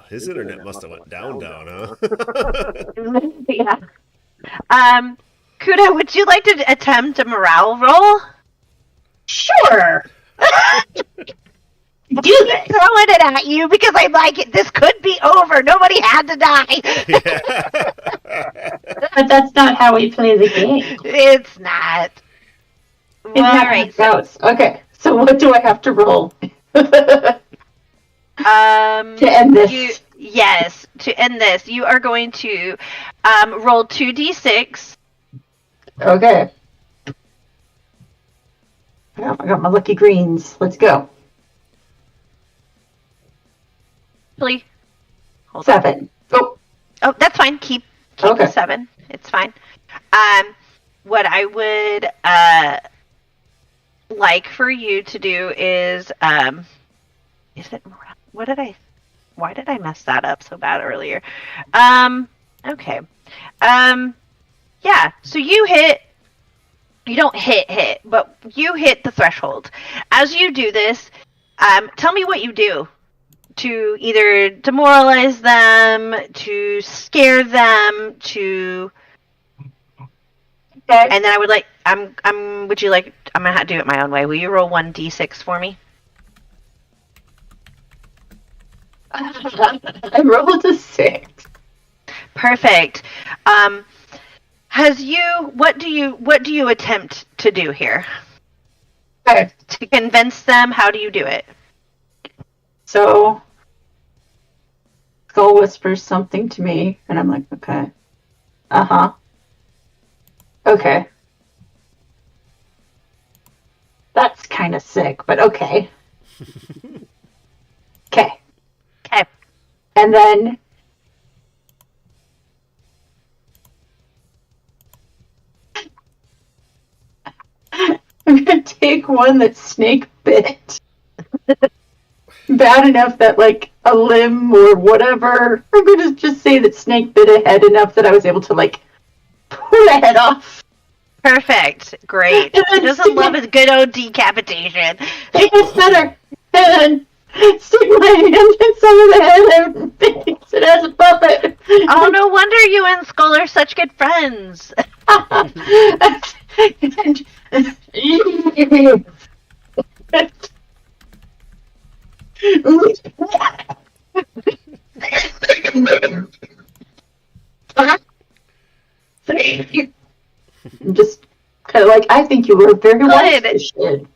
His internet must have went down, huh? Yeah. Kuda, would you like to attempt a morale roll? Sure. Do this. Throwing it at you because I'm like, this could be over. Nobody had to die. But that's not how we play the game. It's not. In All that right. house. Okay. So what do I have to roll? To end this. Yes, to end this, you are going to roll 2d6. Okay. I got my lucky greens. Let's go. Actually, hold on. 7. Oh, Oh, that's fine. Keep Okay. the 7. It's fine. What I would like for you to do is it? What did I? Why did I mess that up so bad earlier? Okay. Yeah. So you hit. You don't hit, but you hit the threshold. As you do this, tell me what you do to either demoralize them, to scare them, to. okay. And then I would like. Would you like? I'm gonna have to do it my own way. Will you roll 1d6 for me? I rolled a 6. Perfect. What do you attempt to do here? Okay. To convince them, how do you do it? So, Skull whispers something to me, and I'm like, okay. Uh-huh. Okay. That's kind of sick, but okay. Okay. Okay. And then I'm gonna take one that's snake bit. Bad enough that like a limb or whatever. I'm gonna just say that snake bit a head enough that I was able to like pull a head off. Perfect. Great. Who doesn't love a good old decapitation? It gets better. And then stick my hand inside of the head and fix it as a puppet. Oh, no wonder you and Skull are such good friends. I'm just kind of like, I think you were very wise. Good. Shit.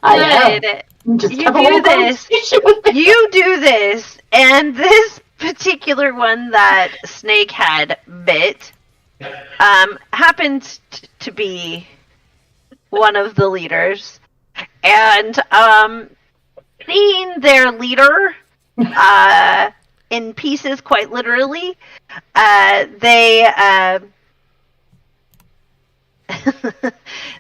I am. Just You have a do little this. conversation with me. You do this, and this particular one that Snake had bit happened to be one of the leaders, and seeing their leader in pieces, quite literally, they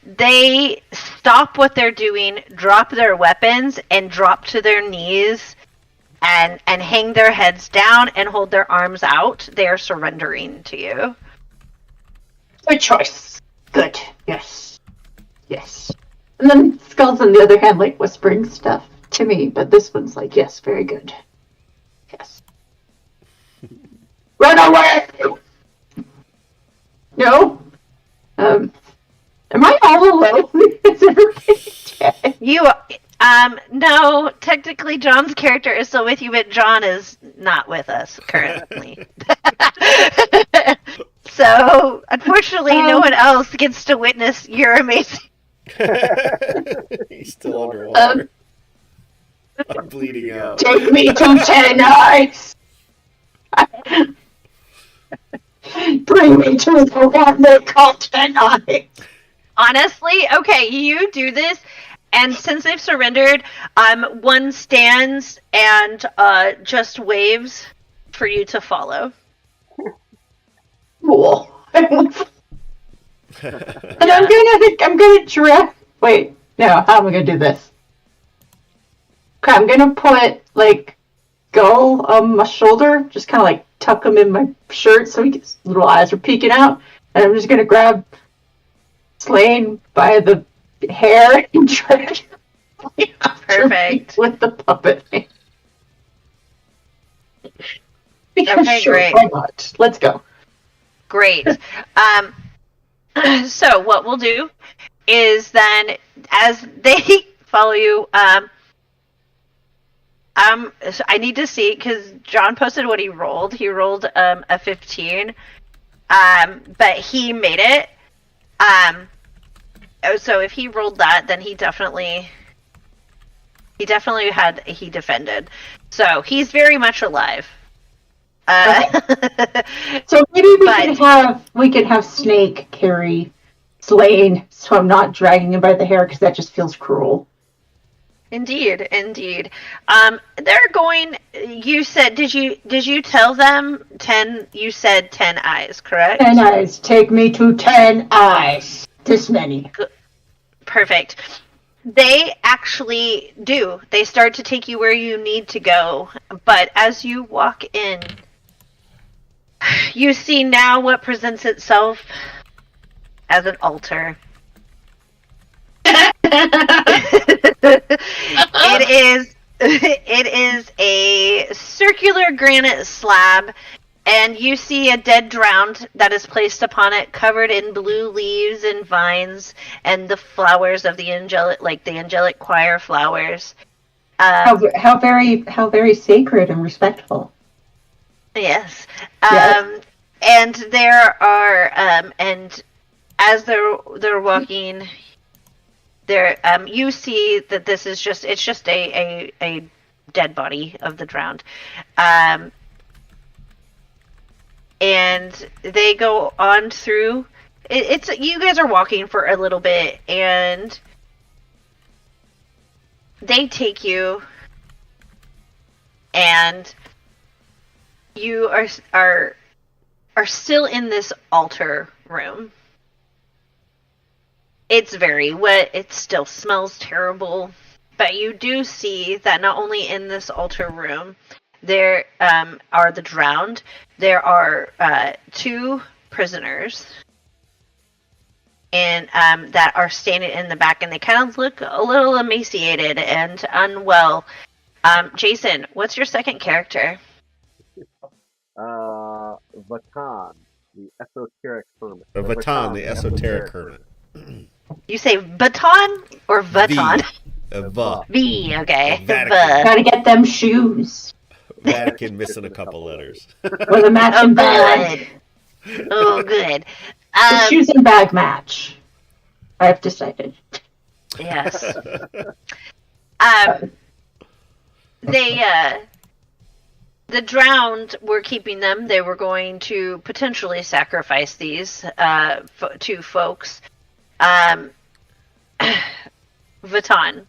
they stop what they're doing, drop their weapons, and drop to their knees and hang their heads down and hold their arms out. They are surrendering to you. Good choice. Good. Yes. Yes. And then Skull's on the other hand, like whispering stuff to me, but this one's like, yes, very good. Yes. Run away! No? Am I all alone? Is everybody dead? You, no, technically John's character is still with you, but John is not with us currently. So, unfortunately, no one else gets to witness your amazing. He's still underwater. I'm bleeding out. Take me to 10 eyes! Bring me to the one they call 10 eyes! Honestly, okay, you do this, and since they've surrendered, one stands and just waves for you to follow. Cool. And I'm gonna draft. Wait, no, how am I gonna do this? Okay, I'm gonna put like Gull on my shoulder, just kind of like tuck him in my shirt so his little eyes are peeking out, and I'm just gonna grab Slane by the hair and drag him Perfect. with the puppet. Okay, Sure, great. why not? Let's go. Great. So what we'll do is then, as they follow you, so I need to see, because John posted what he rolled. He rolled a 15, but he made it. So if he rolled that, then he definitely defended. So he's very much alive. So maybe But- we could have Snake carry Slane, so I'm not dragging him by the hair because that just feels cruel. Indeed. They're going. You said, did you tell them 10? You said 10 eyes, correct? 10 eyes. Take me to 10 eyes. This many. Perfect. They actually do. They start to take you where you need to go. But as you walk in, you see now what presents itself as an altar. It is a circular granite slab, and you see a dead drowned that is placed upon it, covered in blue leaves and vines and the flowers of the angelic choir flowers. How very sacred and respectful. Yes. Yes. And there are and as they're walking, there you see that this is just a dead body of the drowned. And they go on through. It's you guys are walking for a little bit, and they take you, and you are still in this altar room. It's very wet. It still smells terrible, but you do see that not only in this altar room there are the drowned. There are 2 prisoners, and that are standing in the back, and they kind of look a little emaciated and unwell. Jason, what's your second character? Vatan, the esoteric hermit. Vatan, the esoteric hermit. You say baton or Vatan? V, okay. Gotta get them shoes. Vatican missing a couple letters. With a matching bag. Oh, good. The shoes and bag match. I've decided. Yes. The drowned were keeping them. They were going to potentially sacrifice these 2 folks. Vatan.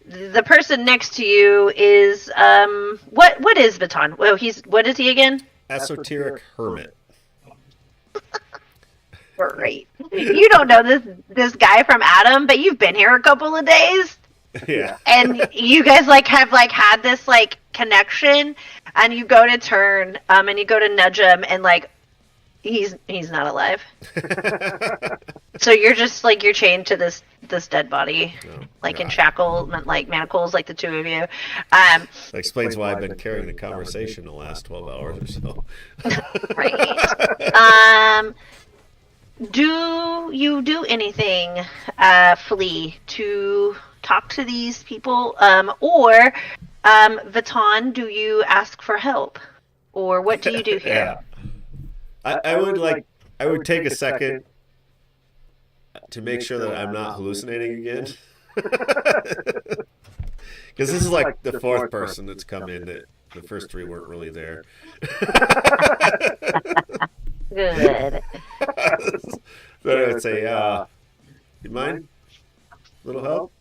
The person next to you is what is Vatan? Well, what is he again? Esoteric hermit. Great. You don't know this guy from Adam, but you've been here a couple of days. Yeah. And you guys have had this connection, and you go to turn and you go to nudge him, and he's not alive. So you're just you're chained to this dead body, in shackles, manacles, the 2 of you. That explains why I've been carrying the conversation the last 12 hours or so. Right. Do you do anything, Flea, to talk to these people, or Vatan, do you ask for help, or what do you do here? Yeah. I would take a second to make sure that I'm not hallucinating again. Because this is the 4th person that's come in that the first 3 weren't really there. Good. So I would say, you mind? Little help?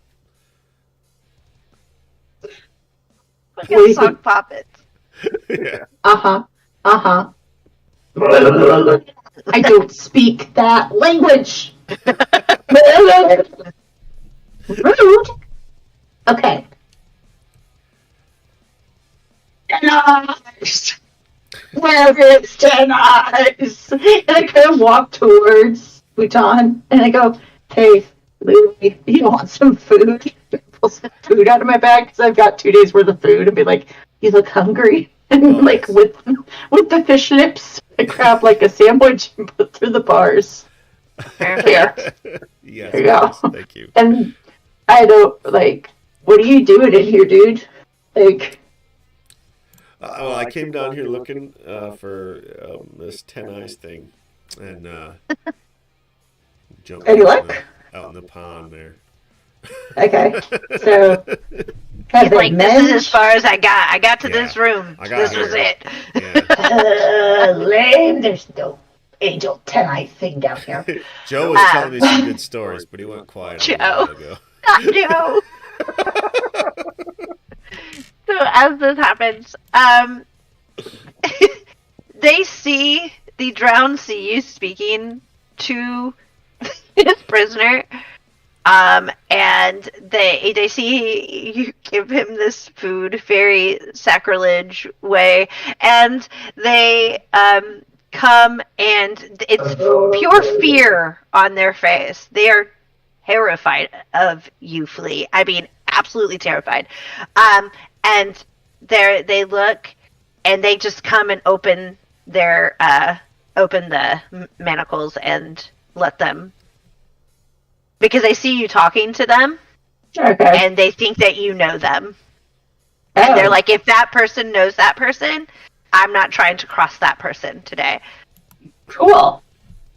Sock puppets. Yeah. I don't speak that language. Rude. Okay. 10 eyes. Where is 10 eyes? And I kind of walk towards Bhutan, and I go, "Hey, Louie, you want some food?" Pull some food out of my bag because I've got 2 days worth of food, and be like, "You look hungry?" And with the fish lips, I grab a sandwich and put through the bars. Here. Yes, There you go. thank you. And I don't what are you doing in here, dude? Well, I came down here looking for this 10 eyes thing, and jumped. Any luck? out in the pond there. Okay, so He's like, this is as far as I got. I got to this room. This was it. Yeah. Lame. There's no Angel 10-Eye thing down here. Joe was telling me some good stories, but he went quiet a while ago. Not Joe. So as this happens, they see the drowned see you speaking to his prisoner. And they see you give him this food very sacrilege way, and they come, and it's pure fear on their face. They are terrified of you, Flea. I mean, absolutely terrified. And they look, and they just come and open the manacles and let them. Because they see you talking to them, and they think that you know them. And they're like, if that person knows that person, I'm not trying to cross that person today. Cool.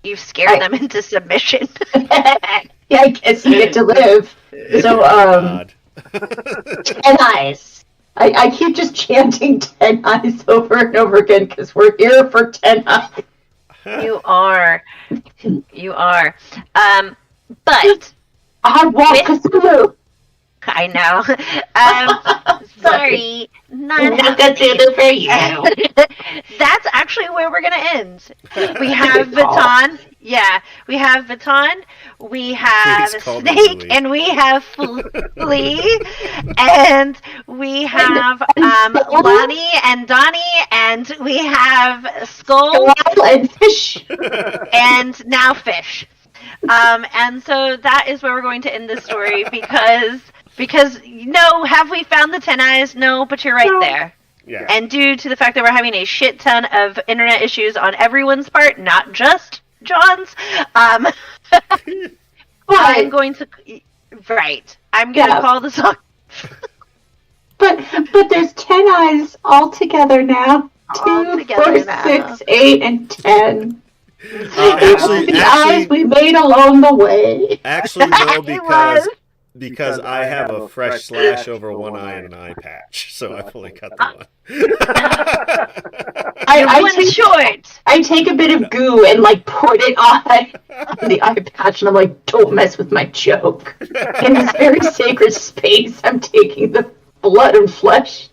You've scared them into submission. Yeah, I guess you get to live. So, 10 eyes. I keep just chanting 10 eyes over and over again because we're here for 10 eyes. You are. But I want Cthulhu. I know. Sorry, not Cthulhu for you. That's actually where we're gonna end. We have Baton. Yeah, we have Baton. We have Snake, and we have Flea, and we have Lonnie and Donnie, and we have Skull and Fish, and now Fish. And so that is where we're going to end this story because no, have we found the 10 eyes? No, but you're right there. Yeah. And due to the fact that we're having a shit ton of internet issues on everyone's part, not just John's, I'm going to call this off. But there's 10 eyes all together now. 2, 4, 6, 8, and 10. Actually, eyes we made along the way. Actually, no, because I have a fresh slash over one eye and an eye patch, so I've only got the one. I take a bit of goo and put it on the eye patch, and I'm like, don't mess with my joke. In this very sacred space, I'm taking the blood and flesh.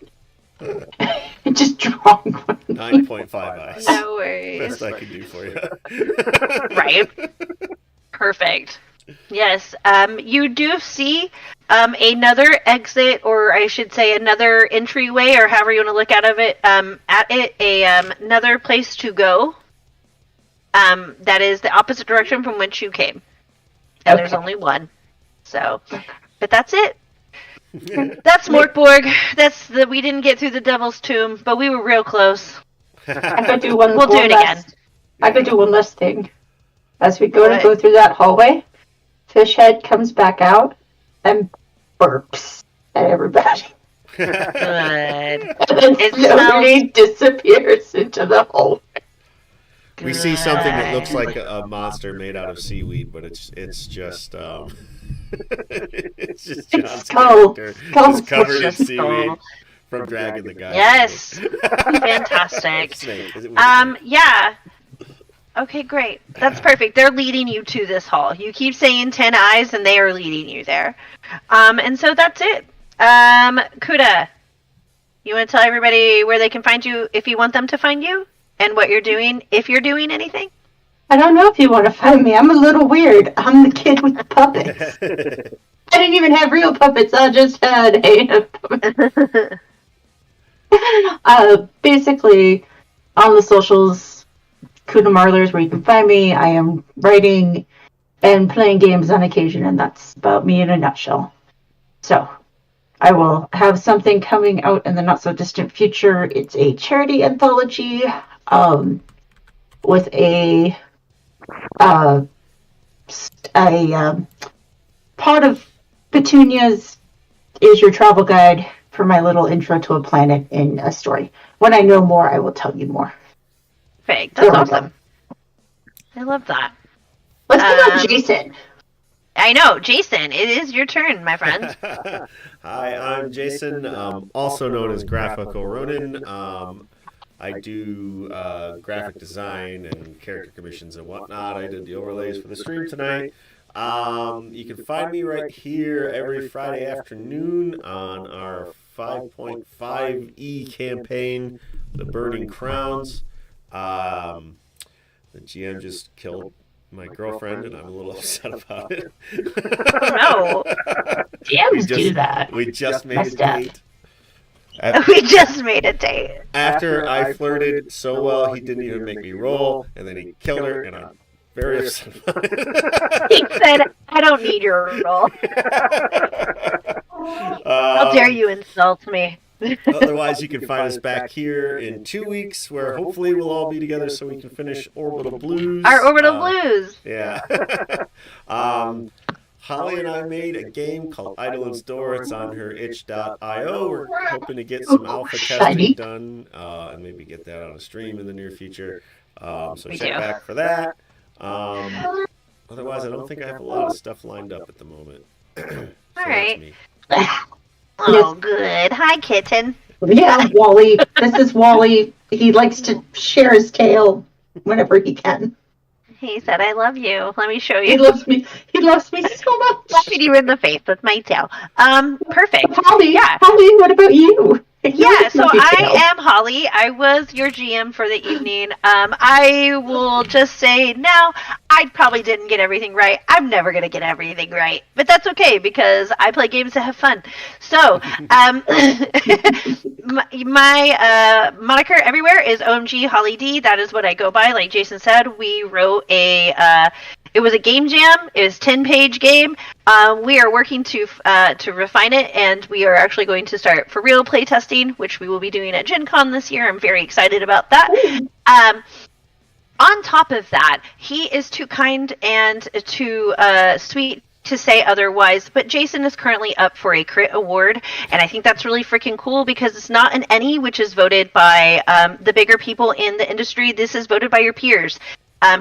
Just drawing one. 9.5 eyes. No worries. Best I can do for you. Right. Perfect. Yes. You do see another exit, or I should say another entryway, or however you want to look another place to go. That is the opposite direction from which you came. And there's only one. So, but that's it. That's Mork Borg. We didn't get through the Devil's Tomb, but we were real close. I could do one. We'll do it again. I could do one last thing. As we go through that hallway, Fishhead comes back out and burps at everybody. Good. And then slowly disappears into the hallway. We see something that looks like a monster made out of seaweed, but it's just it's just John's character. It's covered in seaweed from dragging the guy. Yes, fantastic. Yeah. Okay, great. That's perfect. They're leading you to this hall. You keep saying 10 eyes, and they are leading you there. And so that's it. Kuda, you want to tell everybody where they can find you if you want them to find you? And what you're doing, if you're doing anything? I don't know if you want to find me. I'm a little weird. I'm the kid with the puppets. I didn't even have real puppets. I just had a puppet. Basically, on the socials, Kuda Marlers, where you can find me. I am writing and playing games on occasion, and that's about me in a nutshell. So, I will have something coming out in the not-so-distant future. It's a charity anthology with a part of Petunia's is your travel guide for my little intro to a planet in a story. When I know more, I will tell you more. Perfect. That's awesome. I love that. Let's get on Jason. I know, Jason. It is your turn, my friend. Hi, I'm Jason, also known as Graphical Ronin. I do graphic design and character commissions and whatnot. I did the overlays for the stream tonight. You can find me right here every Friday afternoon on our 5.5e campaign, The Burning Crowns. The GM just killed my girlfriend, and I'm a little upset about it. No. DMs do that. We just made a Messed up. date. We just made a date. After I flirted so well, he didn't even make me roll, and then he killed her, and I'm very upset about it. He said, I don't need your role. How dare you insult me? Otherwise, you can find us back here in 2 weeks, where hopefully we'll all be together so we can finish Orbital Blues. Our Orbital Blues. Yeah. Holly and I made a game called Eidolon's Door. It's on her itch.io. We're hoping to get some alpha testing done and maybe get that on a stream in the near future. So check back for that. Otherwise, I don't think I have a lot of stuff lined up at the moment. All right. Oh, good. Hi, kitten. Yeah, Wally. This is Wally. He likes to share his tail whenever he can. He said, I love you. Let me show you. He loves me. He loves me so much. Slapping you in the face with my tail. Perfect. Holly, Yeah. Holly, what about you? Yeah, so I am Holly. I was your GM for the evening. I will just say now, I probably didn't get everything right. I'm never going to get everything right. But that's okay, because I play games to have fun. So, my moniker everywhere is OMG Holly D. That is what I go by. Like Jason said, we wrote it was a game jam. It was a 10-page game. We are working to refine it, and we are actually going to start for real play testing, which we will be doing at Gen Con this year. I'm very excited about that. On top of that, he is too kind and too sweet to say otherwise, but Jason is currently up for a crit award, and I think that's really freaking cool because it's not an any, which is voted by the bigger people in the industry. This is voted by your peers.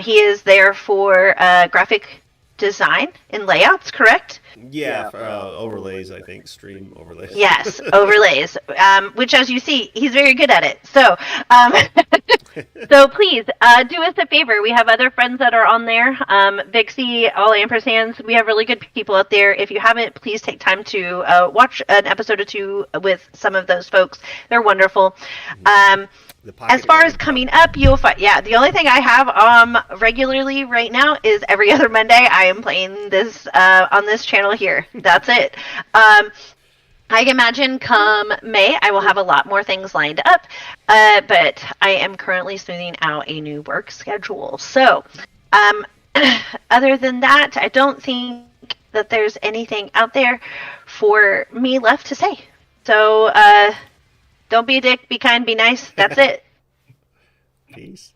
He is there for graphic design and layouts, correct? Yeah, for, overlays, I think, stream overlays. Yes, overlays, which, as you see, he's very good at it. So, so please do us a favor. We have other friends that are on there. Vixie, all ampersands. We have really good people out there. If you haven't, please take time to watch an episode or two with some of those folks. They're wonderful. As far as coming up, you'll find, the only thing I have regularly right now is every other Monday I am playing this on this channel here. That's it. I imagine come May I will have a lot more things lined up, but I am currently smoothing out a new work schedule. So other than that, I don't think that there's anything out there for me left to say. So don't be a dick, be kind, be nice. That's it. Peace.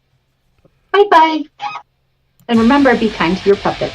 Bye-bye. And remember, be kind to your puppets.